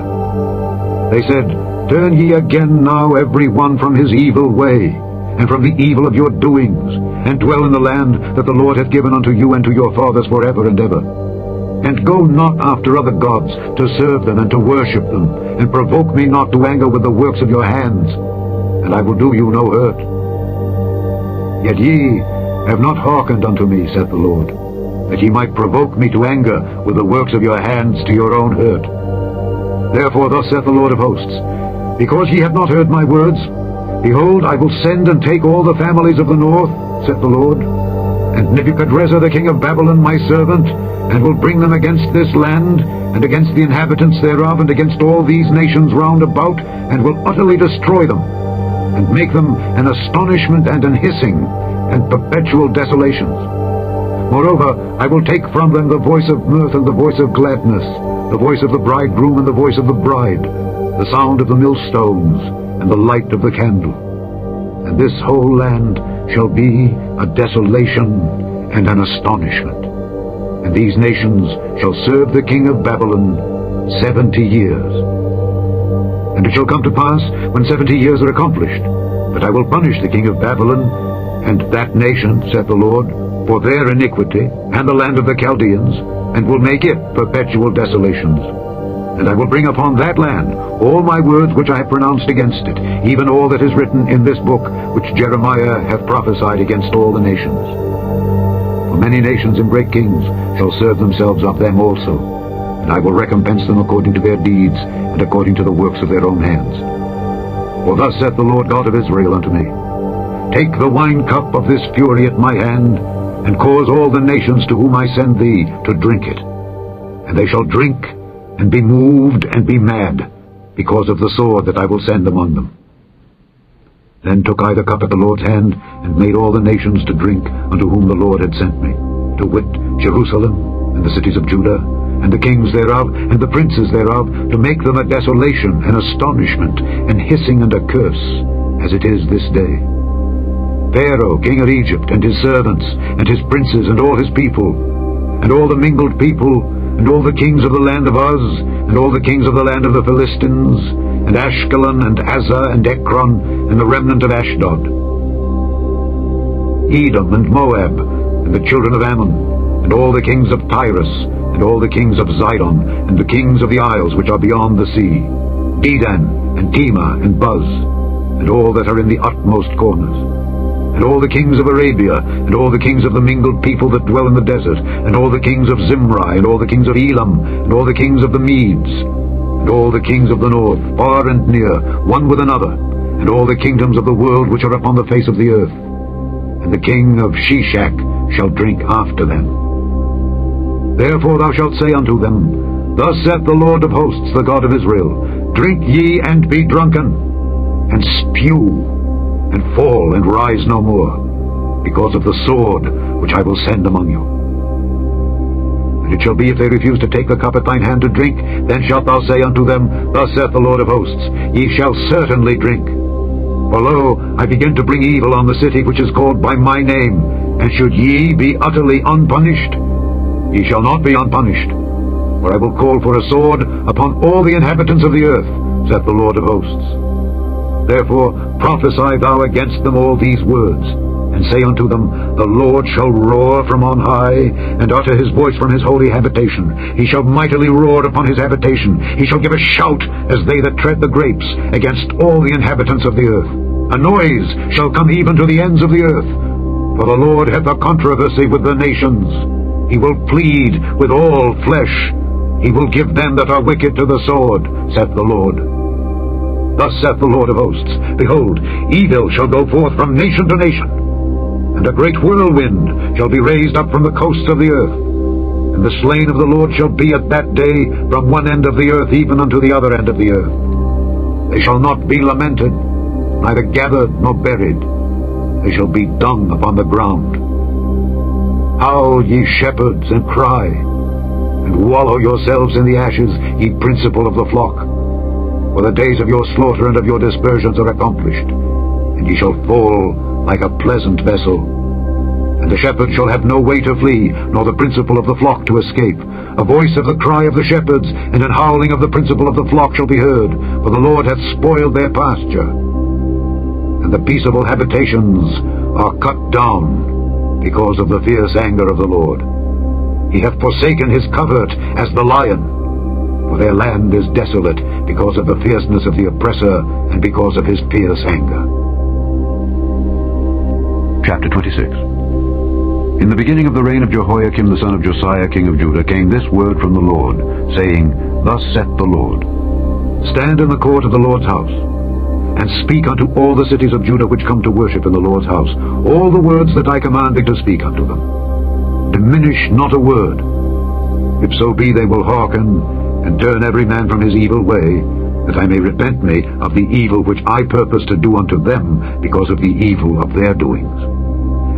They said, Turn ye again now every one from his evil way, and from the evil of your doings, and dwell in the land that the Lord hath given unto you and to your fathers forever and ever. And go not after other gods, to serve them and to worship them, and provoke me not to anger with the works of your hands, and I will do you no hurt. Yet ye have not hearkened unto me, saith the Lord, that ye might provoke me to anger with the works of your hands to your own hurt. Therefore thus saith the Lord of hosts, Because ye have not heard my words, behold, I will send and take all the families of the north, saith the Lord, and Nebuchadrezzar the king of Babylon my servant, and will bring them against this land, and against the inhabitants thereof, and against all these nations round about, and will utterly destroy them, and make them an astonishment and an hissing, and perpetual desolations. Moreover, I will take from them the voice of mirth and the voice of gladness, the voice of the bridegroom and the voice of the bride, the sound of the millstones and the light of the candle. And this whole land shall be a desolation and an astonishment. And these nations shall serve the king of Babylon 70 years. And it shall come to pass, when 70 years are accomplished, that I will punish the king of Babylon and that nation, saith the Lord, for their iniquity, and the land of the Chaldeans, and will make it perpetual desolations. And I will bring upon that land all my words which I have pronounced against it, even all that is written in this book which Jeremiah hath prophesied against all the nations. For many nations and great kings shall serve themselves of them also, and I will recompense them according to their deeds, and according to the works of their own hands. For thus saith the Lord God of Israel unto me, Take the wine cup of this fury at my hand, and cause all the nations to whom I send thee to drink it. And they shall drink, and be moved, and be mad, because of the sword that I will send among them. Then took I the cup at the Lord's hand, and made all the nations to drink unto whom the Lord had sent me, to wit, Jerusalem, and the cities of Judah, and the kings thereof, and the princes thereof, to make them a desolation, an astonishment, an hissing, and a curse, as it is this day. Pharaoh, king of Egypt, and his servants, and his princes, and all his people, and all the mingled people, and all the kings of the land of Uz, and all the kings of the land of the Philistines, and Ashkelon, and Azzah, and Ekron, and the remnant of Ashdod, Edom, and Moab, and the children of Ammon, and all the kings of Tyrus, and all the kings of Zidon, and the kings of the isles which are beyond the sea, Dedan, and Tema, and Buz, and all that are in the utmost corners, and all the kings of Arabia, and all the kings of the mingled people that dwell in the desert, and all the kings of Zimri, and all the kings of Elam, and all the kings of the Medes, and all the kings of the north, far and near, one with another, and all the kingdoms of the world which are upon the face of the earth. And the king of Shishak shall drink after them. Therefore thou shalt say unto them, Thus saith the Lord of hosts, the God of Israel, Drink ye and be drunken, and spew, and fall, and rise no more, because of the sword which I will send among you. And it shall be, if they refuse to take the cup at thine hand to drink, then shalt thou say unto them, Thus saith the Lord of hosts, Ye shall certainly drink. For lo, I begin to bring evil on the city which is called by my name, and should ye be utterly unpunished? Ye shall not be unpunished, for I will call for a sword upon all the inhabitants of the earth, saith the Lord of hosts. Therefore prophesy thou against them all these words, and say unto them, The Lord shall roar from on high, and utter his voice from his holy habitation. He shall mightily roar upon his habitation. He shall give a shout as they that tread the grapes against all the inhabitants of the earth. A noise shall come even to the ends of the earth. For the Lord hath a controversy with the nations. He will plead with all flesh. He will give them that are wicked to the sword, saith the Lord. Thus saith the Lord of hosts, Behold, evil shall go forth from nation to nation, and a great whirlwind shall be raised up from the coasts of the earth, and
And the slain of the Lord shall be at that day from one end of the earth even unto the other end of the earth. They shall not be lamented, neither gathered nor buried. They shall be dung upon the ground. Howl, ye shepherds, and cry, and wallow yourselves in the ashes, ye principal of the flock. For the days of your slaughter and of your dispersions are accomplished, and ye shall fall like a pleasant vessel. And the shepherd shall have no way to flee, nor the principal of the flock to escape. A voice of the cry of the shepherds, and an howling of the principal of the flock shall be heard, for the Lord hath spoiled their pasture. And the peaceable habitations are cut down, because of the fierce anger of the Lord. He hath forsaken his covert as the lion, for their land is desolate, because of the fierceness of the oppressor, and because of his fierce anger.
Chapter 26. In the beginning of the reign of Jehoiakim the son of Josiah king of Judah came this word from the Lord, saying, Thus saith the Lord, Stand in the court of the Lord's house, and speak unto all the cities of Judah which come to worship in the Lord's house all the words that I command thee to speak unto them. Diminish not a word. If so be they will hearken, and turn every man from his evil way, that I may repent me of the evil which I purpose to do unto them because of the evil of their doings.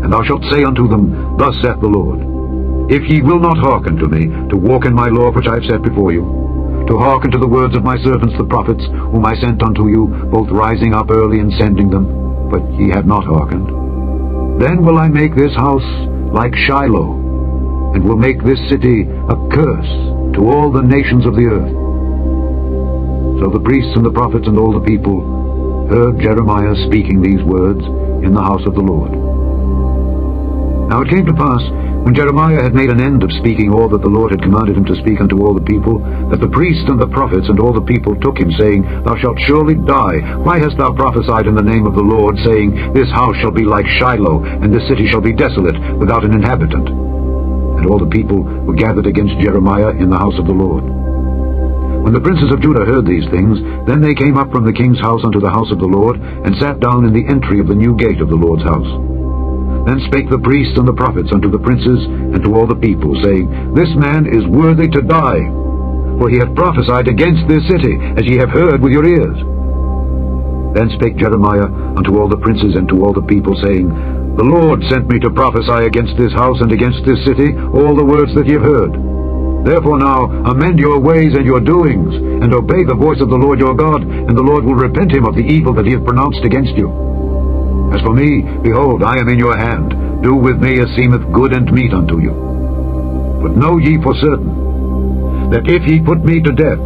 And thou shalt say unto them, Thus saith the Lord, If ye will not hearken to me, to walk in my law which I have set before you, to hearken to the words of my servants the prophets, whom I sent unto you, both rising up early and sending them, but ye have not hearkened, then will I make this house like Shiloh, and will make this city a curse to all the nations of the earth. So the priests and the prophets and all the people heard Jeremiah speaking these words in the house of the Lord. Now it came to pass, when Jeremiah had made an end of speaking all that the Lord had commanded him to speak unto all the people, that the priests and the prophets and all the people took him, saying, Thou shalt surely die. Why hast thou prophesied in the name of the Lord, saying, This house shall be like Shiloh, and this city shall be desolate, without an inhabitant? And all the people were gathered against Jeremiah in the house of the Lord. When the princes of Judah heard these things, then they came up from the king's house unto the house of the Lord, and sat down in the entry of the new gate of the Lord's house. Then spake the priests and the prophets unto the princes and to all the people, saying, This man is worthy to die, for he hath prophesied against this city, as ye have heard with your ears. Then spake Jeremiah unto all the princes and to all the people, saying, The Lord sent me to prophesy against this house and against this city all the words that ye have heard. Therefore now amend your ways and your doings, and obey the voice of the Lord your God, and the Lord will repent him of the evil that he hath pronounced against you. As for me, behold, I am in your hand. Do with me as seemeth good and meet unto you. But know ye for certain, that if ye put me to death,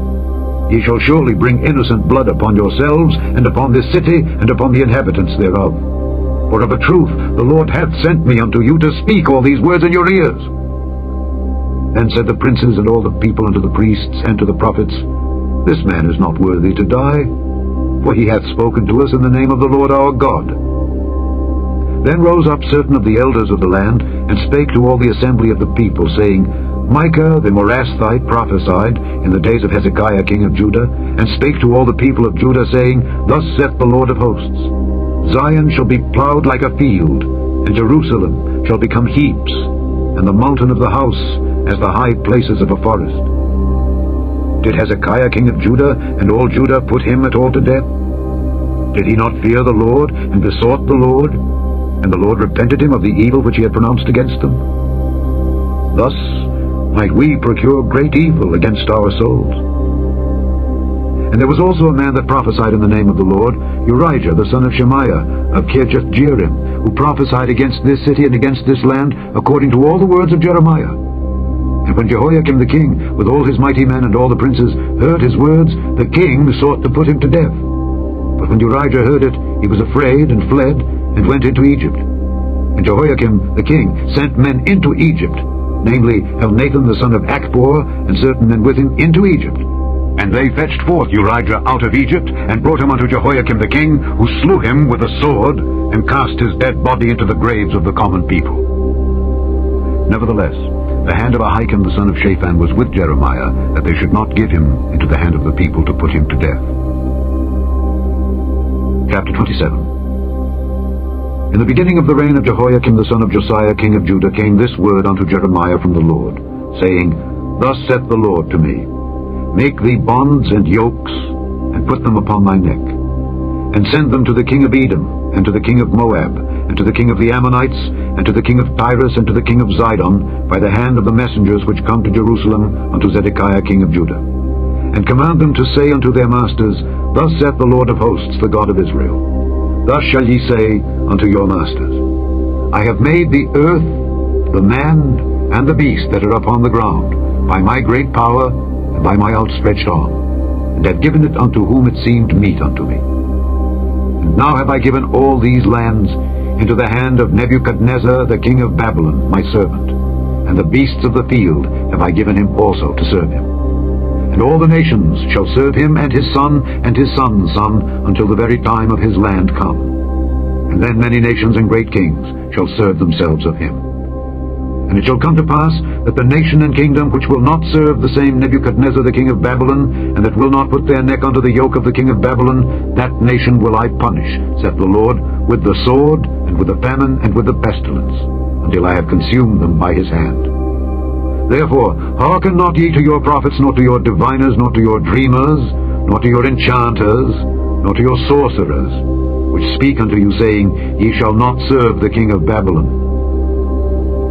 ye shall surely bring innocent blood upon yourselves, and upon this city, and upon the inhabitants thereof. For of a truth the Lord hath sent me unto you to speak all these words in your ears. Then said the princes and all the people unto the priests and to the prophets, This man is not worthy to die, for he hath spoken to us in the name of the Lord our God. Then rose up certain of the elders of the land, and spake to all the assembly of the people, saying, Micah the Morasthite prophesied in the days of Hezekiah king of Judah, and spake to all the people of Judah, saying, Thus saith the Lord of hosts, Zion shall be plowed like a field, and Jerusalem shall become heaps, and the mountain of the house as the high places of a forest. Did Hezekiah king of Judah and all Judah put him at all to death? Did he not fear the Lord, and besought the Lord? And the Lord repented him of the evil which he had pronounced against them. Thus might we procure great evil against our souls. And there was also a man that prophesied in the name of the Lord, Urijah the son of Shemaiah of Kirjath-jearim, who prophesied against this city and against this land, according to all the words of Jeremiah. And when Jehoiakim the king, with all his mighty men and all the princes, heard his words, the king sought to put him to death. But when Urijah heard it, he was afraid and fled, and went into Egypt. And Jehoiakim the king sent men into Egypt, namely Elnathan the son of Achbor, and certain men with him, into Egypt. And they fetched forth Urijah out of Egypt, and brought him unto Jehoiakim the king, who slew him with a sword, and cast his dead body into the graves of the common people. Nevertheless, the hand of Ahikam the son of Shaphan was with Jeremiah, that they should not give him into the hand of the people to put him to death. Chapter 27. In the beginning of the reign of Jehoiakim the son of Josiah king of Judah came this word unto Jeremiah from the Lord,
saying, Thus saith the Lord to me, Make thee bonds and yokes, and put them upon thy neck, and send them to the king of Edom, and to the king of Moab, and to the king of the Ammonites, and to the king of Tyrus, and to the king of Zidon, by the hand of the messengers which come to Jerusalem unto Zedekiah king of Judah. And command them to say unto their masters, Thus saith the Lord of hosts, the God of Israel, Thus shall ye say unto your masters, I have made the earth, the man, and the beast that are upon the ground, by my great power, and by my outstretched arm, and have given it unto whom it seemed meet unto me. And now have I given all these lands into the hand of Nebuchadnezzar the king of Babylon, my servant, and the beasts of the field have I given him also to serve him. And all the nations shall serve him and his son and his son's son until the very time of his land come. And then many nations and great kings shall serve themselves of him. And it shall come to pass that the nation and kingdom which will not serve the same Nebuchadnezzar the king of Babylon, and that will not put their neck unto the yoke of the king of Babylon, that nation will I punish, saith the Lord, with the sword, and with the famine, and with the pestilence, until I have consumed them by his hand. Therefore hearken not ye to your prophets, nor to your diviners, nor to your dreamers, nor to your enchanters, nor to your sorcerers, which speak unto you, saying, Ye shall not serve the king of Babylon.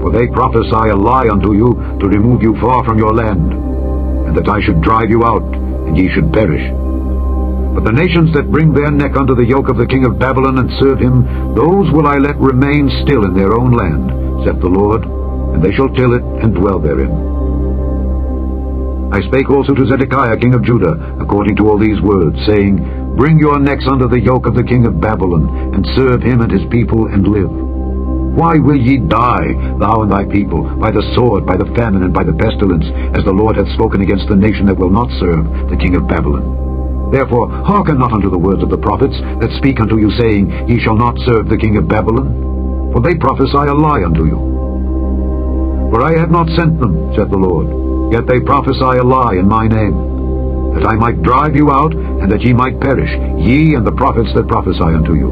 For they prophesy a lie unto you, to remove you far from your land, and that I should drive you out, and ye should perish. But the nations that bring their neck unto the yoke of the king of Babylon, and serve him, those will I let remain still in their own land, saith the Lord, and they shall till it, and dwell therein. I spake also to Zedekiah king of Judah, according to all these words, saying, Bring your necks under the yoke of the king of Babylon, and serve him and his people, and live. Why will ye die, thou and thy people, by the sword, by the famine, and by the pestilence, as the Lord hath spoken against the nation that will not serve the king of Babylon? Therefore hearken not unto the words of the prophets that speak unto you, saying, Ye shall not serve the king of Babylon, for they prophesy a lie unto you. For I have not sent them, saith the Lord, yet they prophesy a lie in my name, that I might drive you out, and that ye might perish, ye and the prophets that prophesy unto you.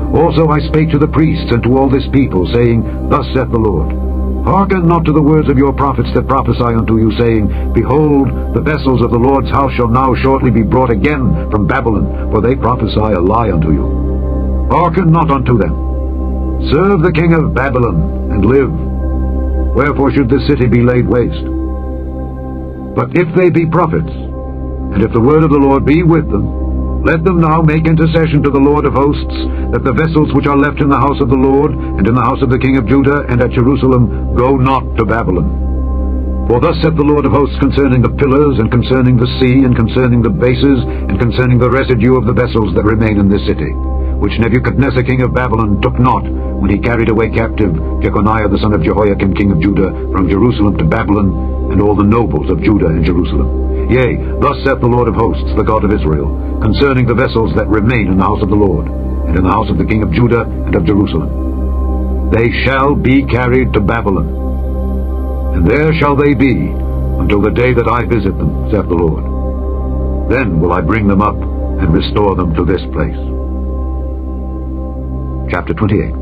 Also I spake to the priests and to all this people, saying, Thus saith the Lord, Hearken not to the words of your prophets that prophesy unto you, saying, Behold, the vessels of the Lord's house shall now shortly be brought again from Babylon, for they prophesy a lie unto you. Hearken not unto them. Serve the king of Babylon, and live. Wherefore should this city be laid waste? But if they be prophets, and if the word of the Lord be with them, let them now make intercession to the Lord of hosts, that the vessels which are left in the house of the Lord, and in the house of the king of Judah, and at Jerusalem, go not to Babylon. For thus saith the Lord of hosts concerning the pillars, and concerning the sea, and concerning the bases, and concerning the residue of the vessels that remain in this city, which Nebuchadnezzar king of Babylon took not, when he carried away captive Jeconiah the son of Jehoiakim king of Judah from Jerusalem to Babylon, and all the nobles of Judah and Jerusalem. Yea, thus saith the Lord of hosts, the God of Israel, concerning the vessels that remain in the house of the Lord, and in the house of the king of Judah and of Jerusalem. They shall be carried to Babylon, and there shall they be until the day that I visit them, saith the Lord. Then will I bring them up and restore them to this place. Chapter 28.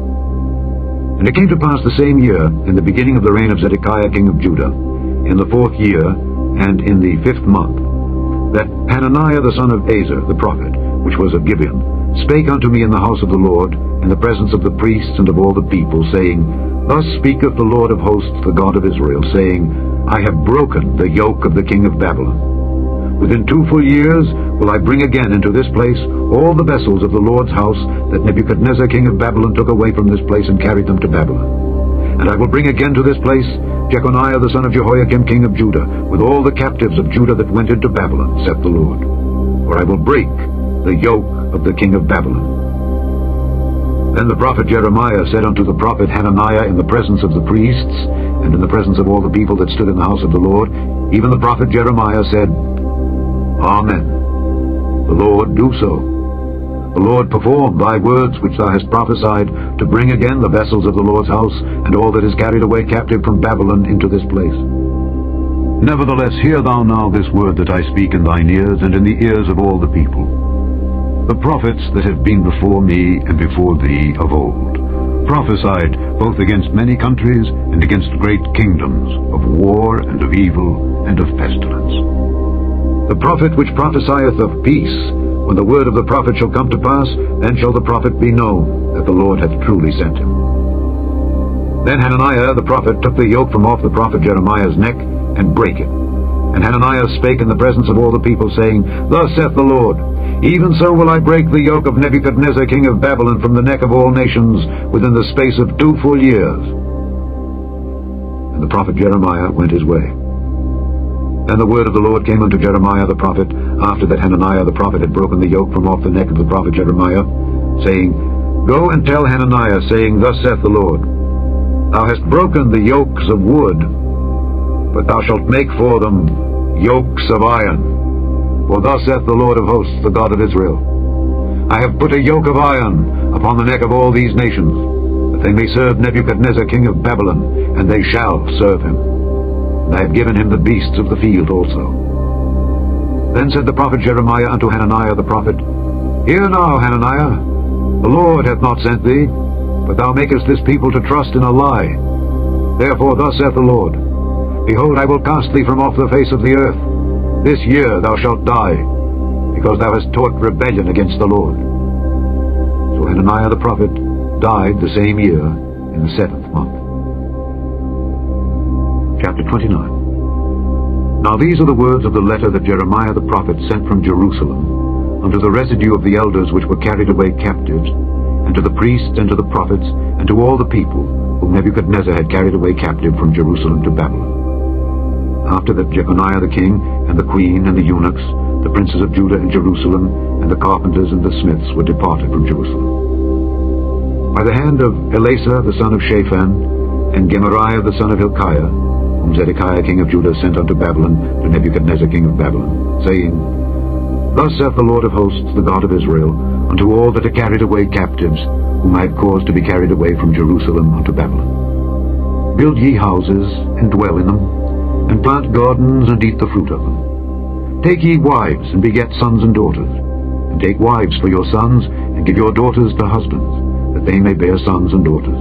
And it came to pass the same year, in the beginning of the reign of Zedekiah king of Judah, in the 4th year, and in the 5th month, that Hananiah the son of Azer, the prophet, which was of Gibeon, spake unto me in the house of the Lord, in the presence of the priests and of all the people, saying, Thus speaketh the Lord of hosts, the God of Israel, saying, I have broken the yoke of the king of Babylon. Within 2 full years will I bring again into this place all the vessels of the Lord's house that Nebuchadnezzar king of Babylon took away from this place and carried them to Babylon. And I will bring again to this place Jeconiah the son of Jehoiakim king of Judah, with all the captives of Judah that went into Babylon, saith the Lord. For I will break the yoke of the king of Babylon. Then the prophet Jeremiah said unto the prophet Hananiah in the presence of the priests, and in the presence of all the people that stood in the house of the Lord, even the prophet Jeremiah said, Amen. The Lord do so. The Lord perform thy words which thou hast prophesied, to bring again the vessels of the Lord's house, and all that is carried away captive from Babylon into this place. Nevertheless, hear thou now this word that I speak in thine ears, and in the ears of all the people. The prophets that have been before me and before thee of old
prophesied both against many countries and against great kingdoms, of war and of evil and of pestilence.
The prophet which prophesieth of peace, when the word of the prophet shall come to pass, then shall the prophet be known that the Lord hath truly sent him. Then Hananiah the prophet took the yoke from off the prophet Jeremiah's neck, and brake it. And Hananiah spake in the presence of all the people, saying, Thus saith the Lord, Even so will I break the yoke of Nebuchadnezzar king of Babylon from the neck of all nations within the space of 2 full years. And the prophet Jeremiah went his way. And the word of the Lord came unto Jeremiah the prophet, after that Hananiah the prophet had broken the yoke from off the neck of the prophet Jeremiah, saying, Go and tell Hananiah, saying, Thus saith the Lord, Thou hast broken the yokes of wood, but thou shalt make for them yokes of iron. For thus saith the Lord of hosts, the God of Israel, I have put a yoke of iron upon the neck of all these nations, that they may serve Nebuchadnezzar king of Babylon, and they shall serve him. And I have given him the beasts of the field also. Then said the prophet Jeremiah unto Hananiah the prophet, Hear now, Hananiah, the Lord hath not sent thee, but thou makest this people to trust in a lie. Therefore thus saith the Lord, Behold, I will cast thee from off the face of the earth. This year thou shalt die, because thou hast taught rebellion against the Lord. So Hananiah the prophet died the same year, in the 7th month. Chapter 29. Now these are the words of the letter that Jeremiah the prophet sent from Jerusalem unto the residue of the elders which were carried away captives, and to the priests, and to the prophets, and to all the people whom Nebuchadnezzar had carried away captive from Jerusalem to Babylon. After that Jeconiah the king, and the queen, and the eunuchs, the princes of Judah and Jerusalem, and the carpenters and the smiths were departed from Jerusalem. By the hand of Elasah the son of Shaphan, and Gemariah the son of Hilkiah, whom Zedekiah king of Judah sent unto Babylon to Nebuchadnezzar king of Babylon, saying, Thus saith the Lord of hosts, the God of Israel, unto all that are carried away captives, whom I have caused to be carried away from Jerusalem unto Babylon. Build ye houses, and dwell in them, and plant gardens, and eat the fruit of them. Take ye wives, and beget sons and daughters, and take wives for your sons, and give your daughters to husbands, that they may bear sons and daughters,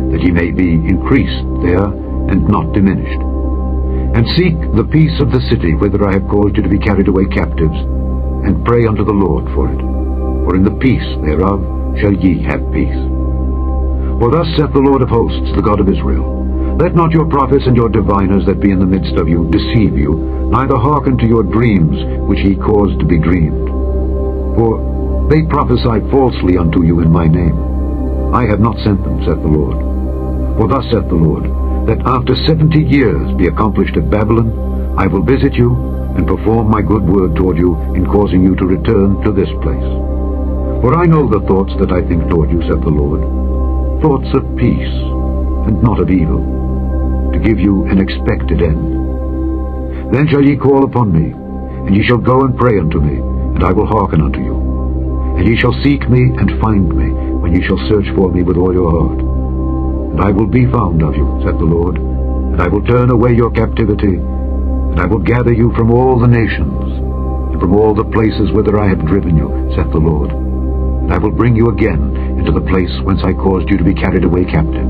that ye may be increased there, and not diminished. And seek the peace of the city whither I have caused you to be carried away captives, and pray unto the Lord for it. For in the peace thereof shall ye have peace. For thus saith the Lord of hosts, the God of Israel, Let not your prophets and your diviners that be in the midst of you deceive you, neither hearken to your dreams which ye caused to be dreamed. For they prophesy falsely unto you in my name. I have not sent them, saith the Lord. For thus saith the Lord, that after 70 years be accomplished at Babylon, I will visit you, and perform my good word toward you in causing you to return to this place. For I know the thoughts that I think toward you, saith the Lord, thoughts of peace, and not of evil, to give you an expected end. Then shall ye call upon me, and ye shall go and pray unto me, and I will hearken unto you. And ye shall seek me and find me, when ye shall search for me with all your heart. And I will be found of you, saith the Lord, and I will turn away your captivity, and I will gather you from all the nations, and from all the places whither I have driven you, saith the Lord. And I will bring you again into the place whence I caused you to be carried away captive.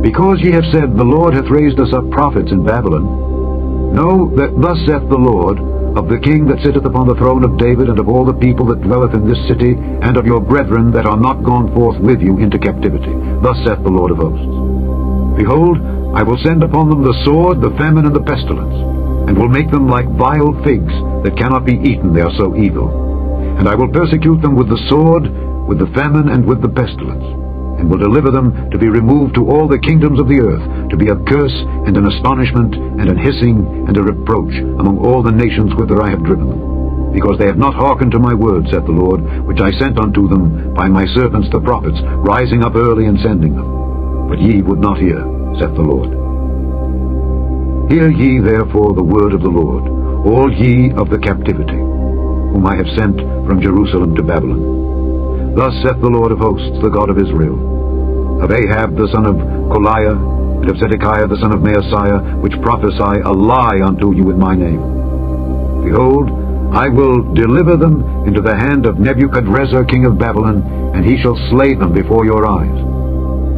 Because ye have said, The Lord hath raised us up prophets in Babylon, know that thus saith the Lord, of the king that sitteth upon the throne of David, and of all the people that dwelleth in this city, and of your brethren that are not gone forth with you into captivity. Thus saith the Lord of hosts, Behold, I will send upon them the sword, the famine, and the pestilence, and will make them like vile figs that cannot be eaten, they are so evil. And I will persecute them with the sword, with the famine, and with the pestilence, and will deliver them to be removed to all the kingdoms of the earth, to be a curse, and an astonishment, and an hissing, and a reproach among all the nations whither I have driven them. Because they have not hearkened to my word, saith the Lord, which I sent unto them by my servants the prophets, rising up early and sending them. But ye would not hear, saith the Lord. Hear ye therefore the word of the Lord, all ye of the captivity, whom I have sent from Jerusalem to Babylon. Thus saith the Lord of hosts, the God of Israel, of Ahab the son of Koliah, and of Zedekiah the son of Maaseiah, which prophesy a lie unto you in my name. Behold, I will deliver them into the hand of Nebuchadnezzar king of Babylon, and he shall slay them before your eyes.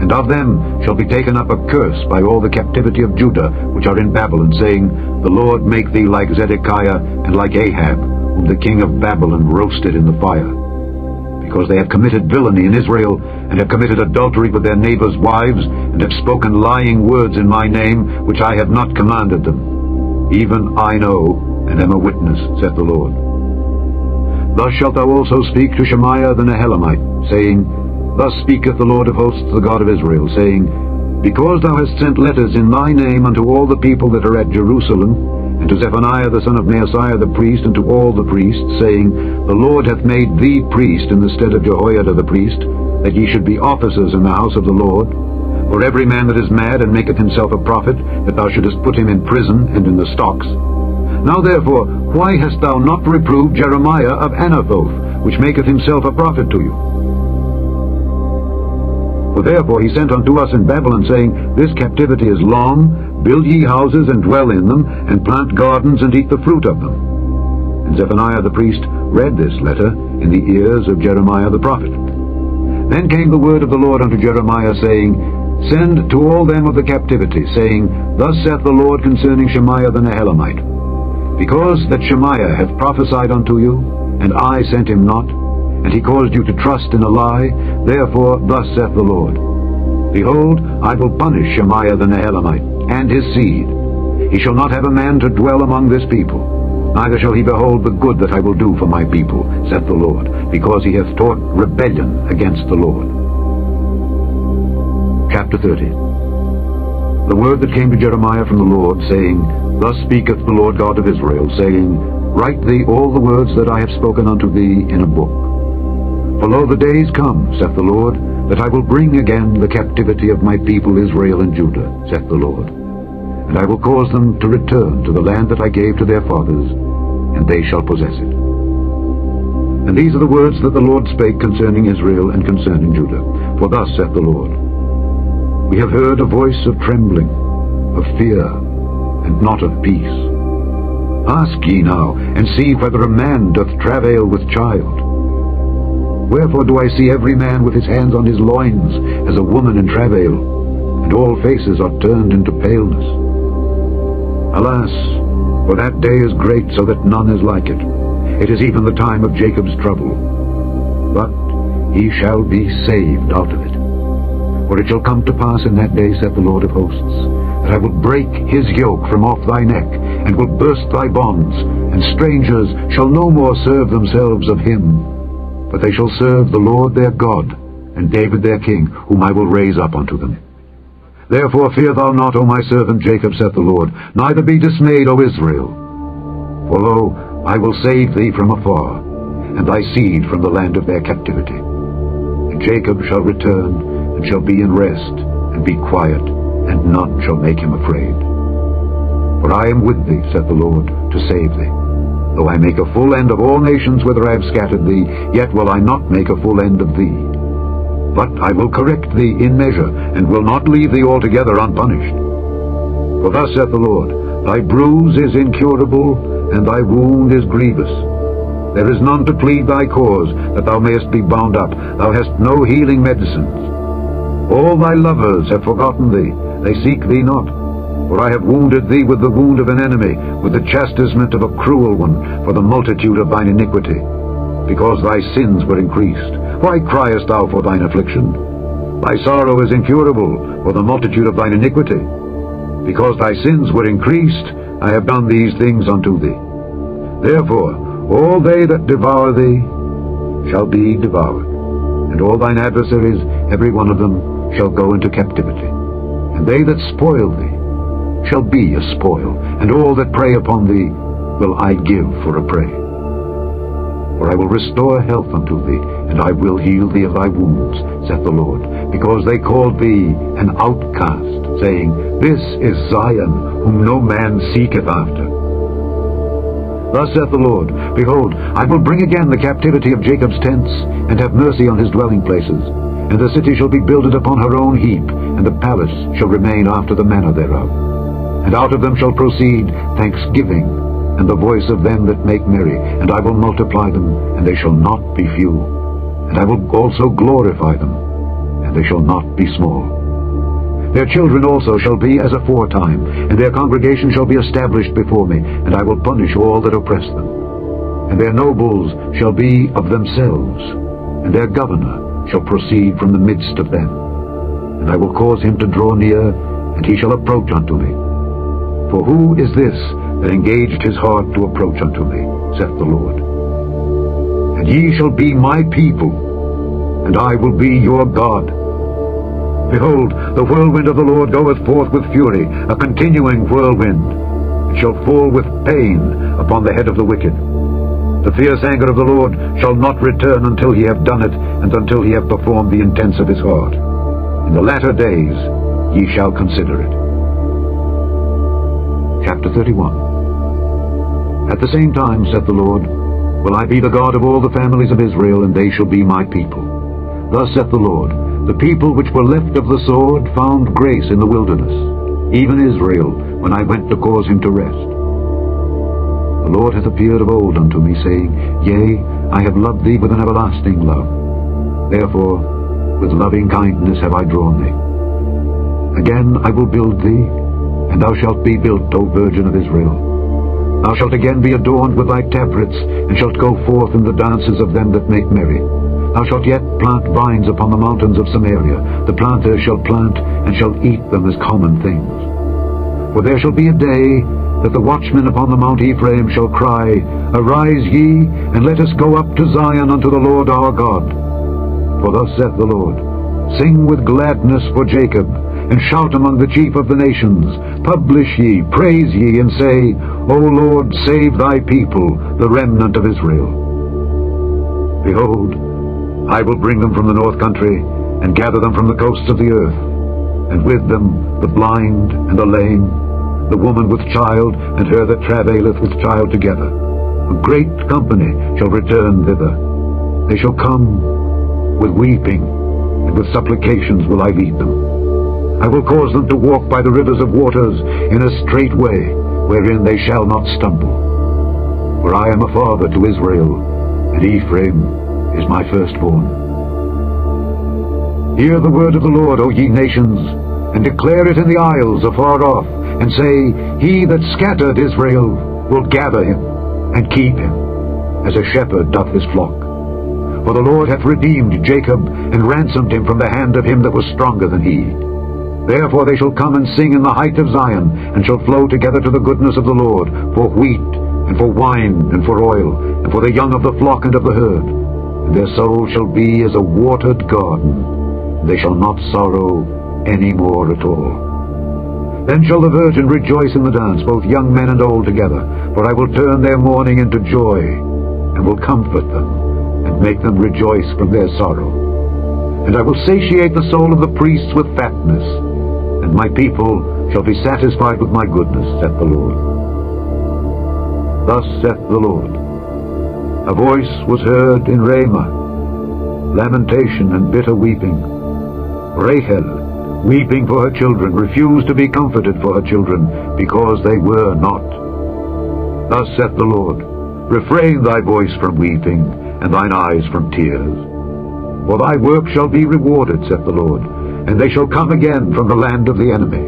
And of them shall be taken up a curse by all the captivity of Judah, which are in Babylon, saying, The Lord make thee like Zedekiah and like Ahab, whom the king of Babylon roasted in the fire. Because they have committed villainy in Israel, and have committed adultery with their neighbors' wives, and have spoken lying words in my name, which I have not commanded them. Even I know, and am a witness, saith the Lord. Thus shalt thou also speak to Shemaiah the Nehelamite, saying, Thus speaketh the Lord of hosts, the God of Israel, saying, Because thou hast sent letters in my name unto all the people that are at Jerusalem, and to Zephaniah the son of Maaseiah the priest, and to all the priests, saying, The Lord hath made thee priest in the stead of Jehoiada the priest, that ye should be officers in the house of the Lord. For every man that is mad and maketh himself a prophet, that thou shouldest put him in prison and in the stocks. Now therefore, why hast thou not reproved Jeremiah of Anathoth, which maketh himself a prophet to you? For therefore he sent unto us in Babylon, saying, This captivity is long, build ye houses and dwell in them, and plant gardens and eat the fruit of them. And Zephaniah the priest read this letter in the ears of Jeremiah the prophet. Then came the word of the Lord unto Jeremiah, saying, Send to all them of the captivity, saying, Thus saith the Lord concerning Shemaiah the Nehelamite, Because that Shemaiah hath prophesied unto you, and I sent him not, and he caused you to trust in a lie, therefore thus saith the Lord, Behold, I will punish Shemaiah the Nehelamite, and his seed. He shall not have a man to dwell among this people, neither shall he behold the good that I will do for my people, saith the Lord, because he hath taught rebellion against the Lord. Chapter 30. The word that came to Jeremiah from the Lord, saying, Thus speaketh the Lord God of Israel, saying, Write thee all the words that I have spoken unto thee in a book. For lo, the days come, saith the Lord, that I will bring again the captivity of my people Israel and Judah, saith the Lord. And I will cause them to return to the land that I gave to their fathers, and they shall possess it. And these are the words that the Lord spake concerning Israel and concerning Judah. For thus saith the Lord, We have heard a voice of trembling, of fear, and not of peace. Ask ye now, and see whether a man doth travail with child. Wherefore do I see every man with his hands on his loins, as a woman in travail, and all faces are turned into paleness? Alas, for that day is great, so that none is like it. It is even the time of Jacob's trouble. But he shall be saved out of it. For it shall come to pass in that day, saith the Lord of hosts, that I will break his yoke from off thy neck, and will burst thy bonds, and strangers shall no more serve themselves of him, but they shall serve the Lord their God, and David their king, whom I will raise up unto them. Therefore fear thou not, O my servant Jacob, saith the Lord, neither be dismayed, O Israel. For lo, I will save thee from afar, and thy seed from the land of their captivity. And Jacob shall return, and shall be in rest, and be quiet, and none shall make him afraid. For I am with thee, saith the Lord, to save thee. Though I make a full end of all nations whither I have scattered thee, yet will I not make a full end of thee. But I will correct thee in measure, and will not leave thee altogether unpunished. For thus saith the Lord, Thy bruise is incurable, and thy wound is grievous. There is none to plead thy cause, that thou mayest be bound up. Thou hast no healing medicines. All thy lovers have forgotten thee, they seek thee not. For I have wounded thee with the wound of an enemy, with the chastisement of a cruel one, for the multitude of thine iniquity. Because thy sins were increased, why criest thou for thine affliction? Thy sorrow is incurable, for the multitude of thine iniquity. Because thy sins were increased, I have done these things unto thee. Therefore all they that devour thee shall be devoured, and all thine adversaries, every one of them, shall go into captivity. And they that spoil thee shall be a spoil, and all that prey upon thee will I give for a prey. For I will restore health unto thee, and I will heal thee of thy wounds, saith the Lord, because they called thee an outcast, saying, This is Zion, whom no man seeketh after. Thus saith the Lord, Behold, I will bring again the captivity of Jacob's tents, and have mercy on his dwelling places. And the city shall be builded upon her own heap, and the palace shall remain after the manner thereof. And out of them shall proceed thanksgiving, and the voice of them that make merry. And I will multiply them, and they shall not be few. And I will also glorify them,
and they shall not be small. Their children also shall be as aforetime, and their congregation shall be established before me, and I will punish all that oppress them. And their nobles shall be of themselves, and their governor shall proceed from the midst of them. And I will cause him to draw near, and he shall approach unto me. For who is this that engaged his heart to approach unto me, saith the Lord? And ye shall be my people, and I will be your God. Behold, the whirlwind of the Lord goeth forth with fury, a continuing whirlwind. It shall fall with pain upon the head of the wicked. The fierce anger of the Lord shall not return until he have done it, and until he have performed the intents of his heart. In the latter days ye shall consider it. Chapter 31. At the same time, saith the Lord, will I be the God of all the families of Israel, and they shall be my people. Thus saith the Lord, the people which were left of the sword found grace in the wilderness, even Israel, when I went to cause him to rest. The Lord hath appeared of old unto me, saying, Yea, I have loved thee with an everlasting love. Therefore, with loving kindness have I drawn thee. Again I will build thee, and thou shalt be built, O Virgin of Israel. Thou shalt again be adorned with thy tabrets, and shalt go forth in the dances of them that make merry. Thou shalt yet plant vines upon the mountains of Samaria. The planters shall plant, and shall eat them as common things. For there shall be a day that the watchmen upon the Mount Ephraim shall cry, Arise ye, and let us go up to Zion unto the Lord our God. For thus saith the Lord, Sing with gladness for Jacob, and shout among the chief of the nations. Publish ye, praise ye, and say, O Lord, save thy people, the remnant of Israel. Behold, I will bring them from the north country, and gather them from the coasts of the earth, and with them the blind and the lame, the woman with child, and her that travaileth with child together. A great company shall return thither. They shall come with weeping, and with supplications will I lead them. I will cause them to walk by the rivers of waters in a straight way, wherein they shall not stumble. For I am a father to Israel, and Ephraim is my firstborn. Hear the word of the Lord, O ye nations, and declare it in the isles afar off, and say, He that scattered Israel will gather him, and keep him, as a shepherd doth his flock. For the Lord hath redeemed Jacob, and ransomed him from the hand of him that was stronger than he. Therefore they shall come and sing in the height of Zion, and shall flow together to the goodness of the Lord, for wheat, and for wine, and for oil, and for the young of the flock and of the herd. And their soul shall be as a watered garden, and they shall not sorrow any more at all. Then shall the virgin rejoice in the dance, both young men and old together, for I will turn their mourning into joy, and will comfort them, and make them rejoice from their sorrow. And I will satiate the soul of the priests with fatness, and my people shall be satisfied with my goodness, saith the Lord. Thus saith the Lord, a voice was heard in Ramah, lamentation and bitter weeping. Rachel, weeping for her children, refused to be comforted for her children, because they were not. Thus saith the Lord, refrain thy voice from weeping, and thine eyes from tears. For thy work shall be rewarded, saith the Lord, and they shall come again from the land of the enemy.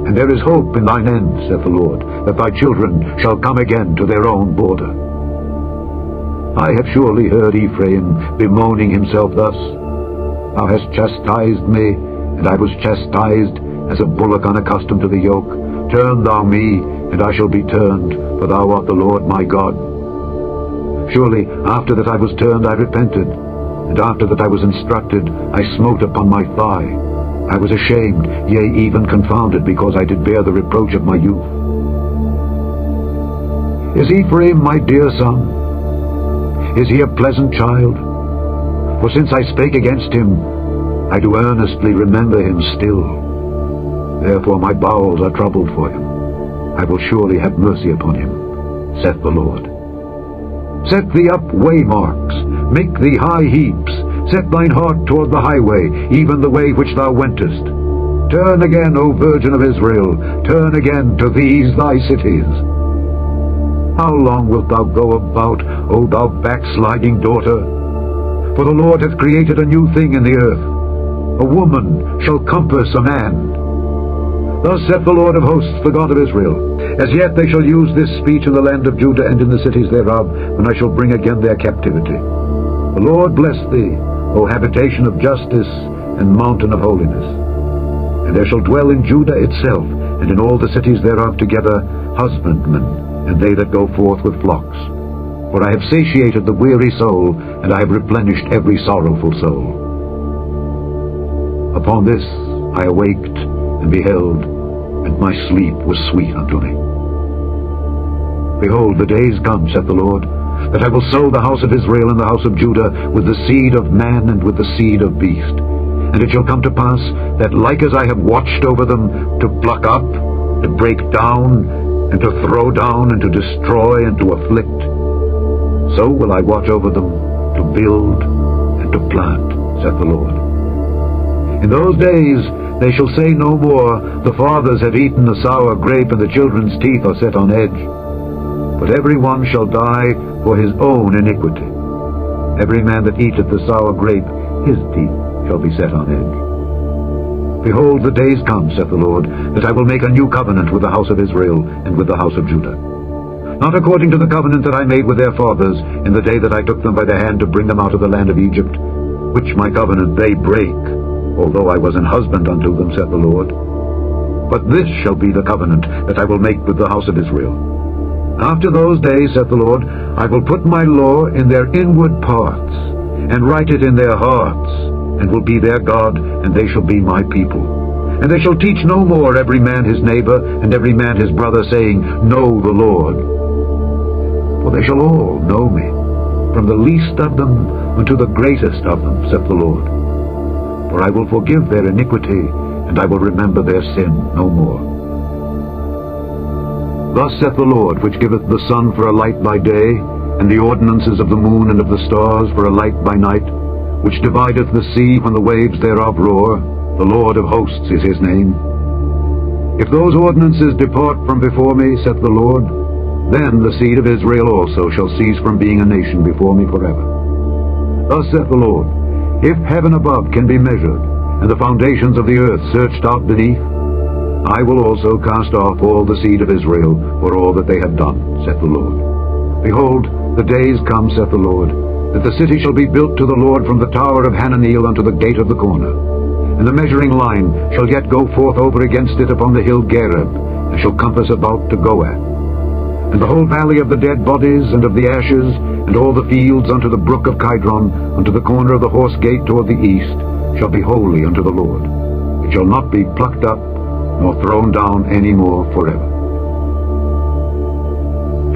And there is hope in thine end, saith the Lord, that thy children shall come again to their own border. I have surely heard Ephraim bemoaning himself thus, Thou hast chastised me, and I was chastised as a bullock unaccustomed to the yoke. Turn thou me, and I shall be turned, for thou art the Lord my God. Surely after that I was turned I repented, and after that I was instructed I smote upon my thigh. I was ashamed, yea, even confounded, because I did bear the reproach of my youth. Is Ephraim my dear son? Is he a pleasant child? For since I spake against him, I do earnestly remember him still. Therefore my bowels are troubled for him. I will surely have mercy upon him, saith the Lord. Set thee up waymarks, make thee high heaps, set thine heart toward the highway, even the way which thou wentest. Turn again, O Virgin of Israel, turn again to these thy cities. How long wilt thou go about, O thou backsliding daughter? For the Lord hath created a new thing in the earth.
a woman shall compass a man. Thus saith the Lord of hosts, the God of Israel, As yet they shall use this speech in the land of Judah and in the cities thereof, when I shall bring again their captivity. The Lord bless thee, O habitation of justice and mountain of holiness. And there shall dwell in Judah itself, and in all the cities thereof together, husbandmen, and they that go forth with flocks. For I have satiated the weary soul, and I have replenished every sorrowful soul. Upon this I awaked, and beheld, and my sleep was sweet unto me. Behold, the days come, saith the Lord, that I will sow the house of Israel and the house of Judah with the seed of man and with the seed of beast. And it shall come to pass that like as I have watched over them to pluck up, to break down, and to throw down, and to destroy, and to afflict, so will I watch over them to build and to plant, saith the Lord. In those days they shall say no more, The fathers have eaten the sour grape, and the children's teeth are set on edge. But every one shall die for his own iniquity. Every man that eateth the sour grape, his teeth shall be set on edge. Behold, the days come, saith the Lord, that I will make a new covenant with the house of Israel and with the house of Judah. Not according to the covenant that I made with their fathers in the day that I took them by the hand to bring them out of the land of Egypt, which my covenant they break, although I was an husband unto them, saith the Lord. But this shall be the covenant that I will make with the house of Israel. After those days, saith the Lord, I will put my law in their inward parts, and write it in their hearts, and will be their God, and they shall be my people. And they shall teach no more every man his neighbor, and every man his brother, saying, Know the Lord. For they shall all know me, from the least of them unto the greatest of them, saith the Lord. For I will forgive their iniquity, and I will remember their sin no more. Thus saith the Lord, which giveth the sun for a light by day, and the ordinances of the moon and of the stars for a light by night, which divideth the sea when the waves thereof roar, the Lord of hosts is his name. If those ordinances depart from before me, saith the Lord, then the seed of Israel also shall cease from being a nation before me forever. Thus saith the Lord, If heaven above can be measured, and the foundations of the earth searched out beneath, I will also cast off all the seed of Israel for all that they have done, saith the Lord. Behold, the days come, saith the Lord, that the city shall be built to the Lord from the tower of Hananeel unto the gate of the corner. And the measuring line shall yet go forth over against it upon the hill Gareb, and shall compass about to Goah. And the whole valley of the dead bodies and of the ashes, and all the fields unto the brook of Kidron, unto the corner of the horse gate toward the east, shall be holy unto the Lord. It shall not be plucked up, nor thrown down any more forever.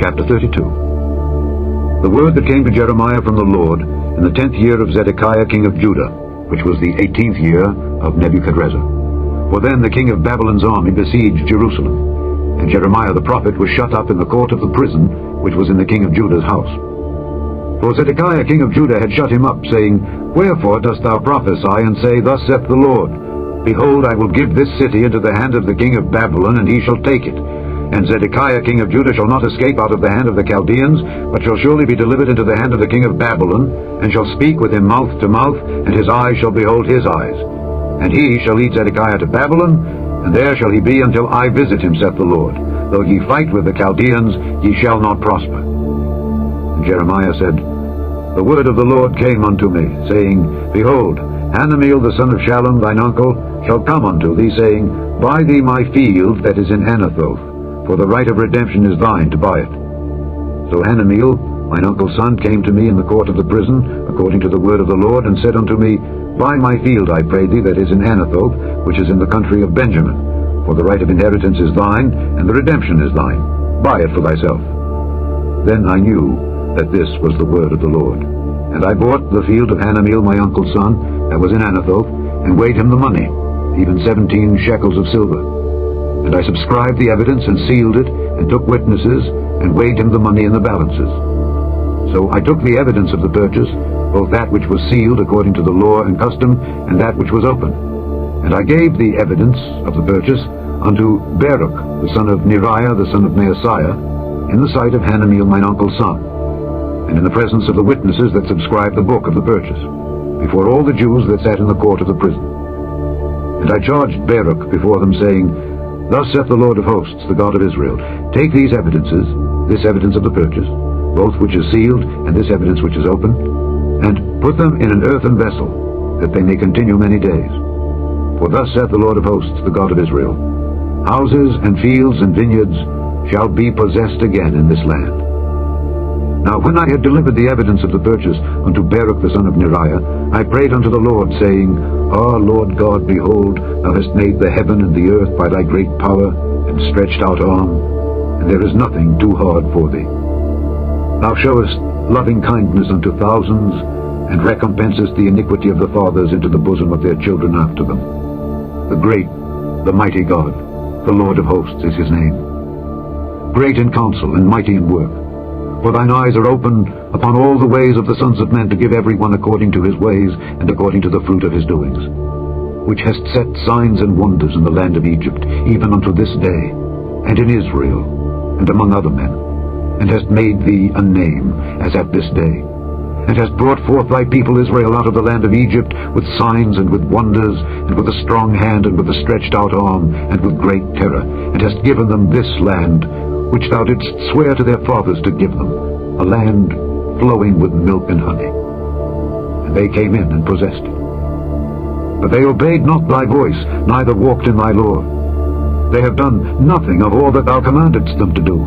Chapter 32. The word that came to Jeremiah from the Lord in the 10th year of Zedekiah king of Judah, which was the 18th year of Nebuchadrezzar. For then the king of Babylon's army besieged Jerusalem, and Jeremiah the prophet was shut up in the court of the prison, which was in the king of Judah's house. For Zedekiah king of Judah had shut him up, saying, Wherefore dost thou prophesy, and say, Thus saith the Lord, Behold, I will give this city into the hand of the king of Babylon, and he shall take it. And Zedekiah king of Judah shall not escape out of the hand of the Chaldeans, but shall surely be delivered into the hand of the king of Babylon, and shall speak with him mouth to mouth, and his eyes shall behold his eyes. And he shall lead Zedekiah to Babylon, and there shall he be until I visit him, saith the Lord. Though ye fight with the Chaldeans, ye shall not prosper. And Jeremiah said, The word of the Lord came unto me, saying, Behold, Hanameel the son of Shallum, thine uncle, shall come unto thee, saying, Buy thee my field that is in Anathoth, for the right of redemption is thine to buy it. So Hanameel, mine uncle's son, came to me in the court of the prison, according to the word of the Lord, and said unto me, Buy my field, I pray thee, that is in Anathoth, which is in the country of Benjamin, for the right of inheritance is thine, and the redemption is thine. Buy it for thyself. Then I knew that this was the word of the Lord. And I bought the field of Hanameel my uncle's son, that was in Anathoth, and weighed him the money, even 17 shekels of silver. And I subscribed the evidence, and sealed it, and took witnesses, and weighed him the money in the balances. So I took the evidence of the purchase, both that which was sealed according to the law and custom, and that which was open. And I gave the evidence of the purchase unto Baruch, the son of Neriah, the son of Maaseiah, in the sight of Hanameel mine uncle's son, and in the presence of the witnesses that subscribed the book of the purchase, before all the Jews that sat in the court of the prison. And I charged Baruch before them, saying, Thus saith the Lord of hosts, the God of Israel, Take these evidences, this evidence of the purchase, both which is sealed, and this evidence which is open, and put them in an earthen vessel, that they may continue many days. For thus saith the Lord of hosts, the God of Israel, Houses and fields and vineyards shall be possessed again in this land. Now when I had delivered the evidence of the purchase unto Baruch the son of Neriah, I prayed unto the Lord, saying, Lord God, behold, thou hast made the heaven and the earth by thy great power and stretched out arm, and there is nothing too hard for thee. Thou showest loving kindness unto thousands, and recompensest the iniquity of the fathers into the bosom of their children after them. The great, the mighty God, the Lord of hosts is his name. Great in counsel and mighty in work. For thine eyes are open upon all the ways of the sons of men, to give every one according to his ways and according to the fruit of his doings. Which hast set signs and wonders in the land of Egypt, even unto this day, and in Israel, and among other men, and hast made thee a name, as at this day, and hast brought forth thy people Israel out of the land of Egypt with signs and with wonders, and with a strong hand, and with a stretched out arm, and with great terror, and hast given them this land, which thou didst swear to their fathers to give them, a land flowing with milk and honey. And they came in and possessed it. But they obeyed not thy voice, neither walked in thy law. They have done nothing of all that thou commandedst them to do.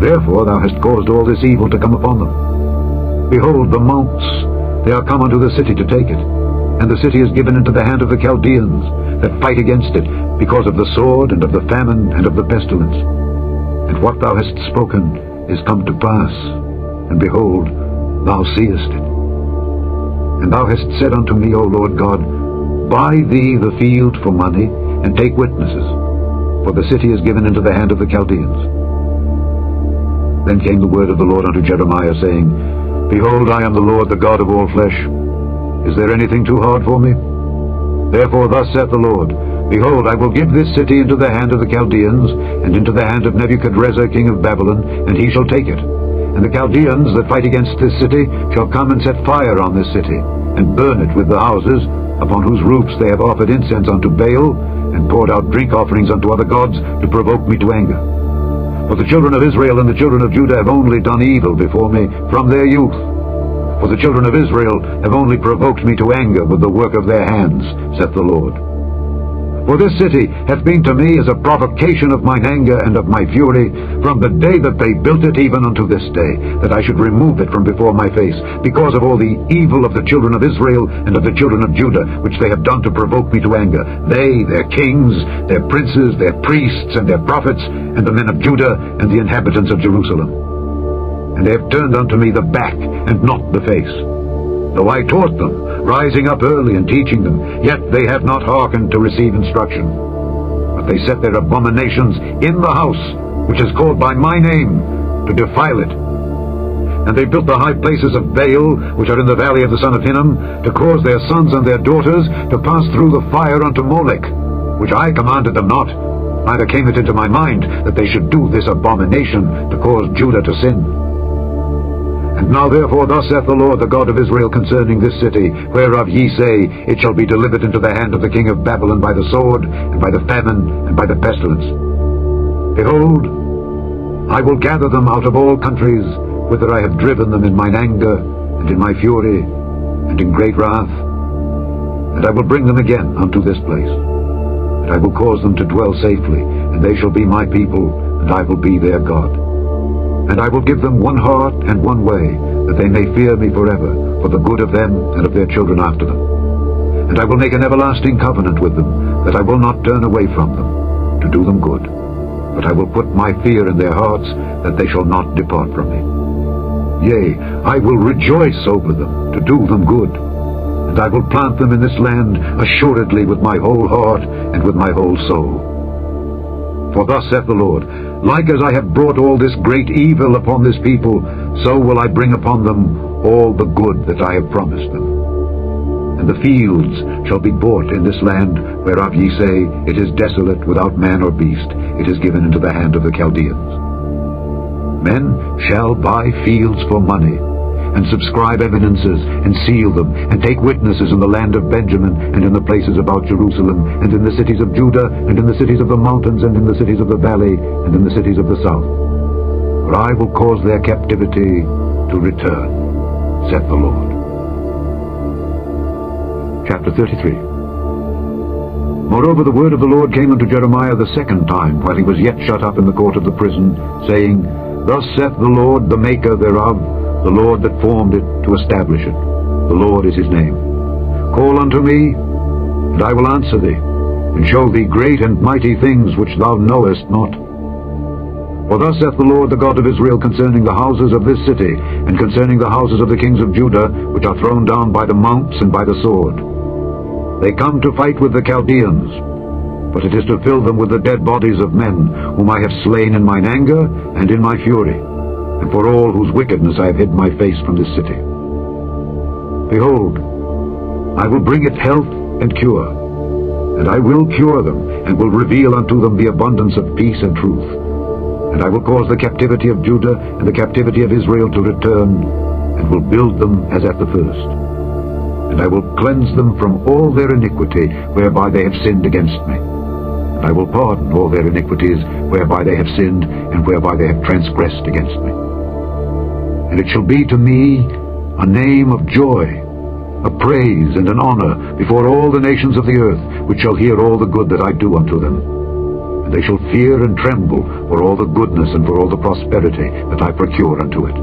Therefore thou hast caused all this evil to come upon them. Behold, the mounts, they are come unto the city to take it, and the city is given into the hand of the Chaldeans, that fight against it, because of the sword, and of the famine, and of the pestilence. And what thou hast spoken is come to pass, and behold, thou seest it. And thou hast said unto me, O Lord God, Buy thee the field for money, and take witnesses, for the city is given into the hand of the Chaldeans. Then came the word of the Lord unto Jeremiah, saying, Behold, I am the Lord, the God of all flesh. Is there anything too hard for me? Therefore thus saith the Lord, Behold, I will give this city into the hand of the Chaldeans, and into the hand of Nebuchadrezzar king of Babylon, and he shall take it. And the Chaldeans that fight against this city shall come and set fire on this city, and burn it with the houses, upon whose roofs they have offered incense unto Baal, and poured out drink offerings unto other gods, to provoke me to anger. For the children of Israel and the children of Judah have only done evil before me from their youth. For the children of Israel have only provoked me to anger with the work of their hands, saith the Lord. For this city hath been to me as a provocation of mine anger and of my fury, from the day that they built it even unto this day, that I should remove it from before my face, because of all the evil of the children of Israel and of the children of Judah, which they have done to provoke me to anger, they, their kings, their princes, their priests, and their prophets, and the men of Judah, and the inhabitants of Jerusalem. And they have turned unto me the back, and not the face. Though I taught them, rising up early and teaching them, yet they have not hearkened to receive instruction. But they set their abominations in the house, which is called by my name, to defile it. And they built the high places of Baal, which are in the valley of the son of Hinnom, to cause their sons and their daughters to pass through the fire unto Molech, which I commanded them not, neither came it into my mind that they should do this abomination to cause Judah to sin. And now therefore thus saith the Lord, the God of Israel, concerning this city, whereof ye say, It shall be delivered into the hand of the king of Babylon by the sword, and by the famine, and by the pestilence. Behold, I will gather them out of all countries, whither I have driven them in mine anger, and in my fury, and in great wrath. And I will bring them again unto this place. And I will cause them to dwell safely, and they shall be my people, and I will be their God. And I will give them one heart and one way, that they may fear me forever, for the good of them and of their children after them. And I will make an everlasting covenant with them, that I will not turn away from them, to do them good. But I will put my fear in their hearts, that they shall not depart from me. Yea, I will rejoice over them, to do them good. And I will plant them in this land assuredly with my whole heart and with my whole soul. For thus saith the Lord, Like as I have brought all this great evil upon this people, so will I bring upon them all the good that I have promised them. And the fields shall be bought in this land, whereof ye say, It is desolate without man or beast, it is given into the hand of the Chaldeans. Men shall buy fields for money,
and subscribe evidences, and seal them, and take witnesses in the land of Benjamin, and in the places about Jerusalem, and in the cities of Judah, and in the cities of the mountains, and in the cities of the valley, and in the cities of the south. For I will cause their captivity to return, saith the Lord. Chapter 33. Moreover, the word of the Lord came unto Jeremiah the second time, while he was yet shut up in the court of the prison, saying, Thus saith the Lord, the Maker thereof, the Lord that formed it to establish it. The Lord is his name. Call unto me, and I will answer thee, and show thee great and mighty things which thou knowest not. For thus saith the Lord, the God of Israel, concerning the houses of this city, and concerning the houses of the kings of Judah, which are thrown down by the mounts and by the sword. They come to fight with the Chaldeans, but it is to fill them with the dead bodies of men, whom I have slain in mine anger and in my fury, and for all whose wickedness I have hid my face from this city. Behold, I will bring it health and cure, and I will cure them, and will reveal unto them the abundance of peace and truth. And I will cause the captivity of Judah and the captivity of Israel to return, and will build them as at the first. And I will cleanse them from all their iniquity, whereby they have sinned against me. And I will pardon all their iniquities, whereby they have sinned, and whereby they have transgressed against me. And it shall be to me a name of joy, a praise and an honor before all the nations of the earth, which shall hear all the good that I do unto them. And they shall fear and tremble for all the goodness and for all the prosperity that I procure unto it.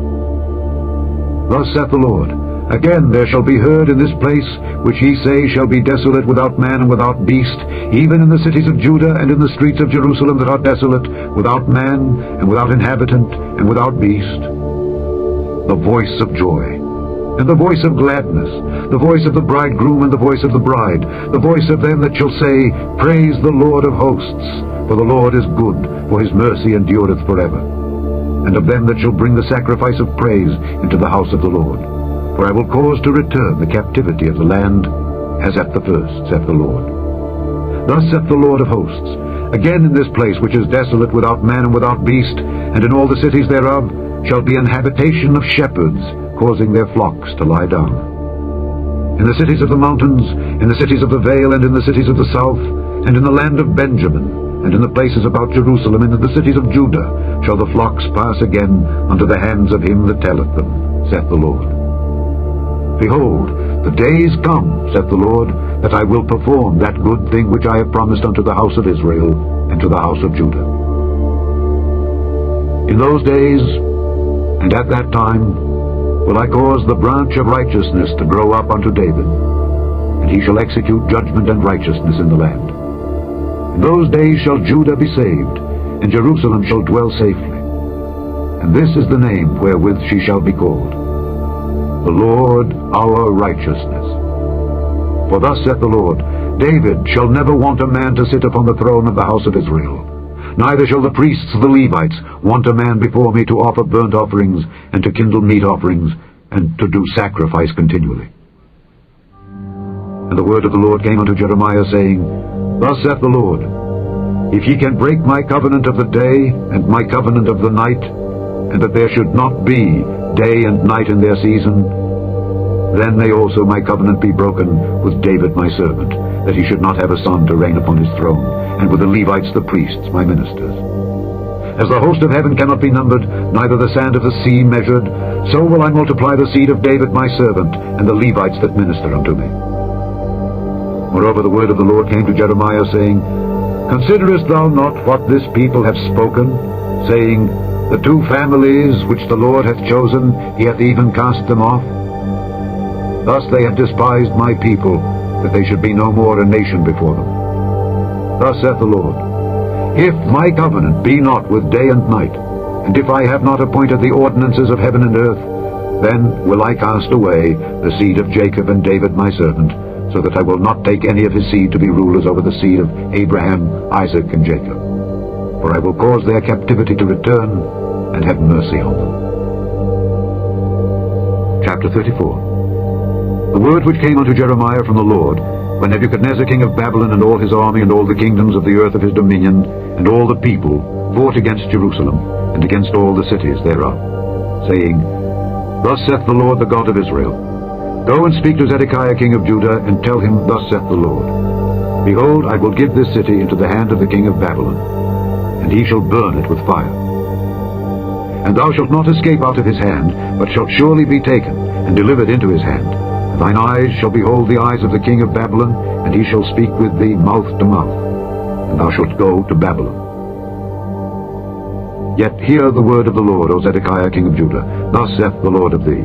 Thus saith the Lord, Again there shall be heard in this place, which ye say shall be desolate without man and without beast, even in the cities of Judah and in the streets of Jerusalem that are desolate, without man and without inhabitant and without beast, the voice of joy, and the voice of gladness, the voice of the bridegroom and the voice of the bride, the voice of them that shall say, Praise the Lord of hosts, for the Lord is good, for his mercy endureth forever. And of them that shall bring the sacrifice of praise into the house of the Lord. For I will cause to return the captivity of the land as at the first, saith the Lord. Thus saith the Lord of hosts, Again in this place which is desolate without man and without beast, and in all the cities thereof, shall be an habitation of shepherds, causing their flocks to lie down. In the cities of the mountains, in the cities of the vale, and in the cities of the south, and in the land of Benjamin, and in the places about Jerusalem, and in the cities of Judah, shall the flocks pass again unto the hands of him that telleth them, saith the Lord. Behold, the days come, saith the Lord, that I will perform that good thing which I have promised unto the house of Israel and to the house of Judah. In those days, and at that time, will I cause the branch of righteousness to grow up unto David, and he shall execute judgment and righteousness in the land. In those days shall Judah be saved, and Jerusalem shall dwell safely. And this is the name wherewith she shall be called, the Lord our righteousness. For thus saith the Lord, David shall never want a man to sit upon the throne of the house of Israel. Neither shall the priests, the Levites, want a man before me to offer burnt offerings, and to kindle meat offerings, and to do sacrifice continually. And the word of the Lord came unto Jeremiah, saying, Thus saith the Lord, If ye can break my covenant of the day, and my covenant of the night, and that there should not be day and night in their season, then may also my covenant be broken with David my servant, that he should not have a son to reign upon his throne, and with the Levites the priests my ministers. As the host of heaven cannot be numbered, neither the sand of the sea measured, so will I multiply the seed of David my servant, and the Levites that minister unto me. Moreover the word of the Lord came to Jeremiah, saying, Considerest thou not what this people have spoken, saying, The two families which the Lord hath chosen, he hath even cast them off? Thus they have despised my people, that they should be no more a nation before them. Thus saith the Lord, If my covenant be not with day and night, and if I have not appointed the ordinances of heaven and earth, then will I cast away the seed of Jacob and David my servant, so that I will not take any of his seed to be rulers over the seed of Abraham, Isaac, and Jacob. For I will cause their captivity to return, and have mercy on them. Chapter 34. The word which came unto Jeremiah from the Lord, when Nebuchadnezzar king of Babylon and all his army and all the kingdoms of the earth of his dominion, and all the people fought against Jerusalem, and against all the cities thereof, saying, Thus saith the Lord, the God of Israel, Go and speak to Zedekiah king of Judah, and tell him, Thus saith the Lord, Behold, I will give this city into the hand of the king of Babylon, and he shall burn it with fire. And thou shalt not escape out of his hand, but shalt surely be taken, and delivered into his hand. And thine eyes shall behold the eyes of the king of Babylon, and he shall speak with thee mouth to mouth, and thou shalt go to Babylon. Yet hear the word of the Lord, O Zedekiah king of Judah. Thus saith the Lord of thee,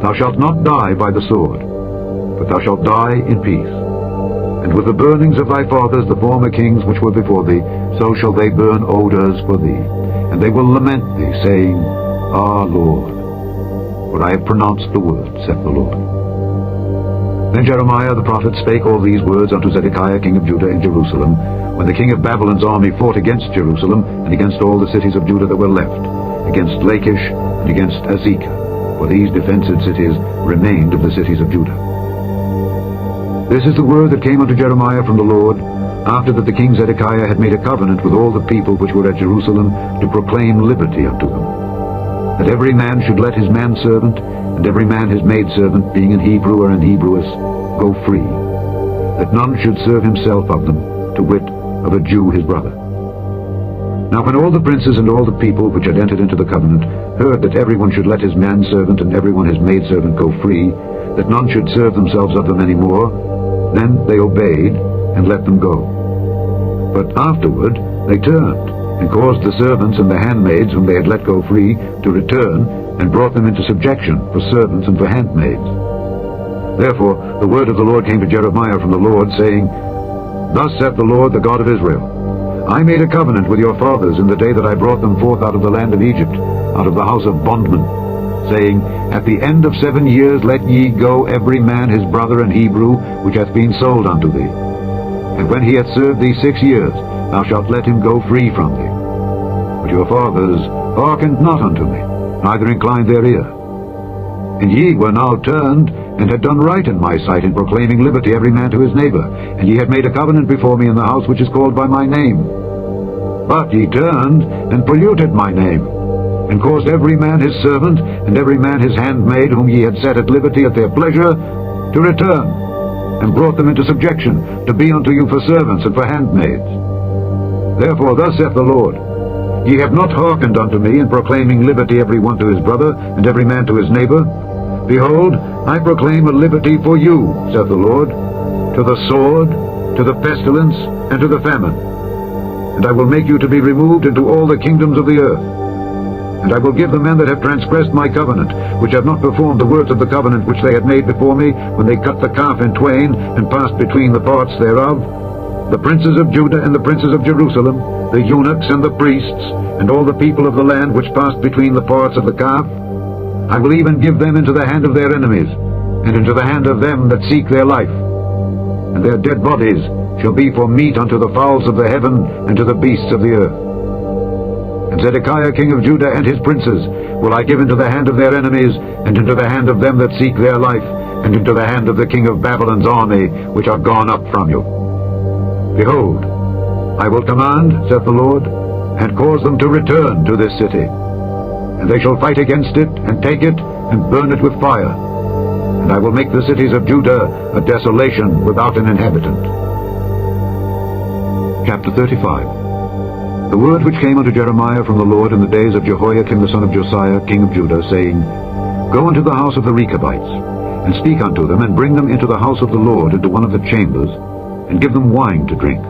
Thou shalt not die by the sword, but thou shalt die in peace. And with the burnings of thy fathers, the former kings which were before thee, so shall they burn odors for thee. And they will lament thee, saying, Ah, Lord, for I have pronounced the word, saith the Lord. Then Jeremiah the prophet spake all these words unto Zedekiah king of Judah in Jerusalem, when the king of Babylon's army fought against Jerusalem, and against all the cities of Judah that were left, against Lachish, and against Azekah, for these defenced cities remained of the cities of Judah. This is the word that came unto Jeremiah from the Lord, after that the king Zedekiah had made a covenant with all the people which were at Jerusalem, to proclaim liberty unto them, that every man should let his manservant, and every man his maidservant, being an Hebrew or an Hebrewess, go free, that none should serve himself of them, to wit, of a Jew his brother. Now when all the princes and all the people which had entered into the covenant heard that everyone should let his manservant and everyone his maidservant go free, that none should serve themselves of them any more, then they obeyed and let them go. But afterward they turned, and caused the servants and the handmaids whom they had let go free to return, and brought them into subjection for servants and for handmaids. Therefore the word of the Lord came to Jeremiah from the Lord, saying, Thus saith the Lord, the God of Israel, I made a covenant with your fathers in the day that I brought them forth out of the land of Egypt, out of the house of bondmen, saying, At the end of 7 years let ye go every man his brother and Hebrew, which hath been sold unto thee. And when he hath served thee 6 years, thou shalt let him go free from thee. But your fathers hearkened not unto me, neither inclined their ear. And ye were now turned, and had done right in my sight in proclaiming liberty every man to his neighbor, and ye had made a covenant before me in the house which is called by my name. But ye turned, and polluted my name, and caused every man his servant, and every man his handmaid, whom ye had set at liberty at their pleasure, to return, and brought them into subjection, to be unto you for servants and for handmaids. Therefore thus saith the Lord, Ye have not hearkened unto me in proclaiming liberty every one to his brother, and every man to his neighbor. Behold, I proclaim a liberty for you, saith the Lord, to the sword, to the pestilence, and to the famine. And I will make you to be removed into all the kingdoms of the earth. And I will give the men that have transgressed my covenant, which have not performed the words of the covenant which they had made before me, when they cut the calf in twain, and passed between the parts thereof, the princes of Judah and the princes of Jerusalem, the eunuchs and the priests, and all the people of the land which passed between the parts of the calf. I will even give them into the hand of their enemies, and into the hand of them that seek their life. And their dead bodies shall be for meat unto the fowls of the heaven, and to the beasts of the earth. And Zedekiah king of Judah and his princes will I give into the hand of their enemies, and into the hand of them that seek their life, and into the hand of the king of Babylon's army, which are gone up from you. Behold, I will command, saith the Lord, and cause them to return to this city. And they shall fight against it, and take it, and burn it with fire. And I will make the cities of Judah a desolation without an inhabitant. Chapter 35. The word which came unto Jeremiah from the Lord in the days of Jehoiakim the son of Josiah, king of Judah, saying, Go into the house of the Rechabites, and speak unto them, and bring them into the house of the Lord, into one of the chambers, and give them wine to drink.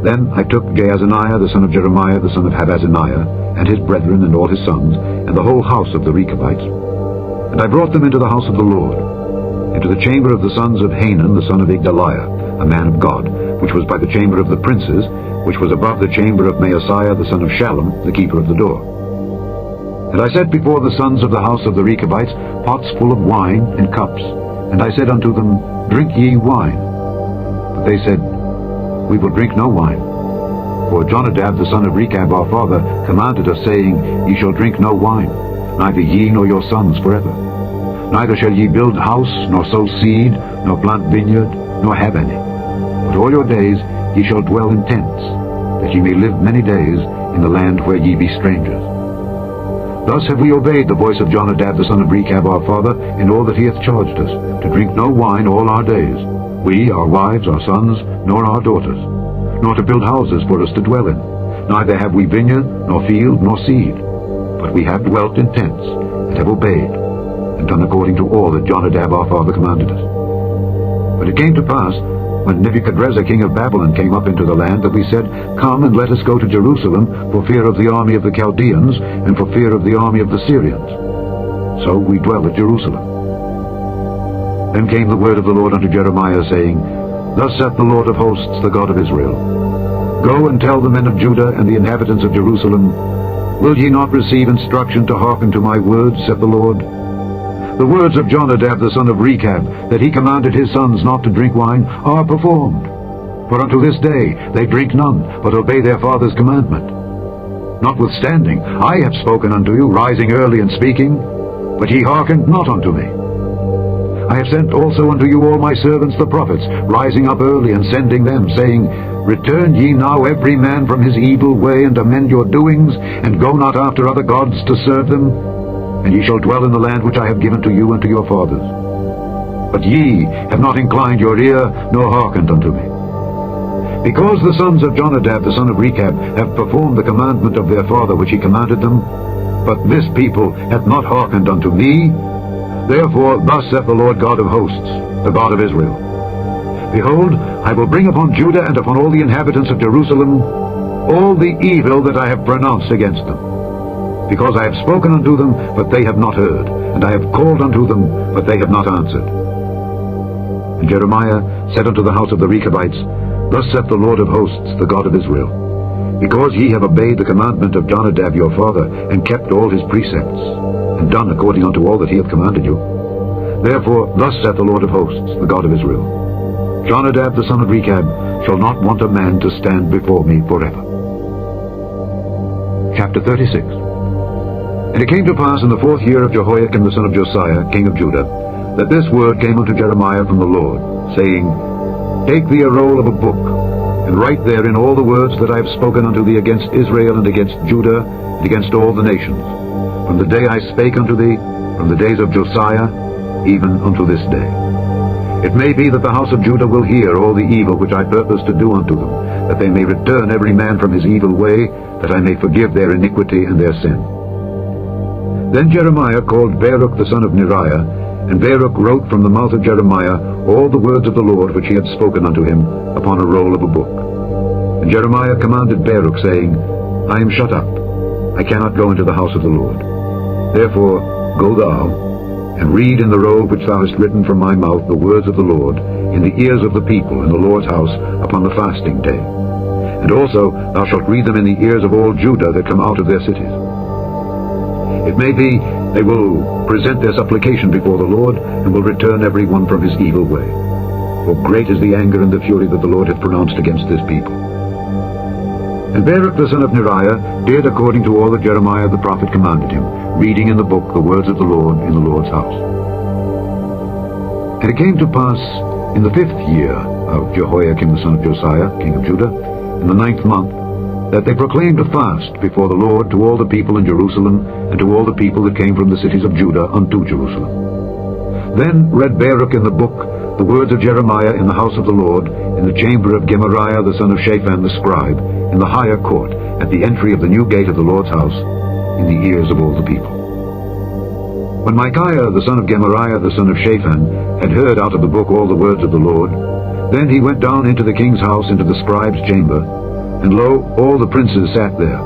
Then I took Jaazaniah the son of Jeremiah the son of Habaziniah, and his brethren and all his sons, and the whole house of the Rechabites, and I brought them into the house of the Lord, into the chamber of the sons of Hanan the son of Igdaliah, a man of God, which was by the chamber of the princes, which was above the chamber of Maaseiah the son of Shallum, the keeper of the door. And I set before the sons of the house of the Rechabites pots full of wine and cups, and I said unto them, Drink ye wine. But they said, We will drink no wine. For Jonadab the son of Rechab our father commanded us, saying, Ye shall drink no wine, neither ye nor your sons forever. Neither shall ye build house, nor sow seed, nor plant vineyard, nor have any. But all your days ye shall dwell in tents, that ye may live many days in the land where ye be strangers. Thus have we obeyed the voice of Jonadab the son of Rechab our father in all that he hath charged us, to drink no wine all our days, we, our wives, our sons, nor our daughters, nor to build houses for us to dwell in. Neither have we vineyard, nor field, nor seed, but we have dwelt in tents, and have obeyed, and done according to all that Jonadab our father commanded us. But it came to pass, when Nebuchadrezzar king of Babylon came up into the land, that we said, Come and let us go to Jerusalem, for fear of the army of the Chaldeans, and for fear of the army of the Syrians. So we dwell at Jerusalem. Then came the word of the Lord unto Jeremiah, saying, Thus saith the Lord of hosts, the God of Israel, Go and tell the men of Judah and the inhabitants of Jerusalem, Will ye not receive instruction to hearken to my words, saith the Lord? The words of Jonadab the son of Rechab, that he commanded his sons not to drink wine, are performed. For unto this day they drink none, but obey their father's commandment. Notwithstanding, I have spoken unto you, rising early and speaking, but ye hearkened not unto me. I have sent also unto you all my servants the prophets, rising up early and sending them, saying, Return ye now every man from his evil way, and amend your doings, and go not after other gods to serve them, and ye shall dwell in the land which I have given to you and to your fathers. But ye have not inclined your ear, nor hearkened unto me. Because the sons of Jonadab the son of Rechab have performed the commandment of their father which he commanded them, but this people hath not hearkened unto me, therefore thus saith the Lord God of hosts, the God of Israel, Behold, I will bring upon Judah and upon all the inhabitants of Jerusalem all the evil that I have pronounced against them, because I have spoken unto them, but they have not heard, and I have called unto them, but they have not answered. And Jeremiah said unto the house of the Rechabites, Thus saith the Lord of hosts, the God of Israel, Because ye have obeyed the commandment of Jonadab your father, and kept all his precepts, and done according unto all that he hath commanded you, therefore thus saith the Lord of hosts, the God of Israel, Jonadab the son of Rechab shall not want a man to stand before me forever. Chapter 36. And it came to pass in the 4th year of Jehoiakim the son of Josiah, king of Judah, that this word came unto Jeremiah from the Lord, saying, Take thee a roll of a book, and write therein all the words that I have spoken unto thee against Israel and against Judah and against all the nations, from the day I spake unto thee, from the days of Josiah, even unto this day. It may be that the house of Judah will hear all the evil which I purpose to do unto them, that they may return every man from his evil way, that I may forgive their iniquity and their sin. Then Jeremiah called Baruch the son of Neriah, and Baruch wrote from the mouth of Jeremiah all the words of the Lord which he had spoken unto him upon a roll of a book. And Jeremiah commanded Baruch, saying, I am shut up, I cannot go into the house of the Lord. Therefore go thou, and read in the roll which thou hast written from my mouth the words of the Lord in the ears of the people in the Lord's house upon the fasting day. And also thou shalt read them in the ears of all Judah that come out of their cities. It may be they will present their supplication before the Lord, and will return every one from his evil way. For great is the anger and the fury that the Lord hath pronounced against this people. And Baruch the son of Neriah did according to all that Jeremiah the prophet commanded him, reading in the book the words of the Lord in the Lord's house. And it came to pass in the 5th year of Jehoiakim the son of Josiah, king of Judah, in the 9th month, that they proclaimed a fast before the Lord to all the people in Jerusalem, and to all the people that came from the cities of Judah unto Jerusalem. Then read Baruch in the book the words of Jeremiah in the house of the Lord, in the chamber of Gemariah the son of Shaphan the scribe, in the higher court, at the entry of the new gate of the Lord's house, in the ears of all the people. When Micaiah the son of Gemariah the son of Shaphan had heard out of the book all the words of the Lord, then he went down into the king's house, into the scribe's chamber, and lo, all the princes sat there,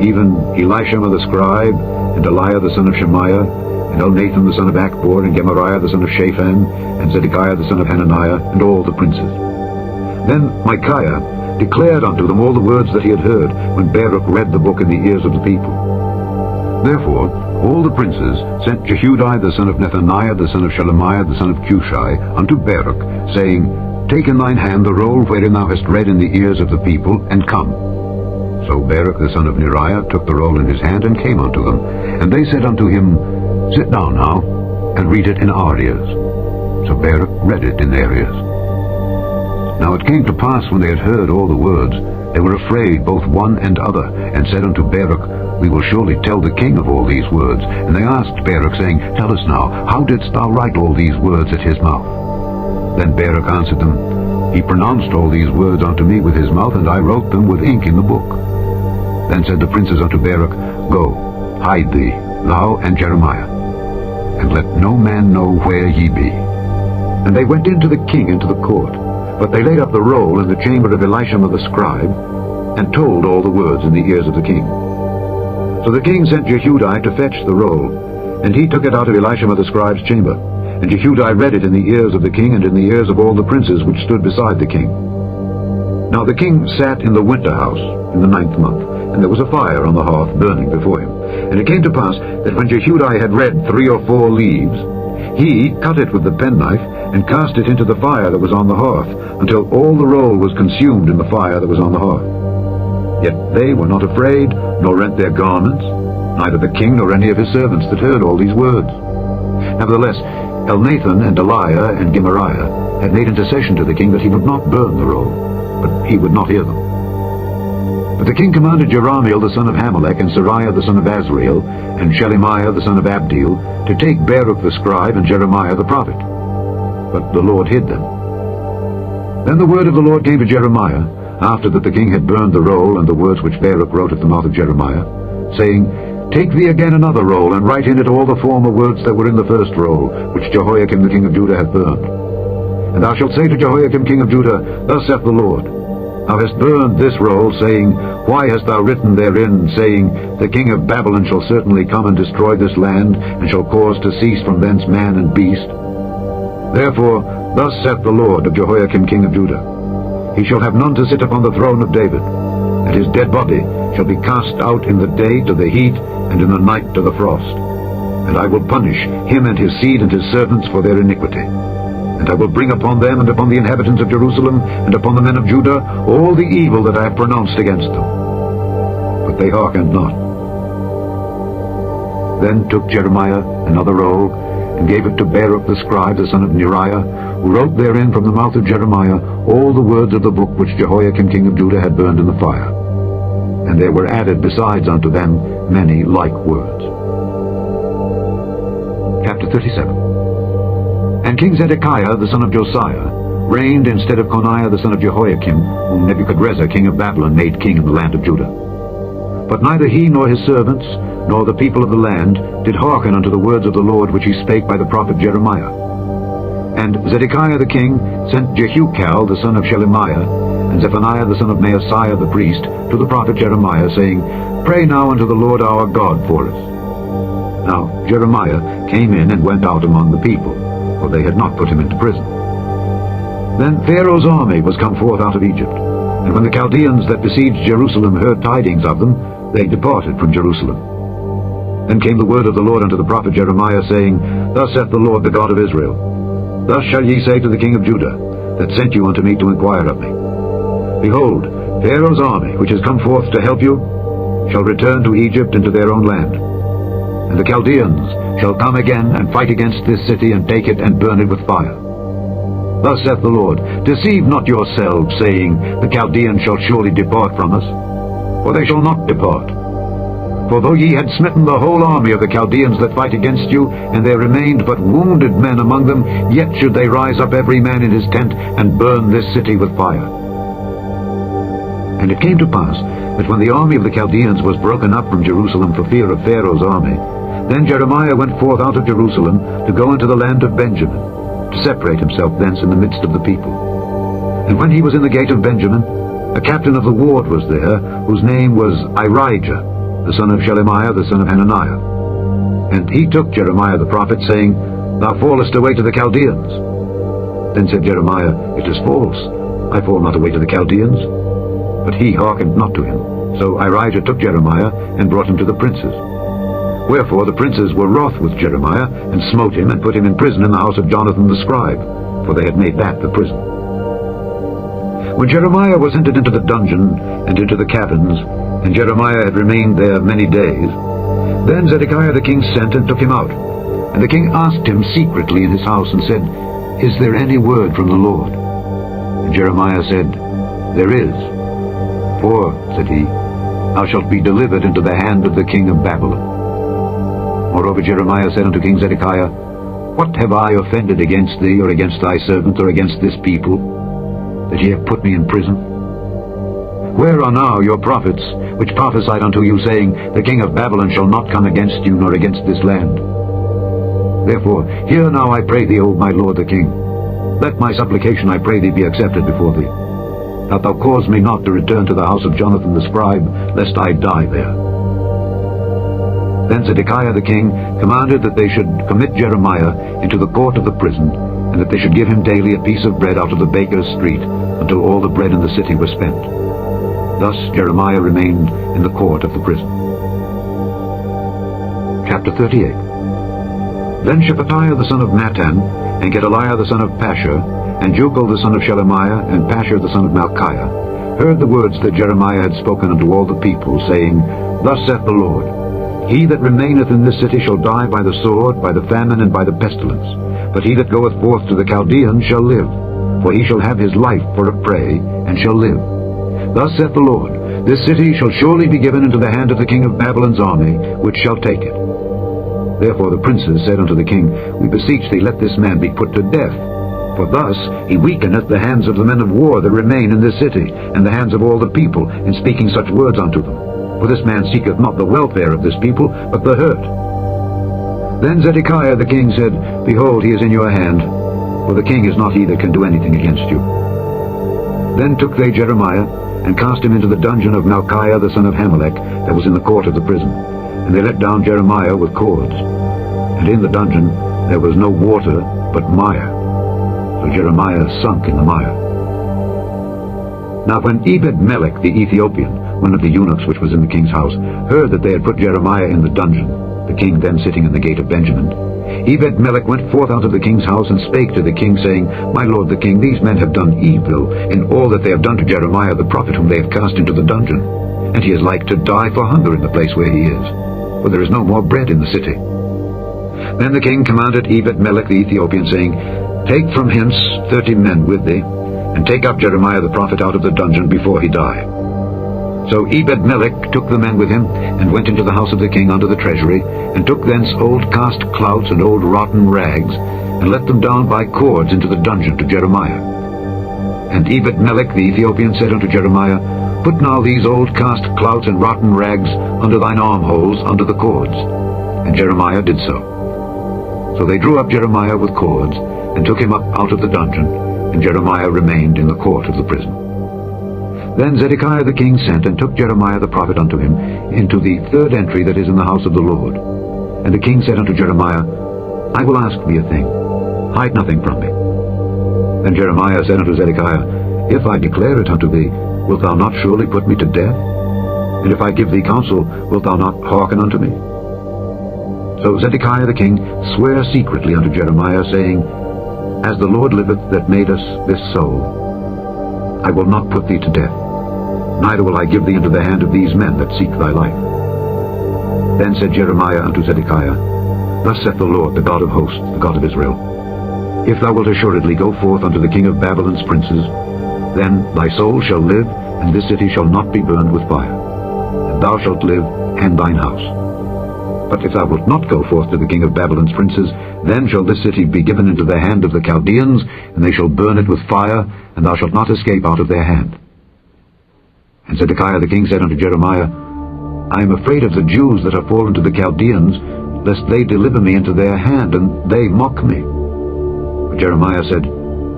even Elishama the scribe, and Eliah the son of Shemaiah, and Elnathan the son of Achbor, and Gemariah the son of Shaphan, and Zedekiah the son of Hananiah, and all the princes. Then Micaiah declared unto them all the words that he had heard, when Baruch read the book in the ears of the people. Therefore all the princes sent Jehudi the son of Nethaniah, the son of Shelemiah, the son of Cushi, unto Baruch, saying, Take in thine hand the roll wherein thou hast read in the ears of the people, and come. So Baruch the son of Neriah took the roll in his hand, and came unto them. And they said unto him, Sit down now, and read it in our ears. So Baruch read it in their ears. Now it came to pass, when they had heard all the words, They were afraid, both one and other, and said unto Baruch, We will surely tell the king of all these words. And they asked Baruch, saying, Tell us now, how didst thou write all these words at his mouth? Then Baruch answered them, He pronounced all these words unto me with his mouth, and I wrote them with ink in the book. Then said the princes unto Baruch, Go, hide thee, thou and Jeremiah, and let no man know where ye be. And they went in to the king into the court, but they laid up the roll in the chamber of Elishama the scribe, and told all the words in the ears of the king. So the king sent Jehudi to fetch the roll, and he took it out of Elishama the scribe's chamber. And Jehudi read it in the ears of the king, and in the ears of all the princes which stood beside the king. Now the king sat in the winter house in the 9th month, and there was a fire on the hearth burning before him. And it came to pass that when Jehudi had read 3 or 4 leaves, he cut it with the penknife, and cast it into the fire that was on the hearth, until all the roll was consumed in the fire that was on the hearth. Yet they were not afraid, nor rent their garments, neither the king nor any of his servants that heard all these words. Nevertheless, Elnathan and Deliah and Gemariah had made intercession to the king that he would not burn the roll, but he would not hear them. But the king commanded Jerahmeel the son of Hamelech, and Seraiah the son of Azrael, and Shelemiah the son of Abdeel, to take Baruch the scribe and Jeremiah the prophet. But the Lord hid them. Then the word of the Lord came to Jeremiah, after that the king had burned the roll and the words which Baruch wrote at the mouth of Jeremiah, saying, Take thee again another roll, and write in it all the former words that were in the first roll, which Jehoiakim the king of Judah hath burned. And thou shalt say to Jehoiakim king of Judah, Thus saith the Lord, Thou hast burned this roll, saying, Why hast thou written therein, saying, The king of Babylon shall certainly come and destroy this land, and shall cause to cease from thence man and beast? Therefore, thus saith the Lord of Jehoiakim king of Judah, He shall have none to sit upon the throne of David, and his dead body shall be cast out in the day to the heat, and in the night to the frost. And I will punish him and his seed and his servants for their iniquity. And I will bring upon them and upon the inhabitants of Jerusalem and upon the men of Judah all the evil that I have pronounced against them. But they hearkened not. Then took Jeremiah another roll, and gave it to Baruch the scribe, the son of Neriah, who wrote therein from the mouth of Jeremiah all the words of the book which Jehoiakim king of Judah had burned in the fire. And there were added besides unto them many like words. Chapter 37. And King Zedekiah the son of Josiah reigned instead of Coniah the son of Jehoiakim, whom Nebuchadrezzar king of Babylon made king in the land of Judah. But neither he nor his servants, nor the people of the land, did hearken unto the words of the Lord which he spake by the prophet Jeremiah. And Zedekiah the king sent Jehukal the son of Shelemiah, and Zephaniah the son of Maaseiah the priest, to the prophet Jeremiah, saying, Pray now unto the Lord our God for us. Now Jeremiah came in and went out among the people, for they had not put him into prison. Then Pharaoh's army was come forth out of Egypt, and when the Chaldeans that besieged Jerusalem heard tidings of them, they departed from Jerusalem. Then came the word of the Lord unto the prophet Jeremiah, saying, Thus saith the Lord, the God of Israel, Thus shall ye say to the king of Judah, that sent you unto me to inquire of me, Behold, Pharaoh's army, which is come forth to help you, shall return to Egypt and to their own land. And the Chaldeans shall come again and fight against this city, and take it and burn it with fire. Thus saith the Lord, Deceive not yourselves, saying, The Chaldeans shall surely depart from us. For they shall not depart. For though ye had smitten the whole army of the Chaldeans that fight against you, and there remained but wounded men among them, yet should they rise up every man in his tent, and burn this city with fire. And it came to pass, that when the army of the Chaldeans was broken up from Jerusalem for fear of Pharaoh's army, then Jeremiah went forth out of Jerusalem to go into the land of Benjamin, to separate himself thence in the midst of the people. And when he was in the gate of Benjamin, a captain of the ward was there, whose name was Irijah, the son of Shelemiah, the son of Hananiah. And he took Jeremiah the prophet, saying, Thou fallest away to the Chaldeans. Then said Jeremiah, It is false, I fall not away to the Chaldeans. But he hearkened not to him. So Irijah took Jeremiah, and brought him to the princes. Wherefore the princes were wroth with Jeremiah, and smote him, and put him in prison in the house of Jonathan the scribe, for they had made that the prison. When Jeremiah was entered into the dungeon, and into the caverns, and Jeremiah had remained there many days, then Zedekiah the king sent and took him out. And the king asked him secretly in his house, and said, Is there any word from the Lord? And Jeremiah said, There is. For, said he, thou shalt be delivered into the hand of the king of Babylon. Moreover Jeremiah said unto King Zedekiah, What have I offended against thee, or against thy servant, or against this people, that ye have put me in prison? Where are now your prophets, which prophesied unto you, saying, The king of Babylon shall not come against you, nor against this land? Therefore, hear now, I pray thee, O my lord the king. Let my supplication, I pray thee, be accepted before thee, that thou cause me not to return to the house of Jonathan the scribe, lest I die there. Then Zedekiah the king commanded that they should commit Jeremiah into the court of the prison, and that they should give him daily a piece of bread out of the baker's street, until all the bread in the city was spent. Thus Jeremiah remained in the court of the prison. Chapter 38. Then Shephatiah the son of Nathan, and Gedaliah the son of Pashur, and Jucal the son of Shelemiah, and Pashur the son of Malchiah, heard the words that Jeremiah had spoken unto all the people, saying, Thus saith the Lord, He that remaineth in this city shall die by the sword, by the famine, and by the pestilence. But he that goeth forth to the Chaldeans shall live, for he shall have his life for a prey, and shall live. Thus saith the Lord, This city shall surely be given into the hand of the king of Babylon's army, which shall take it. Therefore the princes said unto the king, We beseech thee, let this man be put to death. For thus he weakeneth the hands of the men of war that remain in this city, and the hands of all the people, in speaking such words unto them. For this man seeketh not the welfare of this people, but the hurt. Then Zedekiah the king said, Behold, he is in your hand, for the king is not he that can do anything against you. Then took they Jeremiah, and cast him into the dungeon of Malchiah the son of Hamelech, that was in the court of the prison. And they let down Jeremiah with cords. And in the dungeon there was no water, but mire. So Jeremiah sunk in the mire. Now when Ebed-melech the Ethiopian, one of the eunuchs which was in the king's house, heard that they had put Jeremiah in the dungeon, the king then sitting in the gate of Benjamin, Ebed-melech went forth out of the king's house, and spake to the king, saying, My lord the king, these men have done evil in all that they have done to Jeremiah the prophet, whom they have cast into the dungeon. And he is like to die for hunger in the place where he is, for there is no more bread in the city. Then the king commanded Ebed-melech the Ethiopian, saying, Take from hence 30 men with thee, and take up Jeremiah the prophet out of the dungeon before he die. So Ebed-melech took the men with him, and went into the house of the king unto the treasury, and took thence old cast clouts and old rotten rags, and let them down by cords into the dungeon to Jeremiah. And Ebed-melech the Ethiopian said unto Jeremiah, Put now these old cast clouts and rotten rags under thine armholes, under the cords. And Jeremiah did so. So they drew up Jeremiah with cords, and took him up out of the dungeon, and Jeremiah remained in the court of the prison. Then Zedekiah the king sent, and took Jeremiah the prophet unto him, into the third entry that is in the house of the Lord. And the king said unto Jeremiah, I will ask thee a thing, hide nothing from me. Then Jeremiah said unto Zedekiah, If I declare it unto thee, wilt thou not surely put me to death? And if I give thee counsel, wilt thou not hearken unto me? So Zedekiah the king sware secretly unto Jeremiah, saying, As the Lord liveth that made us this soul, I will not put thee to death, neither will I give thee into the hand of these men that seek thy life. Then said Jeremiah unto Zedekiah, Thus saith the Lord, the God of hosts, the God of Israel, If thou wilt assuredly go forth unto the king of Babylon's princes, then thy soul shall live, and this city shall not be burned with fire, and thou shalt live, and thine house. But if thou wilt not go forth to the king of Babylon's princes, then shall this city be given into the hand of the Chaldeans, and they shall burn it with fire, and thou shalt not escape out of their hand. And Zedekiah the king said unto Jeremiah, I am afraid of the Jews that are fallen to the Chaldeans, lest they deliver me into their hand, and they mock me. But Jeremiah said,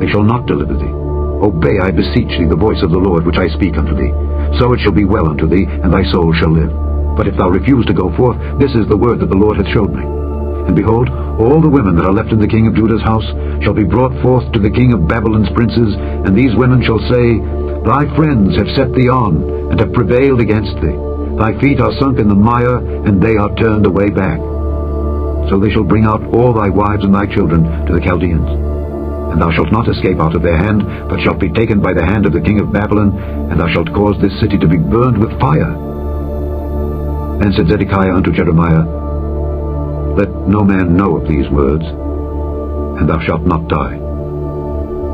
They shall not deliver thee. Obey, I beseech thee, the voice of the Lord which I speak unto thee. So it shall be well unto thee, and thy soul shall live. But if thou refuse to go forth, this is the word that the Lord hath showed me. And behold, all the women that are left in the king of Judah's house shall be brought forth to the king of Babylon's princes, and these women shall say, Thy friends have set thee on, and have prevailed against thee. Thy feet are sunk in the mire, and they are turned away back. So they shall bring out all thy wives and thy children to the Chaldeans. And thou shalt not escape out of their hand, but shalt be taken by the hand of the king of Babylon, and thou shalt cause this city to be burned with fire. Then said Zedekiah unto Jeremiah, Let no man know of these words, and thou shalt not die.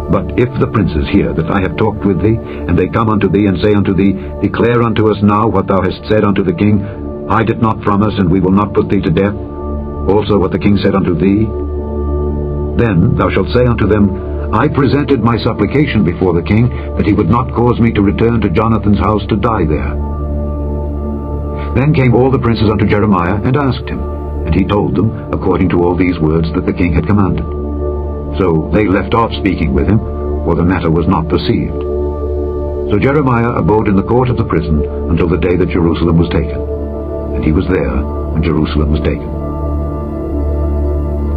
But if the princes hear that I have talked with thee, and they come unto thee, and say unto thee, Declare unto us now what thou hast said unto the king, hide it not from us, and we will not put thee to death, also what the king said unto thee, then thou shalt say unto them, I presented my supplication before the king, that he would not cause me to return to Jonathan's house to die there. Then came all the princes unto Jeremiah, and asked him, and he told them, according to all these words that the king had commanded. So they left off speaking with him, for the matter was not perceived. So Jeremiah abode in the court of the prison until the day that Jerusalem was taken. And he was there when Jerusalem was taken.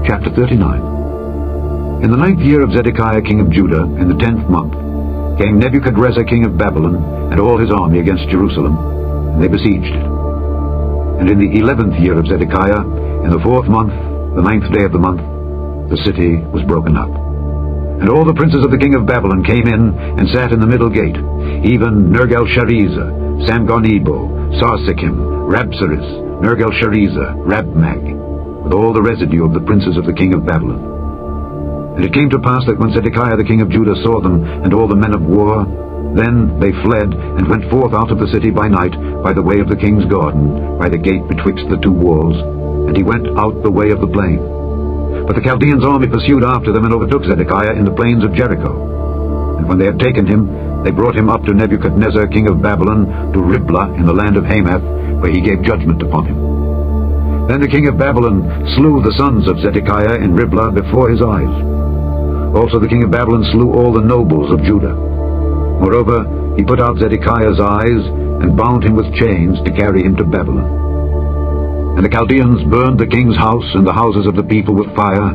Chapter 39. In the 9th year of Zedekiah king of Judah, in the 10th month, came Nebuchadrezzar king of Babylon and all his army against Jerusalem, and they besieged it. And in the 11th year of Zedekiah, in the 4th month, the 9th day of the month, the city was broken up. And all the princes of the king of Babylon came in and sat in the middle gate, even Nergal-Sharezer, Samgar-Nebo, Sarsekim, Rabsaris, Nergal-Sharezer, Rabmag, with all the residue of the princes of the king of Babylon. And it came to pass that when Zedekiah the king of Judah saw them, and all the men of war, then they fled, and went forth out of the city by night, by the way of the king's garden, by the gate betwixt the two walls, and he went out the way of the plain. But the Chaldeans' army pursued after them, and overtook Zedekiah in the plains of Jericho. And when they had taken him, they brought him up to Nebuchadnezzar king of Babylon, to Riblah in the land of Hamath, where he gave judgment upon him. Then the king of Babylon slew the sons of Zedekiah in Riblah before his eyes. Also the king of Babylon slew all the nobles of Judah. Moreover, he put out Zedekiah's eyes, and bound him with chains to carry him to Babylon. And the Chaldeans burned the king's house and the houses of the people with fire,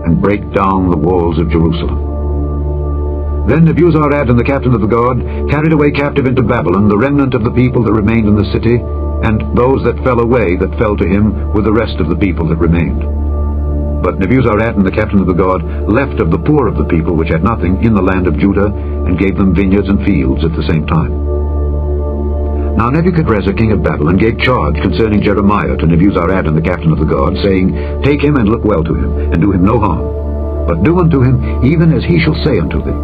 and brake down the walls of Jerusalem. Then Nebuzaradan and the captain of the guard carried away captive into Babylon the remnant of the people that remained in the city, and those that fell away that fell to him with the rest of the people that remained. But Nebuzaradan the captain of the guard left of the poor of the people which had nothing in the land of Judah, and gave them vineyards and fields at the same time. Now Nebuchadrezzar king of Babylon gave charge concerning Jeremiah to Nebuzaradan the captain of the guard, saying, Take him and look well to him, and do him no harm, but do unto him even as he shall say unto thee.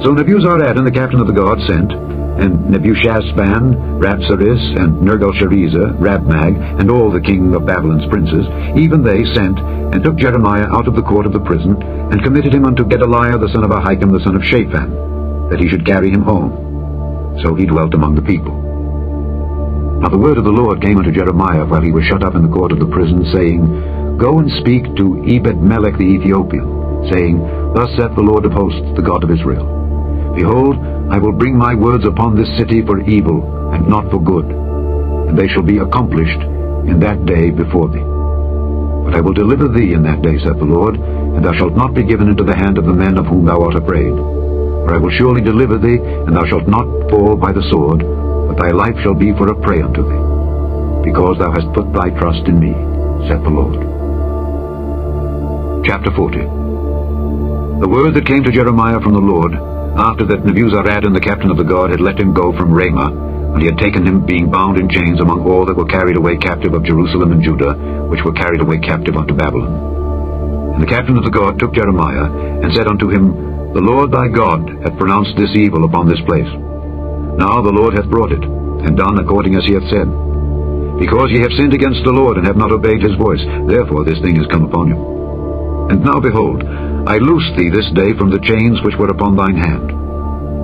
So Nebuzaradan the captain of the guard sent, and Nebuchadnezzar, Rabsaris, and Nergal-Sharezer, Rabmag, and all the king of Babylon's princes, even they sent, and took Jeremiah out of the court of the prison, and committed him unto Gedaliah the son of Ahikam the son of Shaphan, that he should carry him home. So he dwelt among the people. Now the word of the Lord came unto Jeremiah while he was shut up in the court of the prison, saying, Go and speak to Ebed-melech the Ethiopian, saying, Thus saith the Lord of hosts, the God of Israel, Behold, I will bring my words upon this city for evil, and not for good, and they shall be accomplished in that day before thee. But I will deliver thee in that day, saith the Lord, and thou shalt not be given into the hand of the men of whom thou art afraid. For I will surely deliver thee, and thou shalt not fall by the sword, but thy life shall be for a prey unto thee, because thou hast put thy trust in me, saith the Lord. Chapter 40. The word that came to Jeremiah from the Lord, after that Nebuzaradan the captain of the guard had let him go from Ramah, when he had taken him being bound in chains among all that were carried away captive of Jerusalem and Judah, which were carried away captive unto Babylon. And the captain of the guard took Jeremiah, and said unto him, The Lord thy God hath pronounced this evil upon this place. Now the Lord hath brought it, and done according as he hath said. Because ye have sinned against the Lord, and have not obeyed his voice, therefore this thing is come upon you. And now behold, I loose thee this day from the chains which were upon thine hand.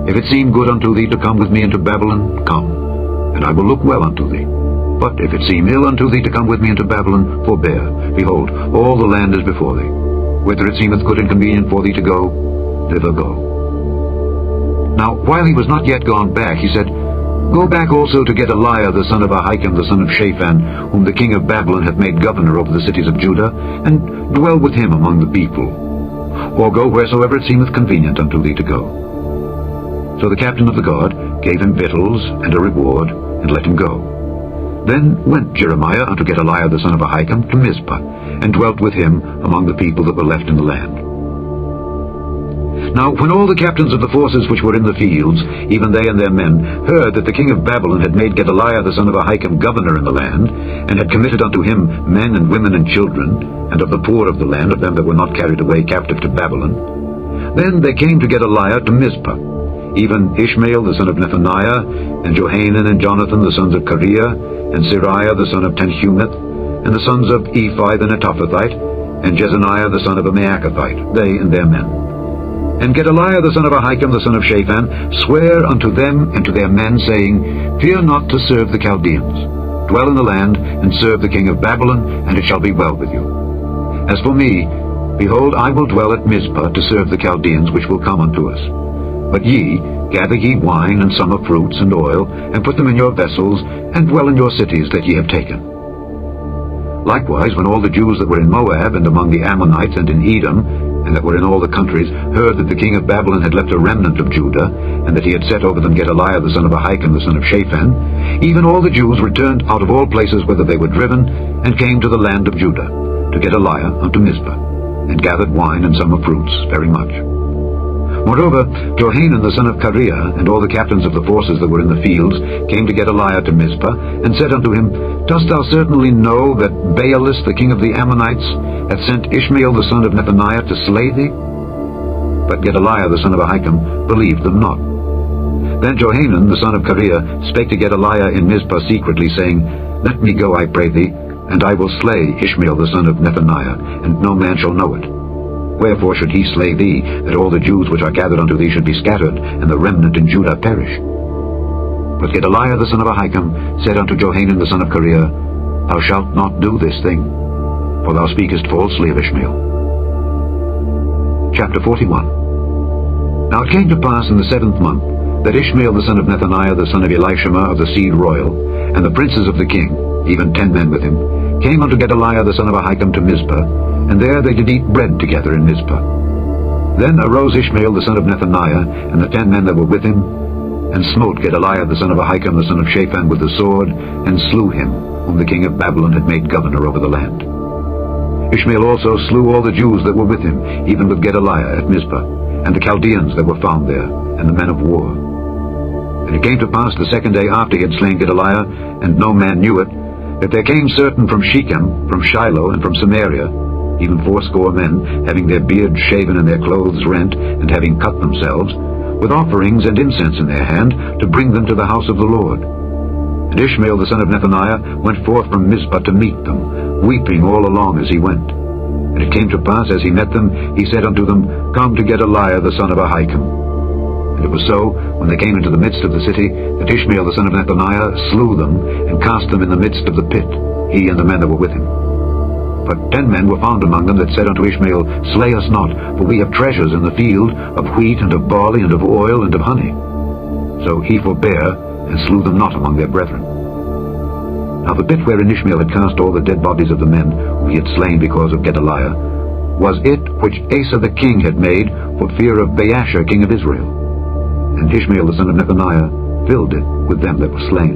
If it seem good unto thee to come with me into Babylon, come, and I will look well unto thee. But if it seem ill unto thee to come with me into Babylon, forbear. Behold, all the land is before thee. Whither it seemeth good and convenient for thee to go, thither go. Now while he was not yet gone back, he said, Go back also to Gedaliah the son of Ahikam the son of Shaphan, whom the king of Babylon hath made governor over the cities of Judah, and dwell with him among the people. Or go wheresoever it seemeth convenient unto thee to go. So the captain of the guard gave him victuals and a reward, and let him go. Then went Jeremiah unto Gedaliah the son of Ahikam to Mizpah, and dwelt with him among the people that were left in the land. Now when all the captains of the forces which were in the fields, even they and their men, heard that the king of Babylon had made Gedaliah the son of Ahikam governor in the land, and had committed unto him men and women and children, and of the poor of the land, of them that were not carried away captive to Babylon, Then they came to Gedaliah to Mizpah, even Ishmael the son of Nethaniah, and Johanan and Jonathan the sons of Kareah, and Sariah the son of Tanhumeth, and the sons of Ephi the Netophathite, and Jezaniah the son of a Maacathite, they and their men. And Gedaliah the son of Ahikam the son of Shaphan sware unto them and to their men, saying, Fear not to serve the Chaldeans. Dwell in the land, and serve the king of Babylon, and it shall be well with you. As for me, behold, I will dwell at Mizpah to serve the Chaldeans which will come unto us. But ye, gather ye wine and summer fruits and oil, and put them in your vessels, and dwell in your cities that ye have taken. Likewise, when all the Jews that were in Moab, and among the Ammonites, and in Edom, and that were in all the countries, heard that the king of Babylon had left a remnant of Judah, and that he had set over them Gedaliah the son of Ahikam the son of Shaphan, even all the Jews returned out of all places whither they were driven, and came to the land of Judah, to Gedaliah unto Mizpah, and gathered wine and summer fruits very much. Moreover, Johanan the son of Kareah, and all the captains of the forces that were in the fields, came to Gedaliah to Mizpah, and said unto him, Dost thou certainly know that Baalis the king of the Ammonites hath sent Ishmael the son of Nethaniah to slay thee? But Gedaliah the son of Ahikam believed them not. Then Johanan the son of Kareah spake to Gedaliah in Mizpah secretly, saying, Let me go, I pray thee, and I will slay Ishmael the son of Nethaniah, and no man shall know it. Wherefore should he slay thee, that all the Jews which are gathered unto thee should be scattered, and the remnant in Judah perish? But Gedaliah the son of Ahikam said unto Johanan the son of Kareah, Thou shalt not do this thing, for thou speakest falsely of Ishmael. Chapter 41. Now it came to pass in the 7th month, that Ishmael the son of Nethaniah the son of Elishama of the seed royal, and the princes of the king, even 10 men with him, came unto Gedaliah the son of Ahikam to Mizpah, and there they did eat bread together in Mizpah. Then arose Ishmael the son of Nethaniah, and the 10 men that were with him, and smote Gedaliah the son of Ahikam the son of Shaphan with the sword, and slew him, whom the king of Babylon had made governor over the land. Ishmael also slew all the Jews that were with him, even with Gedaliah at Mizpah, and the Chaldeans that were found there, and the men of war. And it came to pass the 2nd day after he had slain Gedaliah, and no man knew it, that there came certain from Shechem, from Shiloh, and from Samaria, even 80 men, having their beards shaven and their clothes rent, and having cut themselves, with offerings and incense in their hand, to bring them to the house of the Lord. And Ishmael the son of Nethaniah went forth from Mizpah to meet them, weeping all along as he went. And it came to pass, as he met them, he said unto them, Come to Gedaliah the son of Ahikam. And it was so, when they came into the midst of the city, that Ishmael the son of Nethaniah slew them, and cast them in the midst of the pit, he and the men that were with him. But 10 men were found among them that said unto Ishmael, Slay us not, for we have treasures in the field, of wheat, and of barley, and of oil, and of honey. So he forbare, and slew them not among their brethren. Now the pit wherein Ishmael had cast all the dead bodies of the men whom he had slain because of Gedaliah, was it which Asa the king had made for fear of Baasha king of Israel. And Ishmael the son of Nethaniah filled it with them that were slain.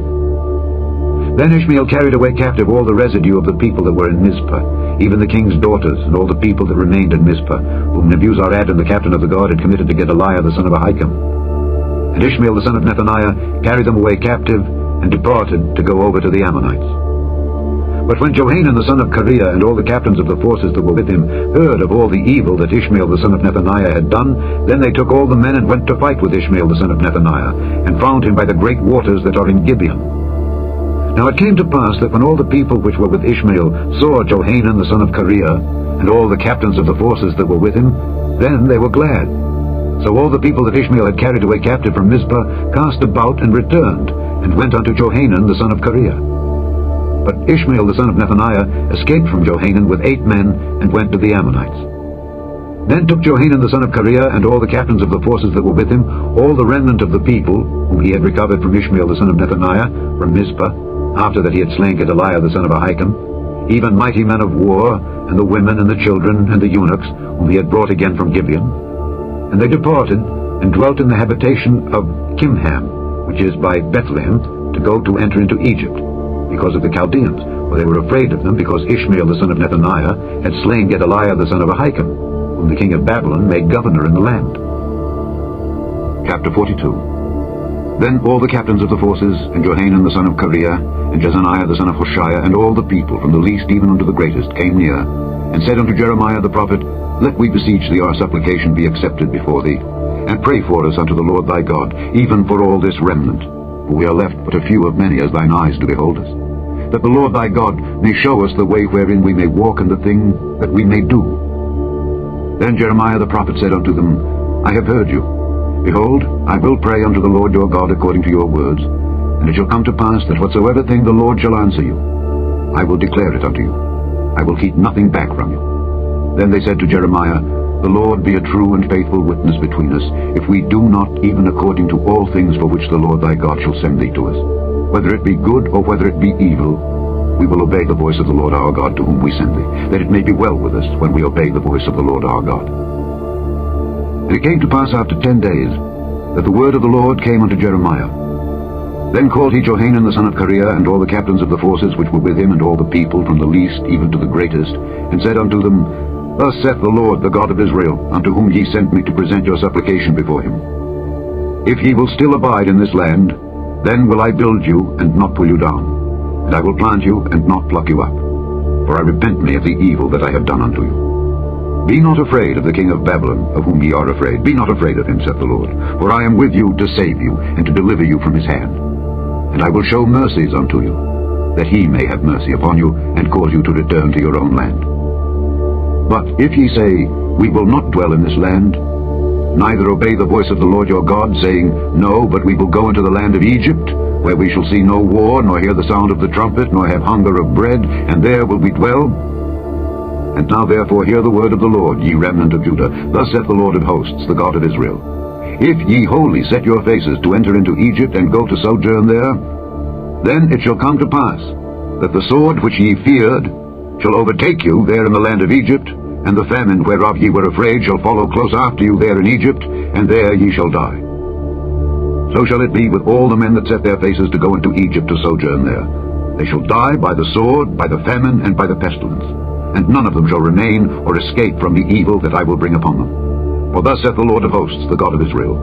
Then Ishmael carried away captive all the residue of the people that were in Mizpah, even the king's daughters, and all the people that remained in Mizpah, whom Nebuzaradan the captain of the guard had committed to Gedaliah the son of Ahikam. And Ishmael the son of Nethaniah carried them away captive, and departed to go over to the Ammonites. But when Johanan the son of Kareah and all the captains of the forces that were with him heard of all the evil that Ishmael the son of Nethaniah had done, then they took all the men and went to fight with Ishmael the son of Nethaniah, and found him by the great waters that are in Gibeon. Now it came to pass that when all the people which were with Ishmael saw Johanan the son of Kareah, and all the captains of the forces that were with him, then they were glad. So all the people that Ishmael had carried away captive from Mizpah cast about and returned, and went unto Johanan the son of Kareah. But Ishmael the son of Nethaniah escaped from Johanan with 8 men, and went to the Ammonites. Then took Johanan the son of Kareah, and all the captains of the forces that were with him, all the remnant of the people, whom he had recovered from Ishmael the son of Nethaniah, from Mizpah, after that he had slain Gedaliah the son of Ahikam, even mighty men of war, and the women, and the children, and the eunuchs, whom he had brought again from Gibeon. And they departed, and dwelt in the habitation of Kimham, which is by Bethlehem, to go to enter into Egypt, because of the Chaldeans, for they were afraid of them, because Ishmael the son of Nethaniah had slain Gedaliah the son of Ahikam, whom the king of Babylon made governor in the land. Chapter 42. Then all the captains of the forces, and Johanan the son of Kareah, and Jezaniah the son of Hoshea, and all the people, from the least even unto the greatest, came near, and said unto Jeremiah the prophet,
let we beseech thee our supplication be accepted before thee, and pray for us unto the Lord thy God, even for all this remnant, for we are left but a few of many as thine eyes do behold us, that the Lord thy God may show us the way wherein we may walk, and the thing that we may do. Then Jeremiah the prophet said unto them, I have heard you. Behold, I will pray unto the Lord your God according to your words, and it shall come to pass that whatsoever thing the Lord shall answer you, I will declare it unto you. I will keep nothing back from you. Then they said to Jeremiah, The Lord be a true and faithful witness between us, if we do not even according to all things for which the Lord thy God shall send thee to us. Whether it be good or whether it be evil, we will obey the voice of the Lord our God to whom we send thee, that it may be well with us when we obey the voice of the Lord our God. And it came to pass after 10 days, that the word of the Lord came unto Jeremiah. Then called he Johanan the son of Kareah, and all the captains of the forces which were with him, and all the people, from the least even to the greatest, and said unto them, Thus saith the Lord, the God of Israel, unto whom ye sent me to present your supplication before him. If ye will still abide in this land, then will I build you, and not pull you down, and I will plant you, and not pluck you up. For I repent me of the evil that I have done unto you. Be not afraid of the king of Babylon, of whom ye are afraid. Be not afraid of him, saith the Lord. For I am with you to save you, and to deliver you from his hand. And I will show mercies unto you, that he may have mercy upon you, and cause you to return to your own land. But if ye say, We will not dwell in this land, neither obey the voice of the Lord your God, saying, No, but we will go into the land of Egypt, where we shall see no war, nor hear the sound of the trumpet, nor have hunger of bread, and there will we dwell. And now therefore hear the word of the Lord, ye remnant of Judah. Thus saith the Lord of hosts, the God of Israel. If ye wholly set your faces to enter into Egypt, and go to sojourn there, then it shall come to pass, that the sword which ye feared shall overtake you there in the land of Egypt, and the famine whereof ye were afraid shall follow close after you there in Egypt, and there ye shall die. So shall it be with all the men that set their faces to go into Egypt to sojourn there. They shall die by the sword, by the famine, and by the pestilence, and none of them shall remain or escape from the evil that I will bring upon them. For thus saith the Lord of hosts, the God of Israel,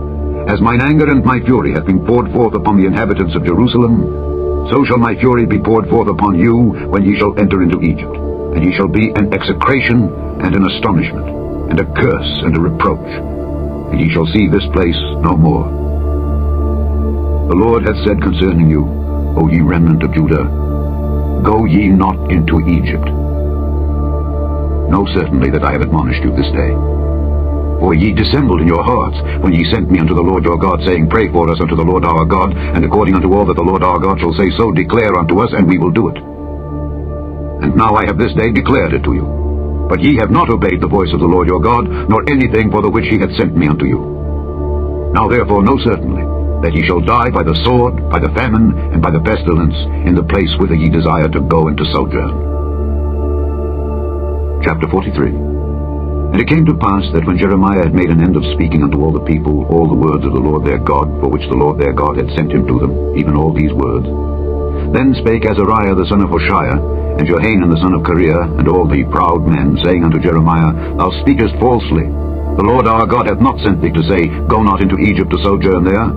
As mine anger and my fury hath been poured forth upon the inhabitants of Jerusalem, so shall my fury be poured forth upon you when ye shall enter into Egypt, and ye shall be an execration and an astonishment, and a curse and a reproach, and ye shall see this place no more. The Lord hath said concerning you, O ye remnant of Judah, Go ye not into Egypt. Know certainly that I have admonished you this day. For ye dissembled in your hearts, when ye sent me unto the Lord your God, saying, Pray for us unto the Lord our God, and according unto all that the Lord our God shall say, so declare unto us, and we will do it. And now I have this day declared it to you. But ye have not obeyed the voice of the Lord your God, nor anything for the which he hath sent me unto you. Now therefore know certainly, that ye shall die by the sword, by the famine, and by the pestilence, in the place whither ye desire to go into sojourn. Chapter 43. And it came to pass that when Jeremiah had made an end of speaking unto all the people all the words of the Lord their God, for which the Lord their God had sent him to them, even all these words, then spake Azariah the son of Hoshea, and Johanan the son of Kareah, and all the proud men, saying unto Jeremiah, Thou speakest falsely. The Lord our God hath not sent thee to say, Go not into Egypt to sojourn there.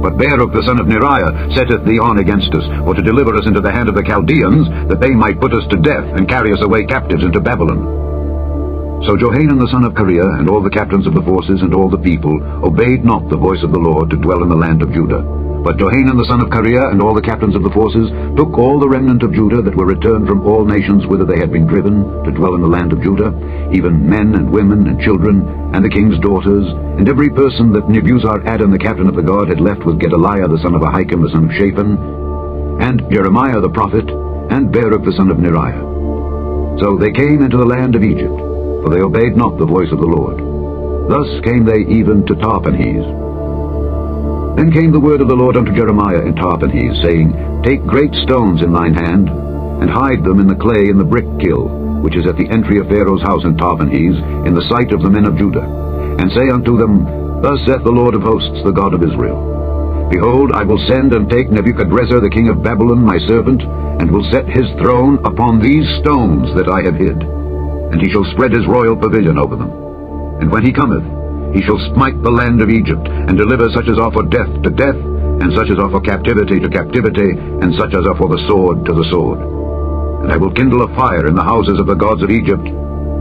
But Baruch the son of Neriah setteth thee on against us, for to deliver us into the hand of the Chaldeans, that they might put us to death, and carry us away captives into Babylon. So Johanan the son of Kareah, and all the captains of the forces, and all the people, obeyed not the voice of the Lord to dwell in the land of Judah. But Johanan the son of Kareah, and all the captains of the forces, took all the remnant of Judah that were returned from all nations whither they had been driven, to dwell in the land of Judah, even men and women and children, and the king's daughters, and every person that Nebuzaradan the captain of the guard had left with Gedaliah the son of Ahikam the son of Shaphan, and Jeremiah the prophet, and Baruch the son of Neriah. So they came into the land of Egypt, for they obeyed not the voice of the Lord. Thus came they even to Tahpanhes. Then came the word of the Lord unto Jeremiah in Tahpanhes, saying, Take great stones in thine hand, and hide them in the clay in the brick kiln, which is at the entry of Pharaoh's house in Tahpanhes, in the sight of the men of Judah, and say unto them, Thus saith the Lord of hosts, the God of Israel, Behold, I will send and take Nebuchadrezzar the king of Babylon, my servant, and will set his throne upon these stones that I have hid, and he shall spread his royal pavilion over them. And when he cometh, he shall smite the land of Egypt, and deliver such as are for death to death, and such as are for captivity to captivity, and such as are for the sword to the sword. And I will kindle a fire in the houses of the gods of Egypt,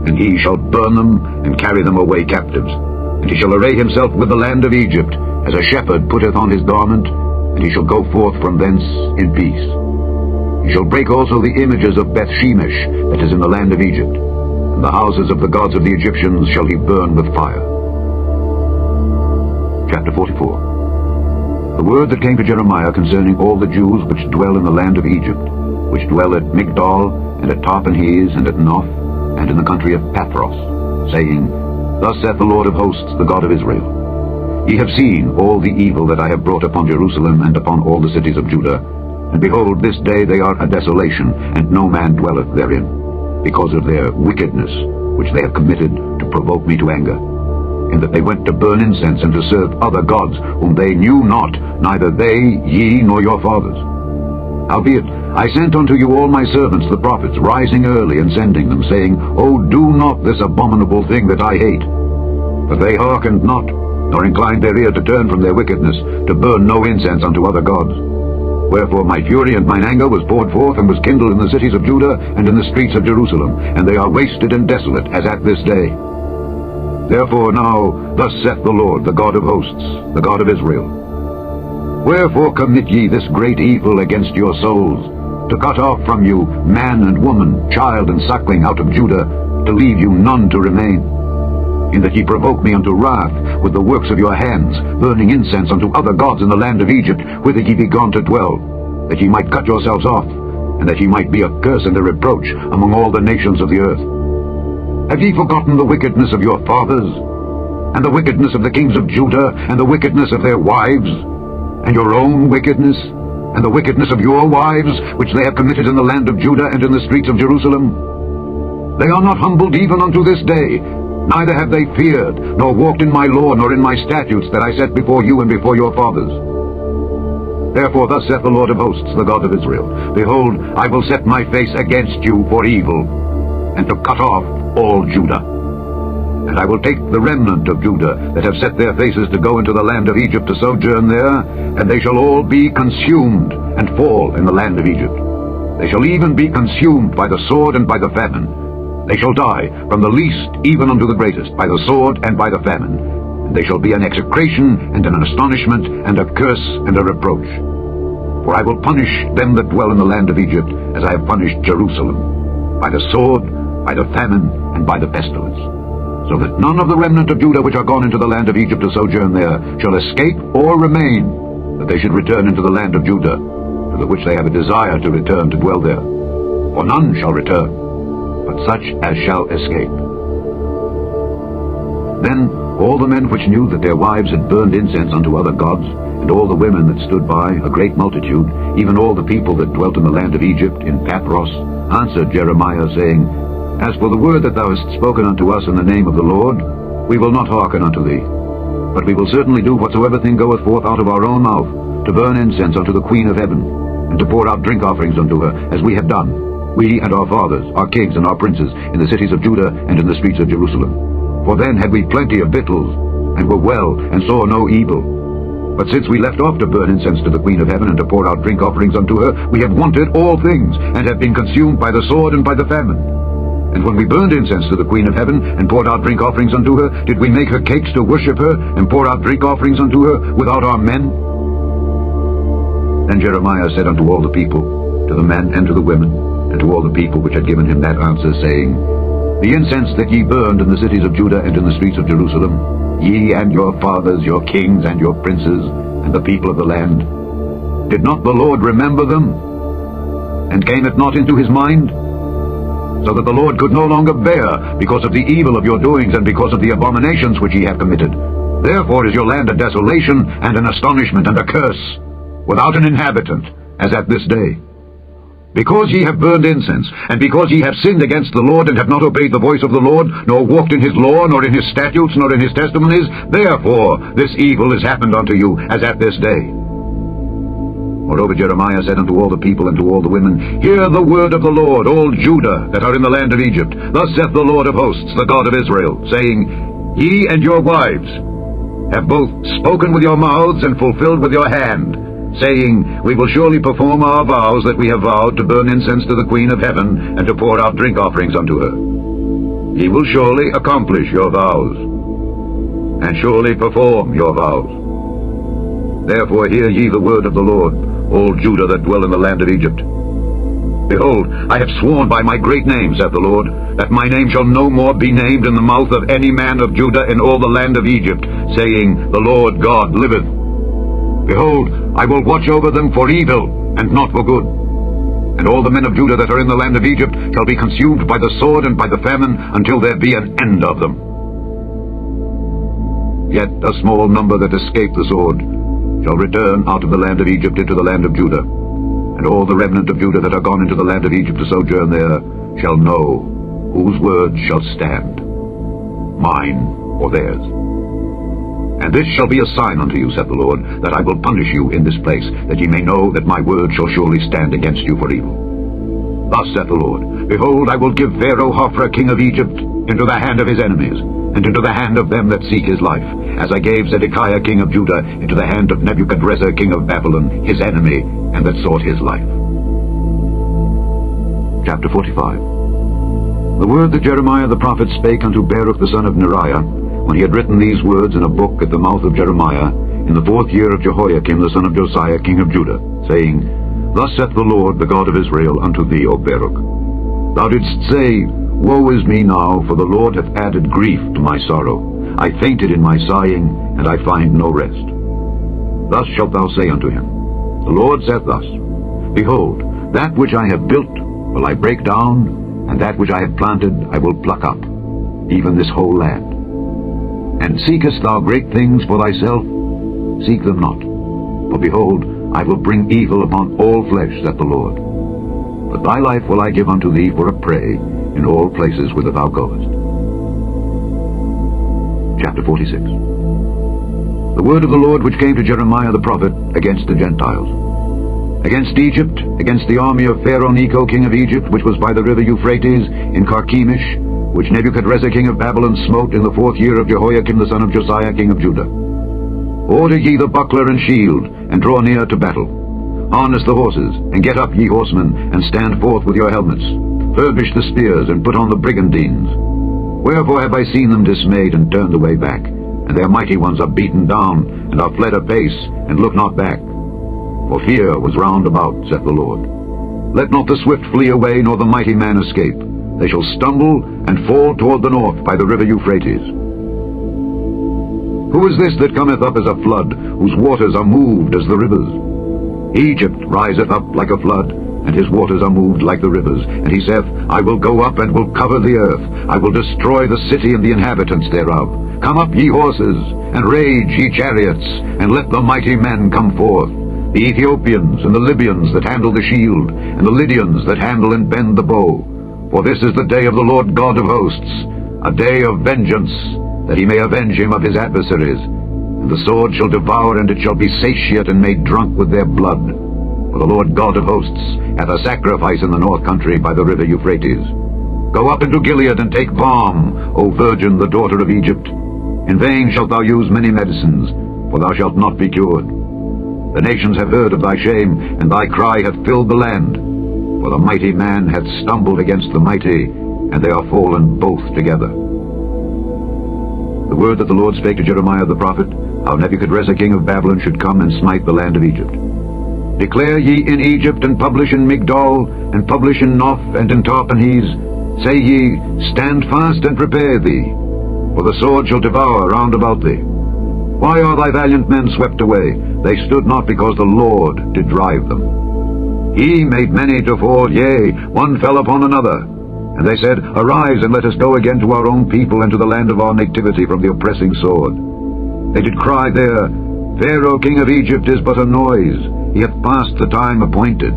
and he shall burn them and carry them away captives. And he shall array himself with the land of Egypt, as a shepherd putteth on his garment, and he shall go forth from thence in peace. He shall break also the images of Beth-shemesh that is in the land of Egypt, and the houses of the gods of the Egyptians shall he burn with fire. Chapter 44. The word that came to Jeremiah concerning all the Jews which dwell in the land of Egypt, which dwell at Migdol, and at Tarpanhes, and at Noth, and in the country of Pathros, saying, Thus saith the Lord of hosts, the God of Israel, Ye have seen all the evil that I have brought upon Jerusalem and upon all the cities of Judah, and behold, this day they are a desolation, and no man dwelleth therein, because of their wickedness which they have committed to provoke me to anger, in that they went to burn incense and to serve other gods, whom they knew not, neither they, ye, nor your fathers. Howbeit, I sent unto you all my servants the prophets, rising early and sending them, saying, O do not this abominable thing that I hate. But they hearkened not, nor inclined their ear to turn from their wickedness, to burn no incense unto other gods. Wherefore my fury and mine anger was poured forth, and was kindled in the cities of Judah, and in the streets of Jerusalem, and they are wasted and desolate, as at this day. Therefore now, thus saith the Lord, the God of hosts, the God of Israel, Wherefore commit ye this great evil against your souls, to cut off from you man and woman, child and suckling out of Judah, to leave you none to remain, in that ye provoke me unto wrath with the works of your hands, burning incense unto other gods in the land of Egypt, whither ye be gone to dwell, that ye might cut yourselves off, and that ye might be a curse and a reproach among all the nations of the earth. Have ye forgotten the wickedness of your fathers, and the wickedness of the kings of Judah, and the wickedness of their wives, and your own wickedness, and the wickedness of your wives, which they have committed in the land of Judah and in the streets of Jerusalem? They are not humbled even unto this day, neither have they feared, nor walked in my law, nor in my statutes that I set before you and before your fathers. Therefore thus saith the Lord of hosts, the God of Israel, Behold, I will set my face against you for evil, and to cut off all Judah. And I will take the remnant of Judah that have set their faces to go into the land of Egypt to sojourn there, and they shall all be consumed and fall in the land of Egypt. They shall even be consumed by the sword and by the famine. They shall die, from the least even unto the greatest, by the sword and by the famine. And they shall be an execration and an astonishment and a curse and a reproach. For I will punish them that dwell in the land of Egypt, as I have punished Jerusalem, by the sword, by the famine, and by the pestilence, so that none of the remnant of Judah which are gone into the land of Egypt to sojourn there shall escape or remain, that they should return into the land of Judah, to the which they have a desire to return to dwell there. For none shall return, but such as shall escape. Then all the men which knew that their wives had burned incense unto other gods, and all the women that stood by, a great multitude, even all the people that dwelt in the land of Egypt, in Pathros, answered Jeremiah, saying, As for the word that thou hast spoken unto us in the name of the Lord, we will not hearken unto thee. But we will certainly do whatsoever thing goeth forth out of our own mouth, to burn incense unto the Queen of heaven, and to pour out drink offerings unto her, as we have done, we and our fathers, our kings and our princes, in the cities of Judah and in the streets of Jerusalem. For then had we plenty of victuals, and were well, and saw no evil. But since we left off to burn incense to the Queen of heaven, and to pour out drink offerings unto her, we have wanted all things, and have been consumed by the sword and by the famine. And when we burned incense to the Queen of heaven, and poured out drink offerings unto her, did we make her cakes to worship her, and pour out drink offerings unto her, without our men? Then Jeremiah said unto all the people, to the men and to the women, and to all the people which had given him that answer, saying, The incense that ye burned in the cities of Judah and in the streets of Jerusalem, ye and your fathers, your kings and your princes, and the people of the land, did not the Lord remember them? And came it not into his mind? So that the Lord could no longer bear, because of the evil of your doings, and because of the abominations which ye have committed. Therefore is your land a desolation, and an astonishment, and a curse, without an inhabitant, as at this day. Because ye have burned incense, and because ye have sinned against the Lord, and have not obeyed the voice of the Lord, nor walked in his law, nor in his statutes, nor in his testimonies, therefore this evil is happened unto you, as at this day. Moreover Jeremiah said unto all the people and to all the women, Hear the word of the Lord, all Judah that are in the land of Egypt. Thus saith the Lord of hosts, the God of Israel, saying, Ye and your wives have both spoken with your mouths and fulfilled with your hand, saying, We will surely perform our vows that we have vowed, to burn incense to the Queen of heaven, and to pour out drink offerings unto her. Ye will surely accomplish your vows, and surely perform your vows. Therefore hear ye the word of the Lord, all Judah that dwell in the land of Egypt. Behold, I have sworn by my great name, saith the Lord, that my name shall no more be named in the mouth of any man of Judah in all the land of Egypt, saying, The Lord God liveth. Behold, I will watch over them for evil, and not for good. And all the men of Judah that are in the land of Egypt shall be consumed by the sword and by the famine, until there be an end of them. Yet a small number that escape the sword shall return out of the land of Egypt into the land of Judah. And all the remnant of Judah that are gone into the land of Egypt to sojourn there shall know whose word shall stand, mine or theirs. And this shall be a sign unto you, saith the Lord, that I will punish you in this place, that ye may know that my word shall surely stand against you for evil. Thus saith the Lord, Behold, I will give Pharaoh Hophra king of Egypt into the hand of his enemies, and into the hand of them that seek his life, as I gave Zedekiah king of Judah into the hand of Nebuchadrezzar king of Babylon, his enemy, and that sought his life. Chapter 45. The word that Jeremiah the prophet spake unto Baruch the son of Neriah, when he had written these words in a book at the mouth of Jeremiah, in the 4th year of Jehoiakim the son of Josiah king of Judah, saying, Thus saith the Lord, the God of Israel, unto thee, O Baruch, Thou didst say, Woe is me now, for the Lord hath added grief to my sorrow. I fainted in my sighing, and I find no rest. Thus shalt thou say unto him, The Lord saith thus, Behold, that which I have built will I break down, and that which I have planted I will pluck up, even this whole land. And seekest thou great things for thyself? Seek them not. For behold, I will bring evil upon all flesh, saith the Lord. But thy life will I give unto thee for a prey in all places whither thou goest. Chapter 46. The word of the Lord which came to Jeremiah the prophet against the Gentiles. Against Egypt, against the army of Pharaoh Necho king of Egypt, which was by the river Euphrates, in Carchemish, which Nebuchadrezzar king of Babylon smote in the 4th year of Jehoiakim the son of Josiah king of Judah. Order ye the buckler and shield, and draw near to battle. Harness the horses, and get up, ye horsemen, and stand forth with your helmets. Furbish the spears, and put on the brigandines. Wherefore have I seen them dismayed, and turned away back? And their mighty ones are beaten down, and are fled apace, and look not back. For fear was round about, saith the Lord. Let not the swift flee away, nor the mighty man escape. They shall stumble and fall toward the north by the river Euphrates. Who is this that cometh up as a flood, whose waters are moved as the rivers? Egypt riseth up like a flood, and his waters are moved like the rivers. And he saith, I will go up and will cover the earth. I will destroy the city and the inhabitants thereof. Come up, ye horses, and rage, ye chariots, and let the mighty men come forth. The Ethiopians and the Libyans that handle the shield, and the Lydians that handle and bend the bow. For this is the day of the Lord God of hosts, a day of vengeance, that he may avenge him of his adversaries. And the sword shall devour, and it shall be satiate and made drunk with their blood. For the Lord God of hosts hath a sacrifice in the north country by the river Euphrates. Go up into Gilead and take balm, O virgin, the daughter of Egypt. In vain shalt thou use many medicines, for thou shalt not be cured. The nations have heard of thy shame, and thy cry hath filled the land. For the mighty man hath stumbled against the mighty, and they are fallen both together. The word that the Lord spake to Jeremiah the prophet, how Nebuchadrezzar king of Babylon should come and smite the land of Egypt. Declare ye in Egypt, and publish in Migdol, and publish in Noph, and in Tarpanhes. Say ye, Stand fast and prepare thee, for the sword shall devour round about thee. Why are thy valiant men swept away? They stood not because the Lord did drive them. He made many to fall, yea, one fell upon another. And they said, Arise, and let us go again to our own people, and to the land of our nativity from the oppressing sword. They did cry there, Pharaoh king of Egypt is but a noise, he hath passed the time appointed.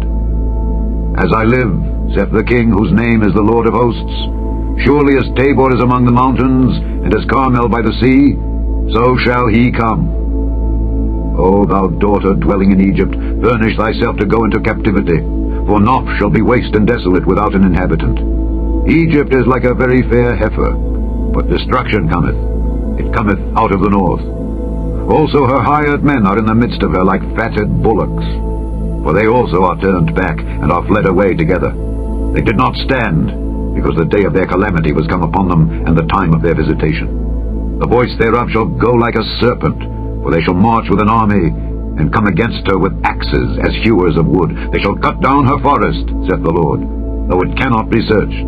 As I live, saith the king whose name is the Lord of hosts, surely as Tabor is among the mountains, and as Carmel by the sea, so shall he come. O thou daughter dwelling in Egypt, furnish thyself to go into captivity, for Noph shall be waste and desolate without an inhabitant. Egypt is like a very fair heifer, but destruction cometh. It cometh out of the north. Also her hired men are in the midst of her like fatted bullocks. For they also are turned back, and are fled away together. They did not stand, because the day of their calamity was come upon them, and the time of their visitation. The voice thereof shall go like a serpent, for they shall march with an army, and come against her with axes as hewers of wood. They shall cut down her forest, saith the Lord, though it cannot be searched,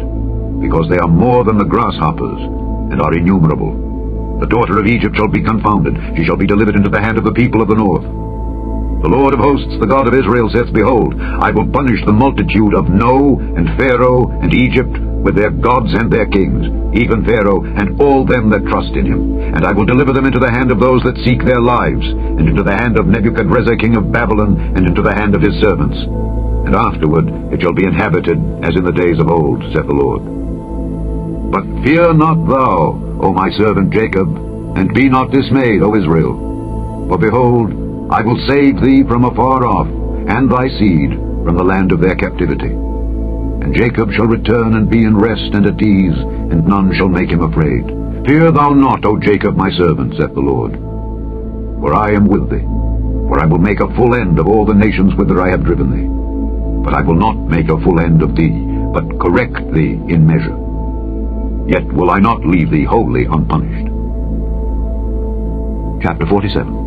because they are more than the grasshoppers, and are innumerable. The daughter of Egypt shall be confounded, she shall be delivered into the hand of the people of the north. The Lord of hosts, the God of Israel, saith, Behold, I will punish the multitude of No, and Pharaoh, and Egypt, with their gods and their kings, even Pharaoh, and all them that trust in him. And I will deliver them into the hand of those that seek their lives, and into the hand of Nebuchadrezzar king of Babylon, and into the hand of his servants. And afterward it shall be inhabited as in the days of old, saith the Lord. But fear not thou, O my servant Jacob, and be not dismayed, O Israel. For behold, I will save thee from afar off, and thy seed from the land of their captivity. And Jacob shall return and be in rest and at ease, and none shall make him afraid. Fear thou not, O Jacob my servant, saith the Lord. For I am with thee, for I will make a full end of all the nations whither I have driven thee. But I will not make a full end of thee, but correct thee in measure. Yet will I not leave thee wholly unpunished. Chapter 47.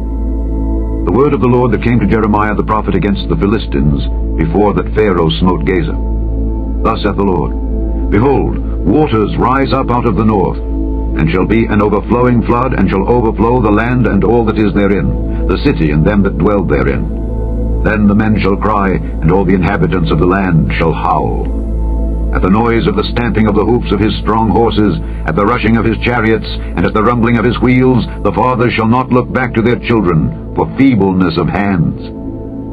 The word of the Lord that came to Jeremiah the prophet against the Philistines, before that Pharaoh smote Gaza. Thus saith the Lord, Behold, waters rise up out of the north, and shall be an overflowing flood, and shall overflow the land and all that is therein, the city and them that dwell therein. Then the men shall cry, and all the inhabitants of the land shall howl. At the noise of the stamping of the hoofs of his strong horses, at the rushing of his chariots, and at the rumbling of his wheels, the fathers shall not look back to their children for feebleness of hands,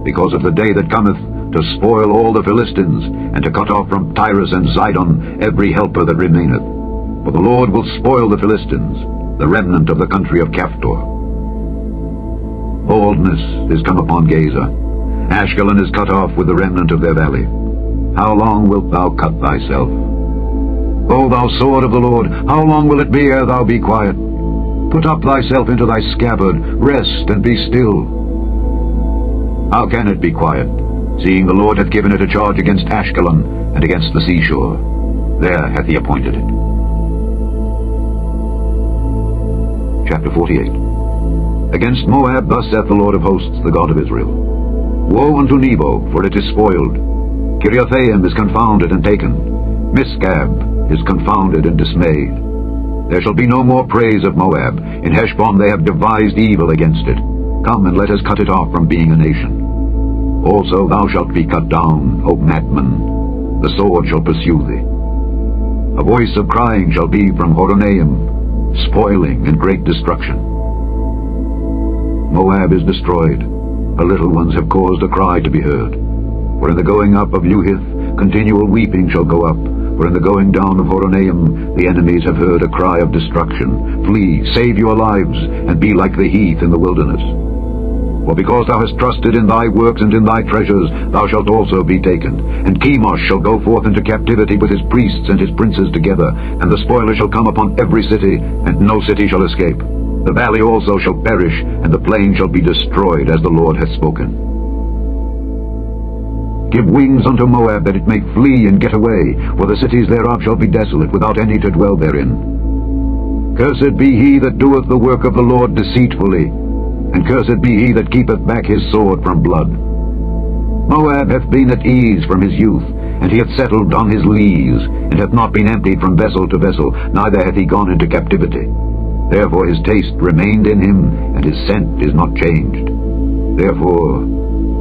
because of the day that cometh to spoil all the Philistines, and to cut off from Tyrus and Zidon every helper that remaineth. For the Lord will spoil the Philistines, the remnant of the country of Caphtor. Baldness is come upon Gaza. Ashkelon is cut off with the remnant of their valley. How long wilt thou cut thyself? O thou sword of the Lord, how long will it be ere thou be quiet? Put up thyself into thy scabbard, rest and be still. How can it be quiet, seeing the Lord hath given it a charge against Ashkelon and against the seashore? There hath he appointed it. Chapter 48. Against Moab thus saith the Lord of hosts, the God of Israel. Woe unto Nebo, for it is spoiled. Kiriathaim is confounded and taken. Misgab is confounded and dismayed. There shall be no more praise of Moab. In Heshbon they have devised evil against it. Come and let us cut it off from being a nation. Also thou shalt be cut down, O madman. The sword shall pursue thee. A voice of crying shall be from Horonaim, spoiling and great destruction. Moab is destroyed. Her little ones have caused a cry to be heard. For in the going up of Luhith, continual weeping shall go up. For in the going down of Horonaim, the enemies have heard a cry of destruction. Flee, save your lives, and be like the heath in the wilderness. For because thou hast trusted in thy works and in thy treasures, thou shalt also be taken. And Chemosh shall go forth into captivity with his priests and his princes together, and the spoiler shall come upon every city, and no city shall escape. The valley also shall perish, and the plain shall be destroyed, as the Lord hath spoken. Give wings unto Moab, that it may flee and get away, for the cities thereof shall be desolate, without any to dwell therein. Cursed be he that doeth the work of the Lord deceitfully, and cursed be he that keepeth back his sword from blood. Moab hath been at ease from his youth, and he hath settled on his lees, and hath not been emptied from vessel to vessel, neither hath he gone into captivity. Therefore his taste remained in him, and his scent is not changed. Therefore,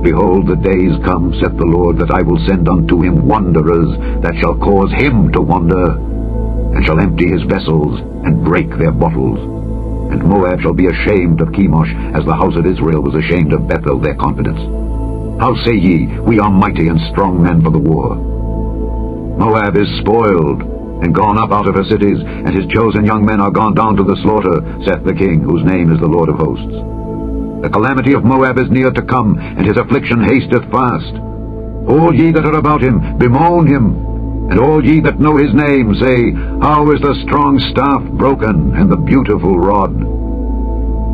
behold, the days come, saith the Lord, that I will send unto him wanderers, that shall cause him to wander, and shall empty his vessels, and break their bottles. And Moab shall be ashamed of Chemosh, as the house of Israel was ashamed of Bethel, their confidence. How say ye, we are mighty and strong men for the war? Moab is spoiled, and gone up out of her cities, and his chosen young men are gone down to the slaughter, saith the King, whose name is the Lord of hosts. The calamity of Moab is near to come, and his affliction hasteth fast. All ye that are about him, bemoan him, and all ye that know his name, say, How is the strong staff broken, and the beautiful rod?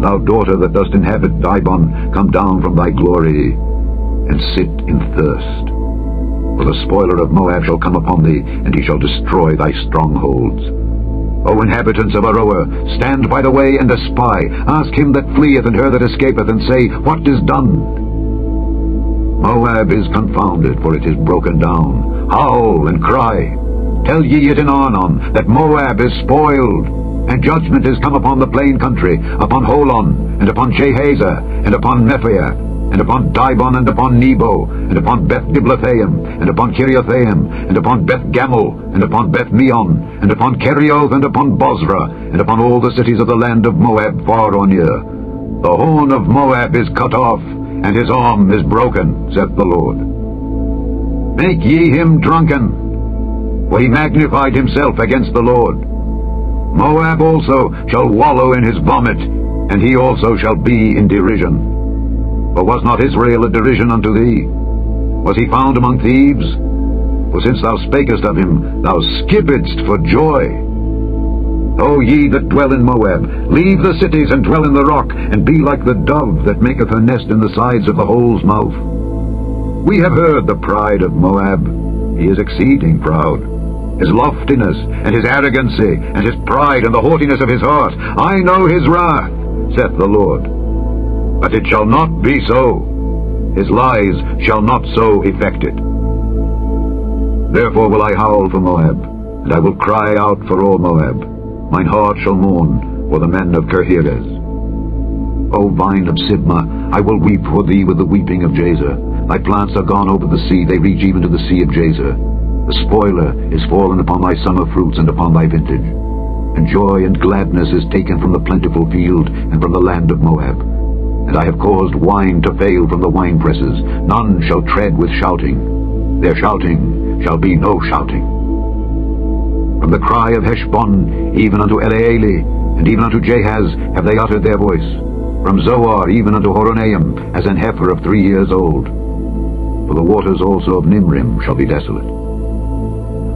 Thou daughter that dost inhabit Dibon, come down from thy glory, and sit in thirst. For the spoiler of Moab shall come upon thee, and he shall destroy thy strongholds. O inhabitants of Aroer, stand by the way and espy. Ask him that fleeth and her that escapeth, and say, What is done? Moab is confounded, for it is broken down. Howl and cry. Tell ye it in Arnon, that Moab is spoiled. And judgment is come upon the plain country, upon Holon, and upon Jehazer, and upon Mephaiah, and upon Dibon, and upon Nebo, and upon Beth-Diblathaim, and upon Kiriathaim, and upon Beth-Gamel, and upon Beth-Meon, and upon Kerioth, and upon Bozrah, and upon all the cities of the land of Moab far or near. The horn of Moab is cut off, and his arm is broken, saith the Lord. Make ye him drunken, for he magnified himself against the Lord. Moab also shall wallow in his vomit, and he also shall be in derision. For was not Israel a derision unto thee? Was he found among thieves? For since thou spakest of him, thou skippedst for joy. O ye that dwell in Moab, leave the cities and dwell in the rock, and be like the dove that maketh her nest in the sides of the hole's mouth. We have heard the pride of Moab. He is exceeding proud. His loftiness, and his arrogancy, and his pride, and the haughtiness of his heart. I know his wrath, saith the Lord. But it shall not be so. His lies shall not so effect it. Therefore will I howl for Moab, and I will cry out for all Moab. Mine heart shall mourn for the men of Kirheres. O vine of Sibmah, I will weep for thee with the weeping of Jazer. Thy plants are gone over the sea, they reach even to the sea of Jazer. The spoiler is fallen upon thy summer fruits and upon thy vintage. And joy and gladness is taken from the plentiful field and from the land of Moab. And I have caused wine to fail from the winepresses. None shall tread with shouting. Their shouting shall be no shouting. From the cry of Heshbon even unto Elealeh, and even unto Jahaz have they uttered their voice. From Zoar even unto Horonaim, as an heifer of 3 years old. For the waters also of Nimrim shall be desolate.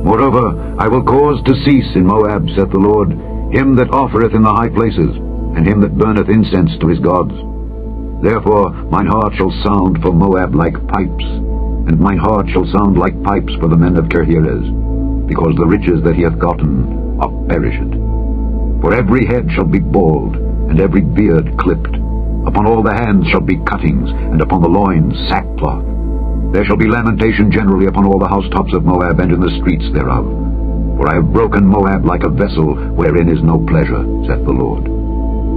Moreover, I will cause to cease in Moab, saith the Lord, him that offereth in the high places, and him that burneth incense to his gods. Therefore mine heart shall sound for Moab like pipes, and mine heart shall sound like pipes for the men of Kirheres, because the riches that he hath gotten are perished. For every head shall be bald, and every beard clipped. Upon all the hands shall be cuttings, and upon the loins sackcloth. There shall be lamentation generally upon all the housetops of Moab, and in the streets thereof. For I have broken Moab like a vessel wherein is no pleasure, saith the Lord.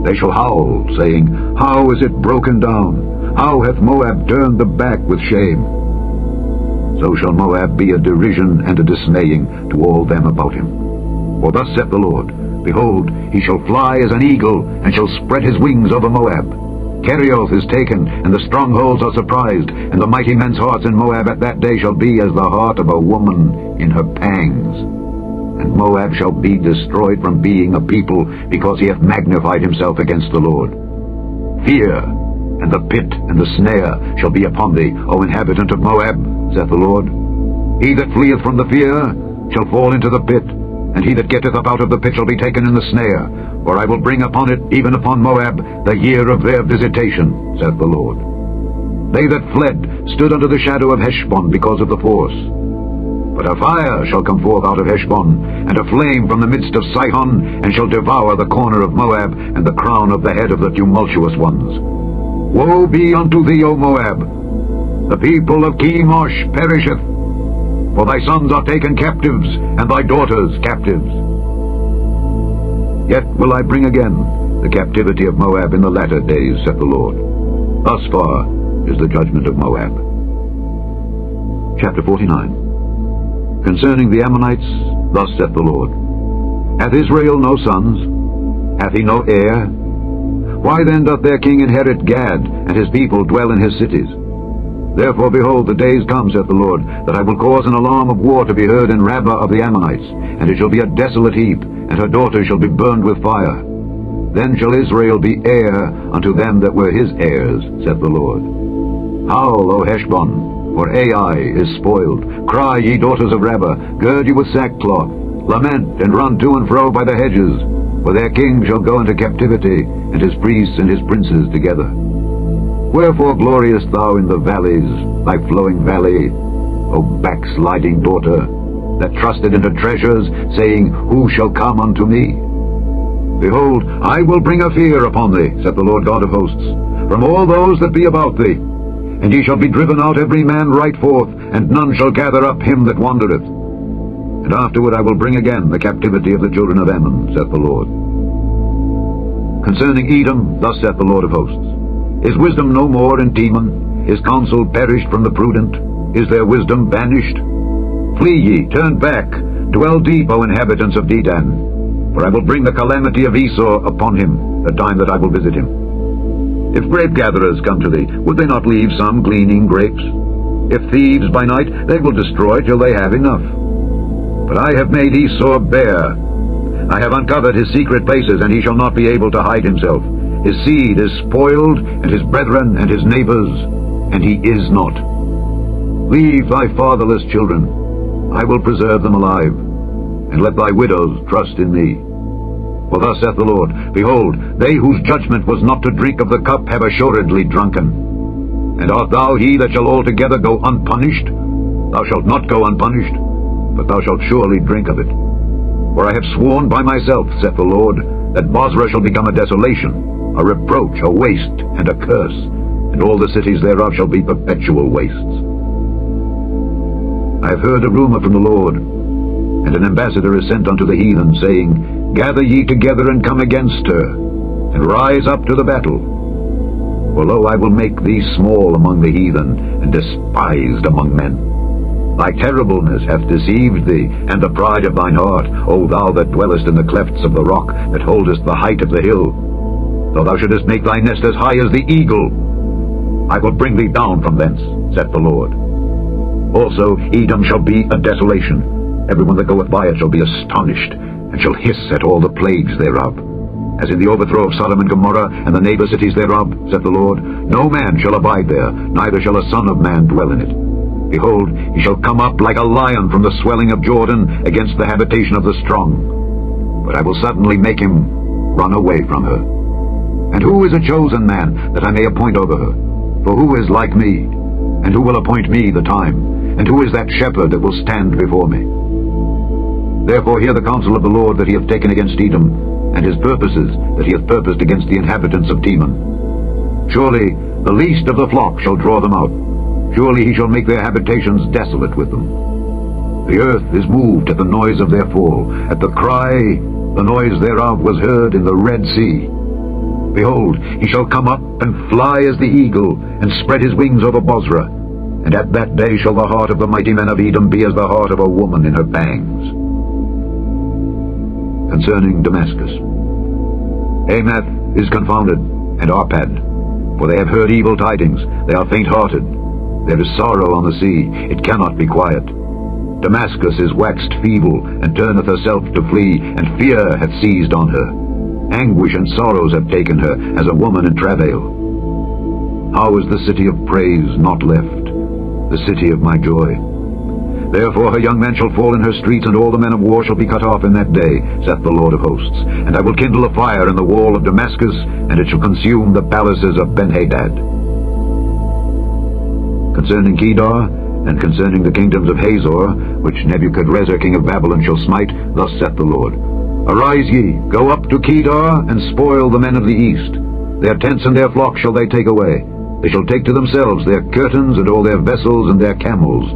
They shall howl, saying, How is it broken down? How hath Moab turned the back with shame? So shall Moab be a derision and a dismaying to all them about him. For thus saith the Lord, Behold, he shall fly as an eagle, and shall spread his wings over Moab. Kerioth is taken, and the strongholds are surprised, and the mighty men's hearts in Moab at that day shall be as the heart of a woman in her pangs. And Moab shall be destroyed from being a people, because he hath magnified himself against the Lord. Fear, and the pit, and the snare shall be upon thee, O inhabitant of Moab, saith the Lord. He that fleeth from the fear shall fall into the pit, and he that getteth up out of the pit shall be taken in the snare. For I will bring upon it, even upon Moab, the year of their visitation, saith the Lord. They that fled stood under the shadow of Heshbon because of the force. But a fire shall come forth out of Heshbon, and a flame from the midst of Sihon, and shall devour the corner of Moab, and the crown of the head of the tumultuous ones. Woe be unto thee, O Moab! The people of Chemosh perisheth, for thy sons are taken captives, and thy daughters captives. Yet will I bring again the captivity of Moab in the latter days, saith the Lord. Thus far is the judgment of Moab. Chapter 49. Concerning the Ammonites, thus saith the Lord. Hath Israel no sons? Hath he no heir? Why then doth their king inherit Gad, and his people dwell in his cities? Therefore, behold, the days come, saith the Lord, that I will cause an alarm of war to be heard in Rabbah of the Ammonites, and it shall be a desolate heap, and her daughters shall be burned with fire. Then shall Israel be heir unto them that were his heirs, saith the Lord. Howl, O Heshbon, for Ai is spoiled. Cry, ye daughters of Rabbah, gird you with sackcloth. Lament, and run to and fro by the hedges, for their king shall go into captivity, and his priests and his princes together. Wherefore gloriest thou in the valleys, thy flowing valley?
O backsliding daughter, that trusted in her treasures, saying, Who shall come unto me? Behold, I will bring a fear upon thee, saith the Lord God of hosts, from all those that be about thee. And ye shall be driven out every man right forth, and none shall gather up him that wandereth. And afterward I will bring again the captivity of the children of Ammon, saith the Lord. Concerning Edom, thus saith the Lord of hosts, Is wisdom no more in Teman? Is counsel perished from the prudent? Is their wisdom vanished? Flee ye, turn back, dwell deep, O inhabitants of Dedan, for I will bring the calamity of Esau upon him, the time that I will visit him. If grape-gatherers come to thee, would they not leave some gleaning grapes? If thieves by night, they will destroy till they have enough. But I have made Esau bare. I have uncovered his secret places, and he shall not be able to hide himself. His seed is spoiled, and his brethren and his neighbors, and he is not. Leave thy fatherless children. I will preserve them alive, and let thy widows trust in me. For thus saith the Lord, Behold, they whose judgment was not to drink of the cup have assuredly drunken. And art thou he that shall altogether go unpunished? Thou shalt not go unpunished, but thou shalt surely drink of it. For I have sworn by myself, saith the Lord, that Bozrah shall become a desolation, a reproach, a waste, and a curse, and all the cities thereof shall be perpetual wastes. I have heard a rumor from the Lord, and an ambassador is sent unto the heathen, saying, Gather ye together and come against her, and rise up to the battle. For lo, I will make thee small among the heathen, and despised among men. Thy terribleness hath deceived thee, and the pride of thine heart, O thou that dwellest in the clefts of the rock, that holdest the height of the hill. Though thou shouldest make thy nest as high as the eagle, I will bring thee down from thence, saith the Lord. Also Edom shall be a desolation. Everyone that goeth by it shall be astonished, and shall hiss at all the plagues thereof. As in the overthrow of Sodom and Gomorrah, and the neighbor cities thereof, saith the Lord, no man shall abide there, neither shall a son of man dwell in it. Behold, he shall come up like a lion from the swelling of Jordan against the habitation of the strong. But I will suddenly make him run away from her. And who is a chosen man, that I may appoint over her? For who is like me? And who will appoint me the time? And who is that shepherd that will stand before me? Therefore hear the counsel of the Lord that he hath taken against Edom, and his purposes that he hath purposed against the inhabitants of Teman. Surely the least of the flock shall draw them out. Surely he shall make their habitations desolate with them. The earth is moved at the noise of their fall. At the cry, the noise thereof was heard in the Red Sea. Behold, he shall come up and fly as the eagle, and spread his wings over Bozrah. And at that day shall the heart of the mighty men of Edom be as the heart of a woman in her pangs. Concerning Damascus, Hamath is confounded, and Arpad, for they have heard evil tidings, they are faint-hearted. There is sorrow on the sea, it cannot be quiet. Damascus is waxed feeble, and turneth herself to flee, and fear hath seized on her. Anguish and sorrows have taken her, as a woman in travail. How is the city of praise not left, the city of my joy? Therefore her young men shall fall in her streets, and all the men of war shall be cut off in that day, saith the Lord of hosts. And I will kindle a fire in the wall of Damascus, and it shall consume the palaces of Ben-Hadad. Concerning Kedar, and concerning the kingdoms of Hazor, which Nebuchadrezzar king of Babylon shall smite, thus saith the Lord, Arise ye, go up to Kedar, and spoil the men of the east. Their tents and their flocks shall they take away. They shall take to themselves their curtains, and all their vessels, and their camels.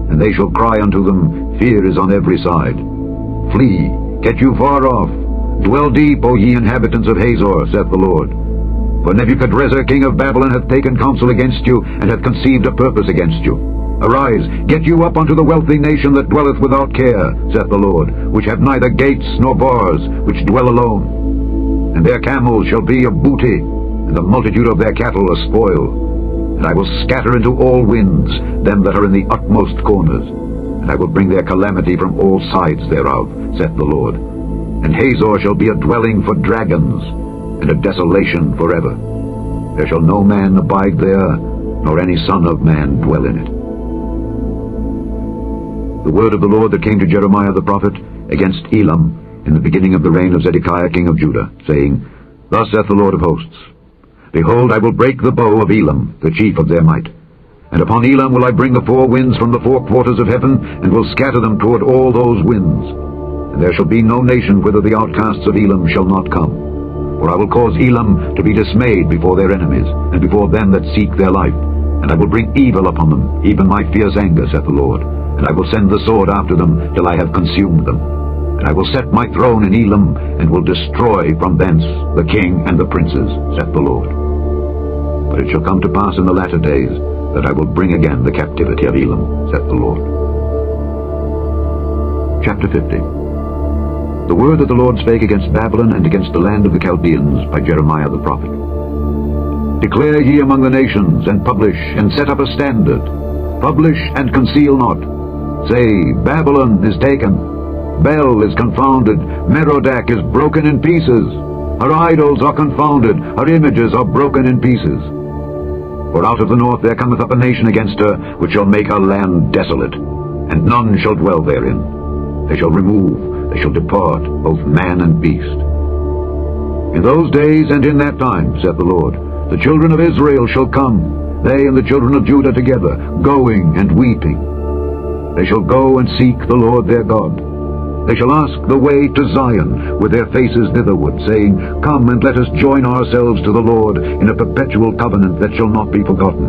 And they shall cry unto them, Fear is on every side. Flee, get you far off. Dwell deep, O ye inhabitants of Hazor, saith the Lord. For Nebuchadrezzar king of Babylon hath taken counsel against you, and hath conceived a purpose against you. Arise, get you up unto the wealthy nation that dwelleth without care, saith the Lord, which have neither gates nor bars, which dwell alone. And their camels shall be a booty, and the multitude of their cattle a spoil. And I will scatter into all winds them that are in the utmost corners, and I will bring their calamity from all sides thereof, saith the Lord. And Hazor shall be a dwelling for dragons, and a desolation forever. There shall no man abide there, nor any son of man dwell in it. The word of the Lord that came to Jeremiah the prophet against Elam in the beginning of the reign of Zedekiah king of Judah, saying, Thus saith the Lord of hosts, Behold, I will break the bow of Elam, the chief of their might.
And upon Elam will I bring the four winds from the four quarters of heaven, and will scatter them toward all those winds. And there shall be no nation whither the outcasts of Elam shall not come. For I will cause Elam to be dismayed before their enemies, and before them that seek their life. And I will bring evil upon them, even my fierce anger, saith the Lord. And I will send the sword after them, till I have consumed them. And I will set my throne in Elam, and will destroy from thence the king and the princes, saith the Lord. But it shall come to pass in the latter days, that I will bring again the captivity of Elam, saith the Lord. Chapter 50. The word that the Lord spake against Babylon and against the land of the Chaldeans by Jeremiah the prophet. Declare ye among the nations, and publish, and set up a standard. Publish, and conceal not. Say, Babylon is taken. Bel is confounded. Merodach is broken in pieces. Her idols are confounded. Her images are broken in pieces. For out of the north there cometh up a nation against her, which shall make her land desolate, and none shall dwell therein. They shall remove, they shall depart, both man and beast. In those days and in that time, saith the Lord, the children of Israel shall come, they and the children of Judah together, going and weeping. They shall go and seek the Lord their God. They shall ask the way to Zion, with their faces thitherward, saying, Come and let us join ourselves to the Lord in a perpetual covenant that shall not be forgotten.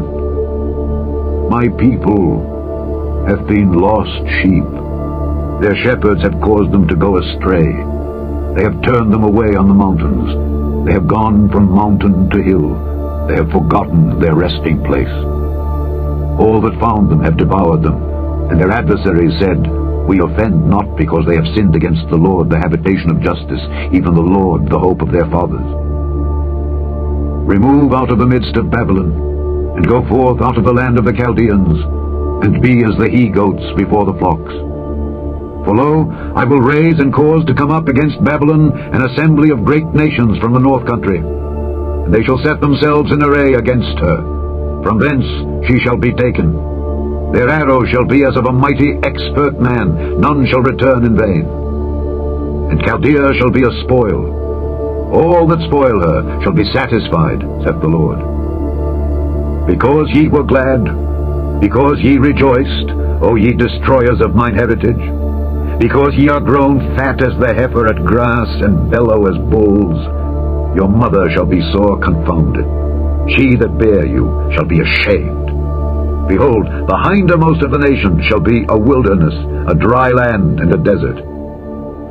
My people hath been lost sheep. Their shepherds have caused them to go astray. They have turned them away on the mountains. They have gone from mountain to hill. They have forgotten their resting place. All that found them have devoured them, and their adversaries said, We offend not, because they have sinned against the Lord, the habitation of justice, even the Lord, the hope of their fathers. Remove out of the midst of Babylon, and go forth out of the land of the Chaldeans, and be as the he-goats before the flocks. For lo, I will raise and cause to come up against Babylon an assembly of great nations from the north country, and they shall set themselves in array against her. From thence she shall be taken. Their arrow shall be as of a mighty expert man, none shall return in vain. And Chaldea shall be a spoil. All that spoil her shall be satisfied, saith the Lord. Because ye were glad, because ye rejoiced, O ye destroyers of mine heritage, because ye are grown fat as the heifer at grass, and bellow as bulls, your mother shall be sore confounded. She that bare you shall be ashamed. Behold, the hindermost of the nations shall be a wilderness, a dry land, and a desert.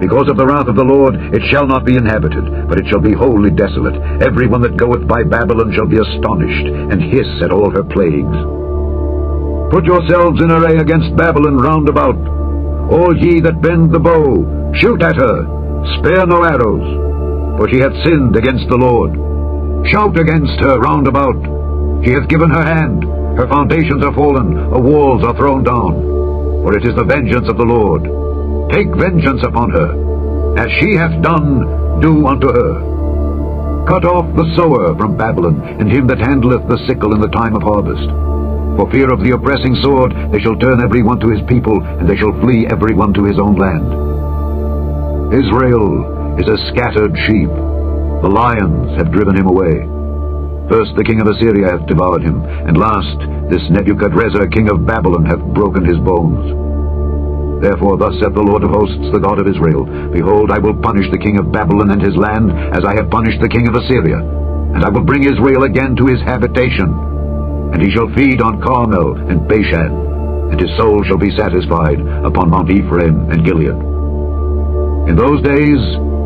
Because of the wrath of the Lord it shall not be inhabited, but it shall be wholly desolate. Every one that goeth by Babylon shall be astonished, and hiss at all her plagues. Put yourselves in array against Babylon round about. All ye that bend the bow, shoot at her, spare no arrows, for she hath sinned against the Lord. Shout against her round about. She hath given her hand. Her foundations are fallen, her walls are thrown down. For it is the vengeance of the Lord. Take vengeance upon her. As she hath done, do unto her. Cut off the sower from Babylon, and him that handleth the sickle in the time of harvest. For fear of the oppressing sword, they shall turn every one to his people, and they shall flee every one to his own land. Israel is a scattered sheep. The lions have driven him away. First the king of Assyria hath devoured him, and last this Nebuchadrezzar king of Babylon hath broken his bones. Therefore thus saith the Lord of hosts, the God of Israel, Behold, I will punish the king of Babylon and his land, as I have punished the king of Assyria, and I will bring Israel again to his habitation. And he shall feed on Carmel and Bashan, and his soul shall be satisfied upon Mount Ephraim and Gilead. In those days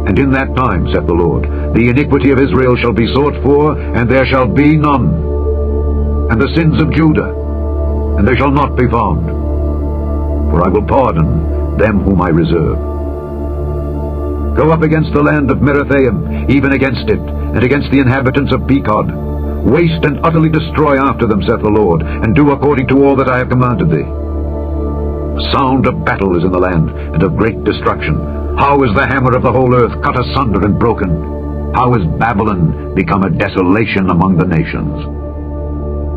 and in that time, saith the Lord, the iniquity of Israel shall be sought for, and there shall be none, and the sins of Judah, and they shall not be found. For I will pardon them whom I reserve. Go up against the land of Merathaim, even against it, and against the inhabitants of Pekod. Waste and utterly destroy after them, saith the Lord, and do according to all that I have commanded thee. The sound of battle is in the land, and of great destruction. How is the hammer of the whole earth cut asunder and broken? How is Babylon become a desolation among the nations?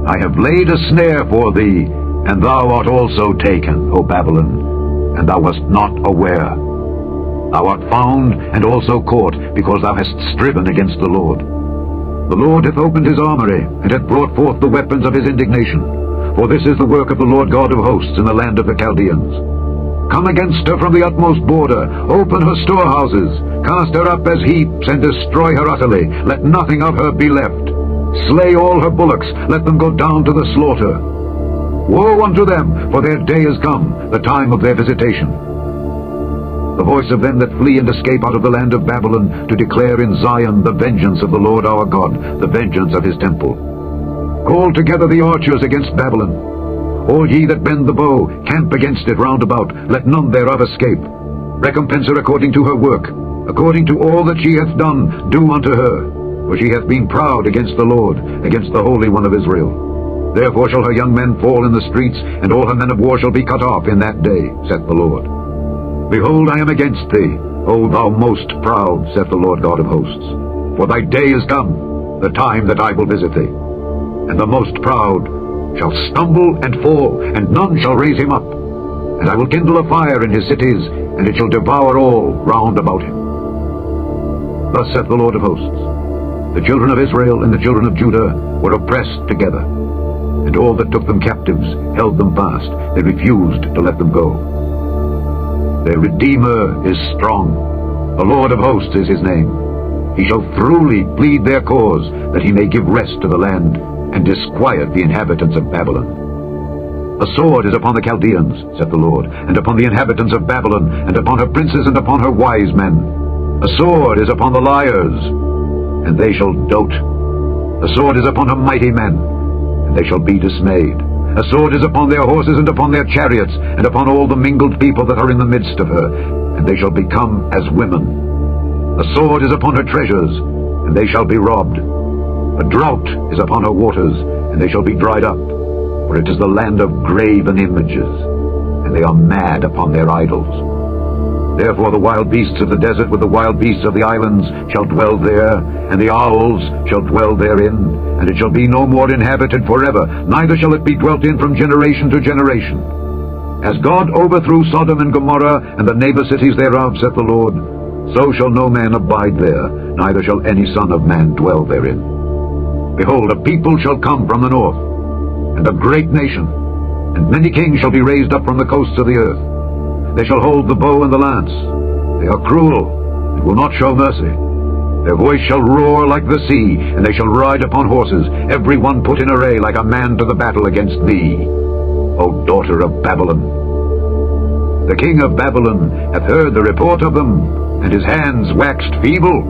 I have laid a snare for thee, and thou art also taken, O Babylon, and thou wast not aware. Thou art found and also caught, because thou hast striven against the Lord. The Lord hath opened his armory, and hath brought forth the weapons of his indignation. for this is the work of the Lord God of hosts in the land of the Chaldeans. Come against her from the utmost border, open her storehouses, cast her up as heaps, and destroy her utterly. Let nothing of her be left. Slay all her bullocks, let them go down to the slaughter. Woe unto them, for their day is come, the time of their visitation. The voice of them that flee and escape out of the land of Babylon, to declare in Zion the vengeance of the Lord our God, the vengeance of his temple. Call together the archers against Babylon. All ye that bend the bow, camp against it round about, let none thereof escape. Recompense her according to her work, according to all that she hath done, do unto her. For she hath been proud against the Lord, against the Holy One of Israel. Therefore shall her young men fall in the streets, and all her men of war shall be cut off in that day, saith the Lord. Behold, I am against thee, O thou most proud, saith the Lord God of hosts. For thy day is come, the time that I will visit thee. And the most proud shall stumble and fall, and none shall raise him up. And I will kindle a fire in his cities, and it shall devour all round about him. Thus saith the Lord of hosts, the children of Israel and the children of Judah were oppressed together, and all that took them captives held them fast. They refused to let them go. Their Redeemer is strong. The Lord of hosts is his name. He shall truly plead their cause, that he may give rest to the land, and disquiet the inhabitants of Babylon. A sword is upon the Chaldeans, saith the Lord, and upon the inhabitants of Babylon, and upon her princes, and upon her wise men. A sword is upon the liars, and they shall dote. A sword is upon her mighty men, and they shall be dismayed. A sword is upon their horses, and upon their chariots, and upon all the mingled people that are in the midst of her, and they shall become as women. A sword is upon her treasures, and they shall be robbed. A drought is upon her waters, and they shall be dried up. For it is the land of graven images, and they are mad upon their idols. Therefore the wild beasts of the desert with the wild beasts of the islands shall dwell there, and the owls shall dwell therein, and it shall be no more inhabited forever, neither shall it be dwelt in from generation to generation. As God overthrew Sodom and Gomorrah, and the neighbor cities thereof, saith the Lord, so shall no man abide there, neither shall any son of man dwell therein. Behold, a people shall come from the north, and a great nation, and many kings shall be raised up from the coasts of the earth. They shall hold the bow and the lance. They are cruel, and will not show mercy. Their voice shall roar like the sea, and they shall ride upon horses, every one put in array like a man to the battle against thee, O daughter of Babylon. The king of Babylon hath heard the report of them, and his hands waxed feeble.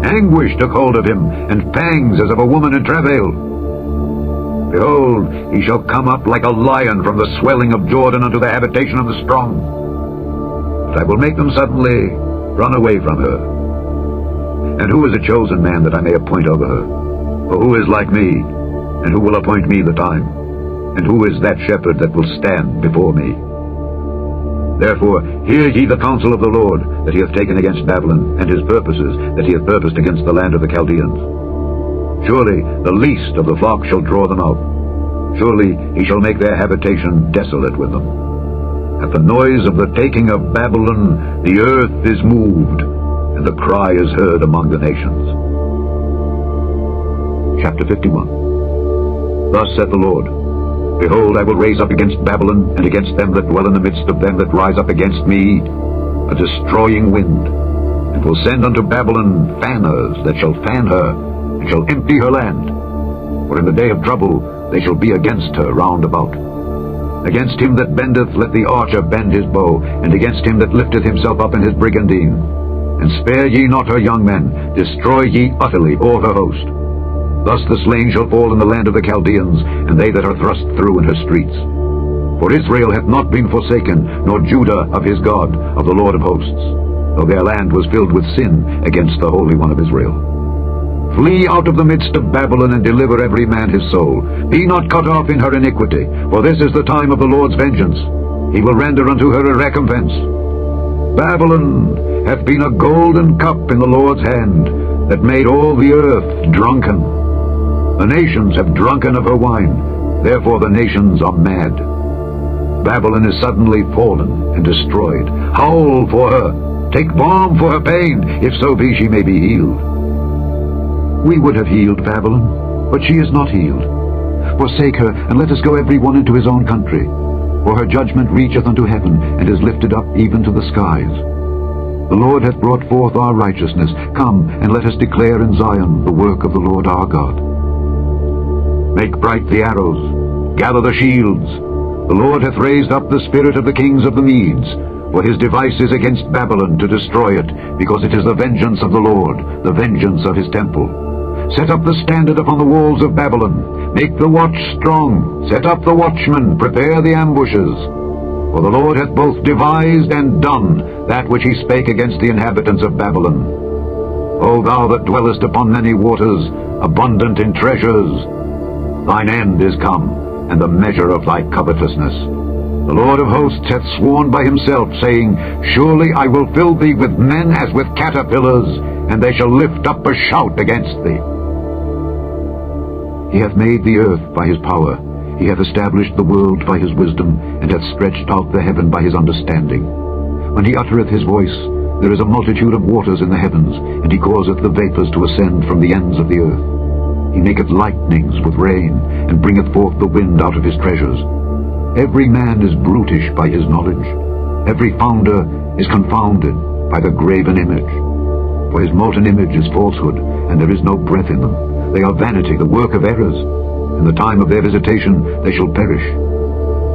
Anguish took hold of him, and pangs as of a woman in travail. Behold, he shall come up like a lion from the swelling of Jordan unto the habitation of the strong. But I will make them suddenly run away from her. And who is a chosen man that I may appoint over her? For who is like me, and who will appoint me the time? And who is that shepherd that will stand before me? Therefore hear ye the counsel of the Lord, that he hath taken against Babylon, and his purposes, that he hath purposed against the land of the Chaldeans. Surely the least of the flock shall draw them out. Surely he shall make their habitation desolate with them. At the noise of the taking of Babylon, the earth is moved, and the cry is heard among the nations. Chapter 51. Thus saith the Lord, Behold, I will raise up against Babylon, and against them that dwell in the midst of them that rise up against me, a destroying wind, and will send unto Babylon fanners that shall fan her, and shall empty her land. For in the day of trouble they shall be against her round about. Against him that bendeth let the archer bend his bow, and against him that lifteth himself up in his brigandine. And spare ye not her young men, destroy ye utterly all her host. Thus the slain shall fall in the land of the Chaldeans, and they that are thrust through in her streets. For Israel hath not been forsaken, nor Judah of his God, of the Lord of hosts, though their land was filled with sin against the Holy One of Israel. Flee out of the midst of Babylon, and deliver every man his soul. Be not cut off in her iniquity, for this is the time of the Lord's vengeance. He will render unto her a recompense. Babylon hath been a golden cup in the Lord's hand, that made all the earth drunken. The nations have drunken of her wine, therefore the nations are mad. Babylon is suddenly fallen and destroyed. Howl for her, take balm for her pain, if so be she may be healed. We would have healed Babylon, but she is not healed.
forsake her, and let us go every one into his own country. For her judgment reacheth unto heaven, and is lifted up even to the skies. The Lord hath brought forth our righteousness. Come, and let us declare in Zion the work of the Lord our God. Make bright the arrows, gather the shields. The Lord hath raised up the spirit of the kings of the Medes, for his device is against Babylon to destroy it, because it is the vengeance of the Lord, the vengeance of his temple. Set up the standard upon the walls of Babylon. Make the watch strong. Set up the watchmen. Prepare the ambushes. For the Lord hath both devised and done that which he spake against the inhabitants of Babylon. O thou that dwellest upon many waters, abundant in treasures, thine end is come, and the measure of thy covetousness. The Lord of hosts hath sworn by himself, saying, Surely I will fill thee with men as with caterpillars, and they shall lift up a shout against thee. He hath made the earth by his power. He hath established the world by his wisdom, and hath stretched out the heaven by his understanding. When he uttereth his voice, there is a multitude of waters in the heavens, and he causeth the vapours to ascend from the ends of the earth. He maketh lightnings with rain, and bringeth forth the wind out of his treasures. Every man is brutish by his knowledge. Every founder is confounded by the graven image. For his molten image is falsehood, and there is no breath in them. They are vanity, the work of errors. In the time of their visitation they shall perish.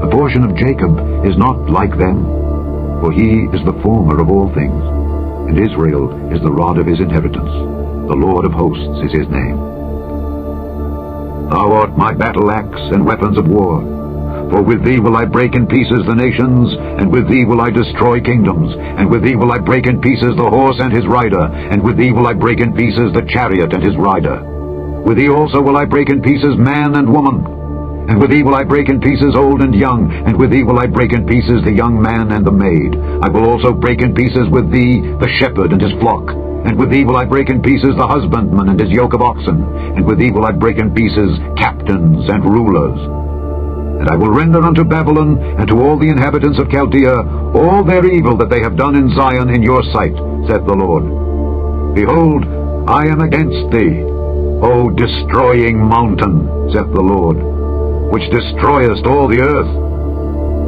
The portion of Jacob is not like them, for he is the former of all things, and Israel is the rod of his inheritance. The Lord of hosts is his name. Thou art my battle axe and weapons of war. For with thee will I break in pieces the nations, and with thee will I destroy kingdoms, and with thee will I break in pieces the horse and his rider, and with thee will I break in pieces the chariot and his rider. With thee also will I break in pieces man and woman, and with thee will I break in pieces old and young, and with thee will I break in pieces the young man and the maid. I will also break in pieces with thee the shepherd and his flock, and with thee will I break in pieces the husbandman and his yoke of oxen, and with thee will I break in pieces captains and rulers. And I will render unto Babylon and to all the inhabitants of Chaldea all their evil that they have done in Zion in your sight, saith the Lord. Behold, I am against thee, O destroying mountain, saith the Lord, which destroyest all the earth.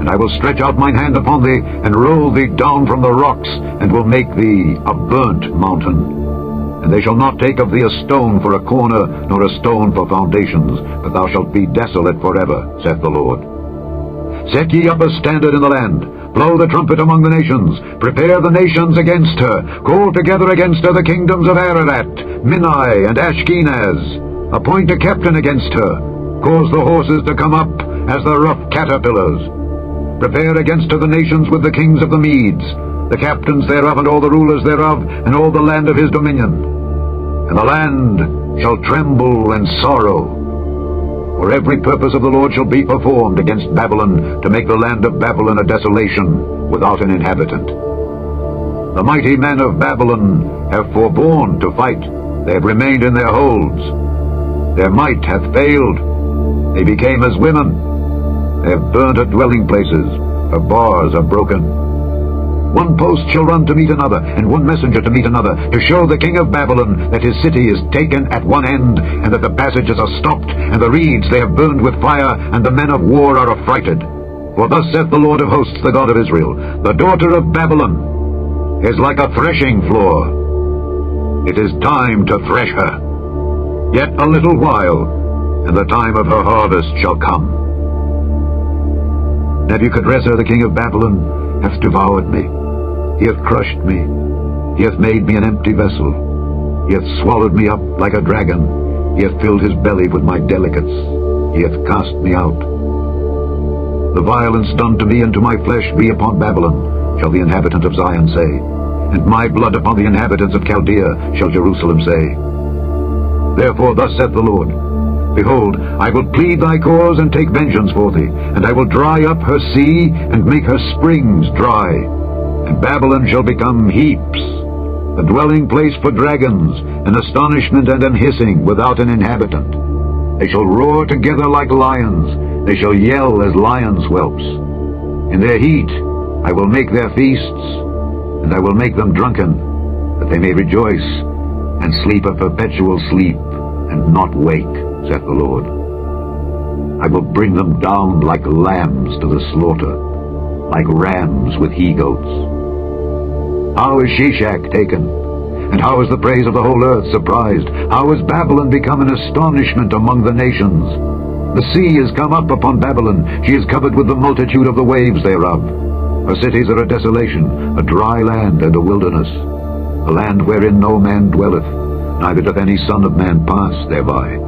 And I will stretch out mine hand upon thee, and roll thee down from the rocks, and will make thee a burnt mountain. And they shall not take of thee a stone for a corner, nor a stone for foundations, but thou shalt be desolate forever, saith the Lord. Set ye up a standard in the land, blow the trumpet among the nations, prepare the nations against her, call together against her the kingdoms of Ararat, Minai, and Ashkenaz, appoint a captain against her, cause the horses to come up as the rough caterpillars. Prepare against her the nations with the kings of the Medes, the captains thereof and all the rulers thereof, and all the land of his dominion. And the land shall tremble and sorrow. For every purpose of the Lord shall be performed against Babylon, to make the land of Babylon a desolation without an inhabitant. The mighty men of Babylon have forborne to fight. They have remained in their holds. Their might hath failed. They became as women. They have burnt her dwelling places. Her bars are broken. One post shall run to meet another, and one messenger to meet another, to show the king of Babylon that his city is taken at one end, and that the passages are stopped, and the reeds they have burned with fire, and the men of war are affrighted. For thus saith the Lord of hosts, the God of Israel, the daughter of Babylon is like a threshing floor. It is time to thresh her. Yet a little while, and the time of her harvest shall come. Nebuchadrezzar the king of Babylon hath devoured me. He hath crushed me. He hath made me an empty vessel. He hath swallowed me up like a dragon. He hath filled his belly with my delicates. He hath cast me out. The violence done to me and to my flesh be upon Babylon, shall the inhabitant of Zion say, and my blood upon the inhabitants of Chaldea, shall Jerusalem say. Therefore thus saith the Lord, Behold, I will plead thy cause and take vengeance for thee, and I will dry up her sea and make her springs dry. And Babylon shall become heaps, a dwelling place for dragons, an astonishment and an hissing without an inhabitant. They shall roar together like lions, they shall yell as lions' whelps. In their heat I will make their feasts, and I will make them drunken, that they may rejoice, and sleep a perpetual sleep, and not wake, saith the Lord. I will bring them down like lambs to the slaughter, like rams with he-goats. How is Shishak taken? And how is the praise of the whole earth surprised? How is Babylon become an astonishment among the nations? The sea is come up upon Babylon. She is covered with the multitude of the waves thereof. Her cities are a desolation, a dry land and a wilderness, a land wherein no man dwelleth, neither doth any son of man pass thereby.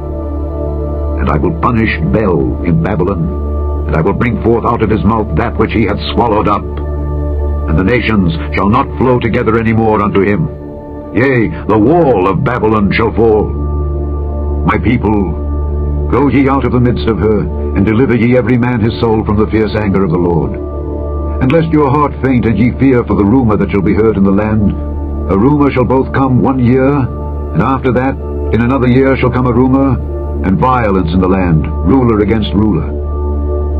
And I will punish Bel in Babylon, and I will bring forth out of his mouth that which he hath swallowed up. And the nations shall not flow together any more unto him. Yea, the wall of Babylon shall fall. My people, go ye out of the midst of her, and deliver ye every man his soul from the fierce anger of the Lord. And lest your heart faint, and ye fear for the rumour that shall be heard in the land, a rumour shall both come 1 year, and after that in another year shall come a rumour, and violence in the land, ruler against ruler.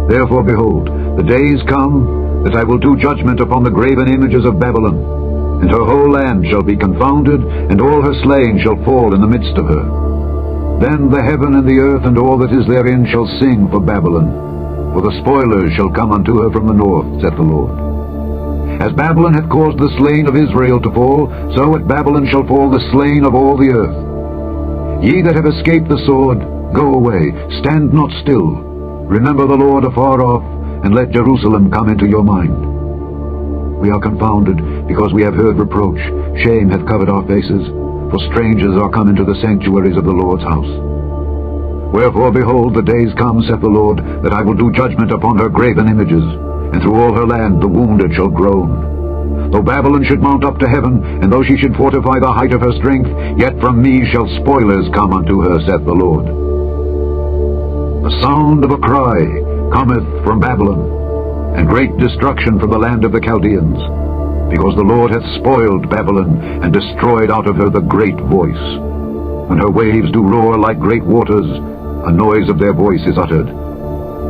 Therefore, behold, the days come that I will do judgment upon the graven images of Babylon, and her whole land shall be confounded, and all her slain shall fall in the midst of her. Then the heaven and the earth and all that is therein shall sing for Babylon, for the spoilers shall come unto her from the north, saith the Lord. As Babylon hath caused the slain of Israel to fall, so at Babylon shall fall the slain of all the earth. Ye that have escaped the sword, go away, stand not still. Remember the Lord afar off, and let Jerusalem come into your mind. We are confounded, because we have heard reproach. Shame hath covered our faces, for strangers are come into the sanctuaries of the Lord's house. Wherefore, behold, the days come, saith the Lord, that I will do judgment upon her graven images, and through all her land the wounded shall groan. Though Babylon should mount up to heaven, and though she should fortify the height of her strength, yet from me shall spoilers come unto her, saith the Lord. The sound of a cry cometh from Babylon, and great destruction from the land of the Chaldeans, because the Lord hath spoiled Babylon, and destroyed out of her the great voice. When her waves do roar like great waters, a noise of their voice is uttered.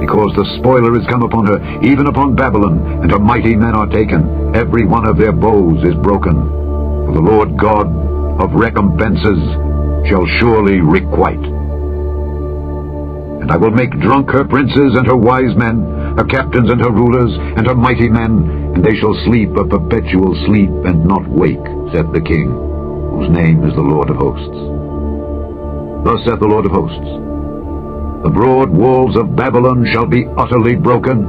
Because the spoiler is come upon her, even upon Babylon, and her mighty men are taken, every one of their bows is broken. For the Lord God of recompenses shall surely requite. And I will make drunk her princes and her wise men, her captains and her rulers, and her mighty men, and they shall sleep a perpetual sleep, and not wake, saith the King, whose name is the Lord of hosts. Thus saith the Lord of hosts, the broad walls of Babylon shall be utterly broken,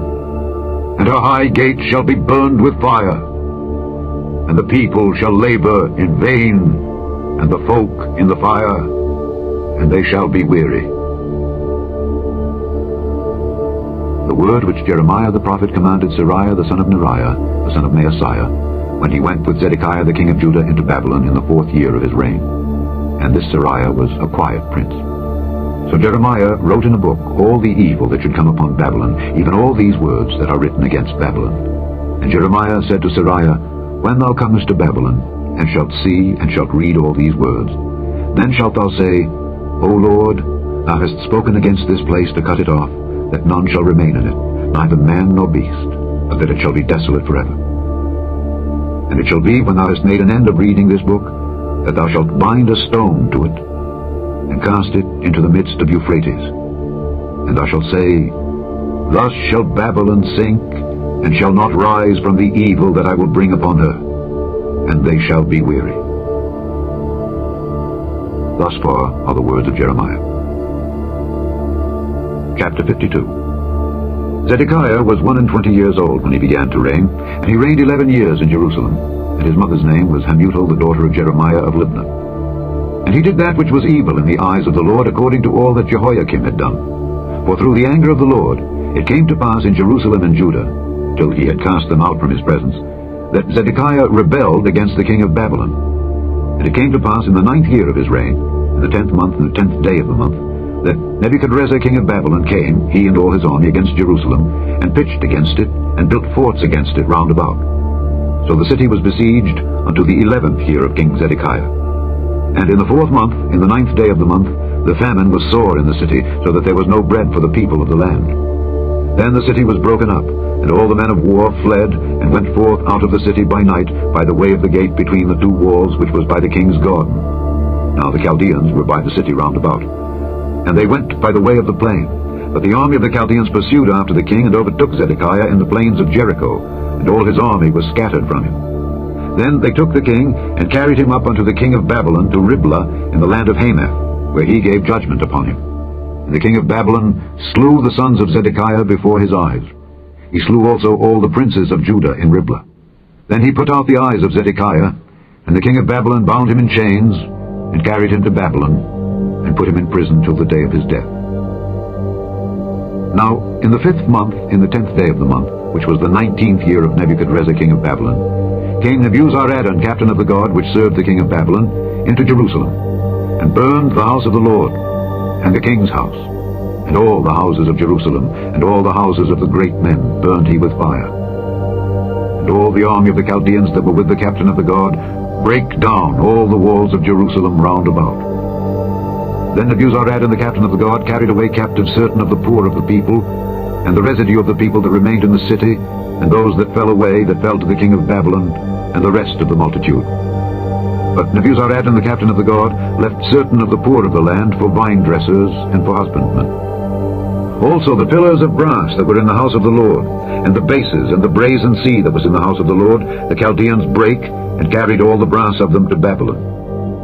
and her high gates shall be burned with fire, and the people shall labor in vain, and the folk in the fire, and they shall be weary. The word which Jeremiah the prophet commanded Seraiah the son of Neriah, the son of Maaseiah, when he went with Zedekiah the king of Judah into Babylon in the 4th year of his reign. And this Seraiah was a quiet prince. So Jeremiah wrote in a book all the evil that should come upon Babylon, even all these words that are written against Babylon. And Jeremiah said to Seraiah, When thou comest to Babylon, and shalt see and shalt read all these words, then shalt thou say, O Lord, thou hast spoken against this place to cut it off, that none shall remain in it, neither man nor beast, but that it shall be desolate forever. And it shall be, when thou hast made an end of reading this book, that thou shalt bind a stone to it, and cast it into the midst of Euphrates. And thou shalt say, Thus shall Babylon sink, and shall not rise from the evil that I will bring upon her, and they shall be weary. Thus far are the words of Jeremiah. Chapter 52. Zedekiah was 21 years old when he began to reign, and he reigned 11 years in Jerusalem, and his mother's name was Hamutal, the daughter of Jeremiah of Libnah. And he did that which was evil in the eyes of the Lord, according to all that Jehoiakim had done. For through the anger of the Lord it came to pass in Jerusalem and Judah, till he had cast them out from his presence, that Zedekiah rebelled against the king of Babylon. And it came to pass in the 9th year of his reign, in the 10th month and the 10th day of the month, that Nebuchadrezzar king of Babylon came, he and all his army, against Jerusalem, and pitched against it, and built forts against it round about. So the city was besieged unto the 11th year of King Zedekiah. And in the 4th month, in the 9th day of the month, the famine was sore in the city, so that there was no bread for the people of the land. Then the city was broken up, and all the men of war fled, and went forth out of the city by night, by the way of the gate between the 2 walls, which was by the king's garden. Now the Chaldeans were by the city round about. And they went by the way of the plain.
But the army of the Chaldeans pursued after the king and overtook Zedekiah in the plains of Jericho, and all his army was scattered from him. Then they took the king and carried him up unto the king of Babylon to Riblah in the land of Hamath, where he gave judgment upon him. And the king of Babylon slew the sons of Zedekiah before his eyes. He slew also all the princes of Judah in Riblah. Then he put out the eyes of Zedekiah, and the king of Babylon bound him in chains, and carried him to Babylon, and put him in prison till the day of his death. Now, in the 5th month, in the 10th day of the month, which was the 19th year of Nebuchadrezzar king of Babylon, came Nebuzaradan, captain of the guard which served the king of Babylon, into Jerusalem, and burned the house of the Lord, and the king's house, and all the houses of Jerusalem, and all the houses of the great men burned he with fire. And all the army of the Chaldeans that were with the captain of the guard brake down all the walls of Jerusalem round about. Then Nebuzaradan, the captain of the guard, carried away captive certain of the poor of the people, and the residue of the people that remained in the city, and those that fell away, that fell to the king of Babylon, and the rest of the multitude. But Nebuzaradan, the captain of the guard, left certain of the poor of the land for vine dressers and for husbandmen. Also the pillars of brass that were in the house of the Lord, and the bases and the brazen sea that was in the house of the Lord, the Chaldeans brake, and carried all the brass of them to Babylon.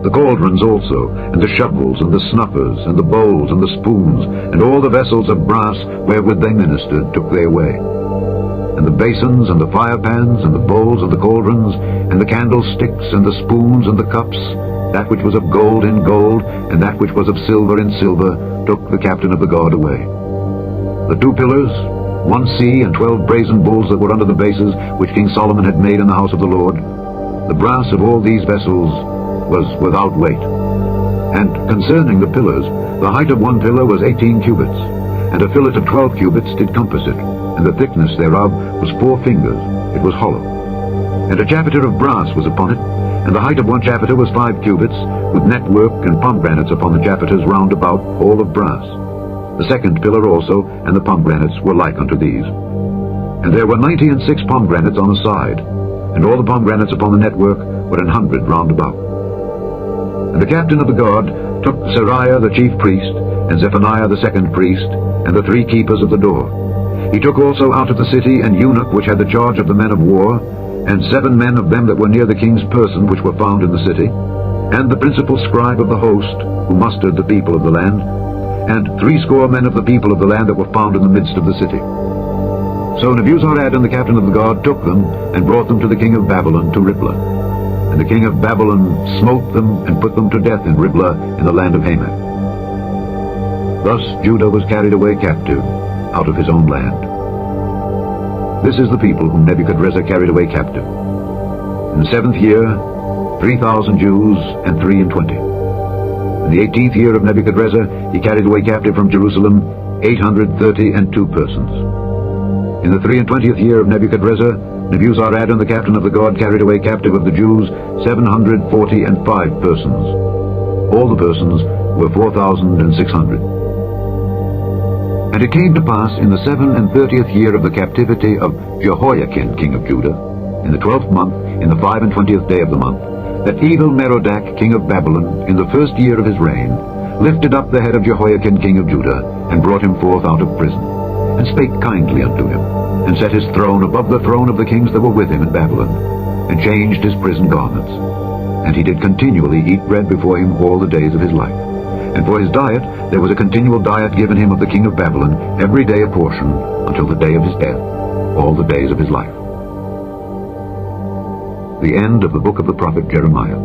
The cauldrons also, and the shovels, and the snuffers, and the bowls, and the spoons, and all the vessels of brass wherewith they ministered, took they away. And the basins, and the firepans, and the bowls, and the cauldrons, and the candlesticks, and the spoons, and the cups, that which was of gold in gold, and that which was of silver in silver, took the captain of the guard away. The 2 pillars, 1 sea, and 12 brazen bulls that were under the bases, which King Solomon had made in the house of the Lord, the brass of all these vessels was without weight. And concerning the pillars, the height of one pillar was 18 cubits, and a fillet of 12 cubits did compass it, and the thickness thereof was 4 fingers, it was hollow. And a chapiter of brass was upon it, and the height of one chapiter was 5 cubits, with network and pomegranates upon the chapiters round about, all of brass. The second pillar also, and the pomegranates were like unto these. And there were 96 pomegranates on the side, and all the pomegranates upon the network were 100 round about. And the captain of the guard took Seraiah the chief priest, and Zephaniah the second priest, and the 3 keepers of the door. He took also out of the city an eunuch which had the charge of the men of war, and 7 men of them that were near the king's person which were found in the city, and the principal scribe of the host, who mustered the people of the land, and 80 men of the people of the land that were found in the midst of the city. So Nebuzaradan, the captain of the guard, took them, and brought them to the king of Babylon to Riblah. And the king of Babylon smote them, and put them to death in Riblah in the land of Hamath. Thus Judah was carried away captive out of his own land. This is the people whom Nebuchadrezzar carried away captive. In the 7th year, 3,000 Jews and 23. In the 18th year of Nebuchadrezzar, he carried away captive from Jerusalem 832 persons. In the 23rd year of Nebuchadrezzar, Nebuzaradan, the captain of the guard, carried away captive of the Jews 745 persons. All the persons were 4,600. And it came to pass in the 37th year of the captivity of Jehoiakim, king of Judah, in the 12th month, in the 25th day of the month, that Evil-Merodach, king of Babylon, in the 1st year of his reign, lifted up the head of Jehoiakim, king of Judah, and brought him forth out of prison, and spake kindly unto him, and set his throne above the throne of the kings that were with him in Babylon, and changed his prison garments. And he did continually eat bread before him all the days of his life. And for his diet there was a continual diet given him of the king of Babylon, every day a portion, until the day of his death, all the days of his life. The end of the book of the prophet Jeremiah.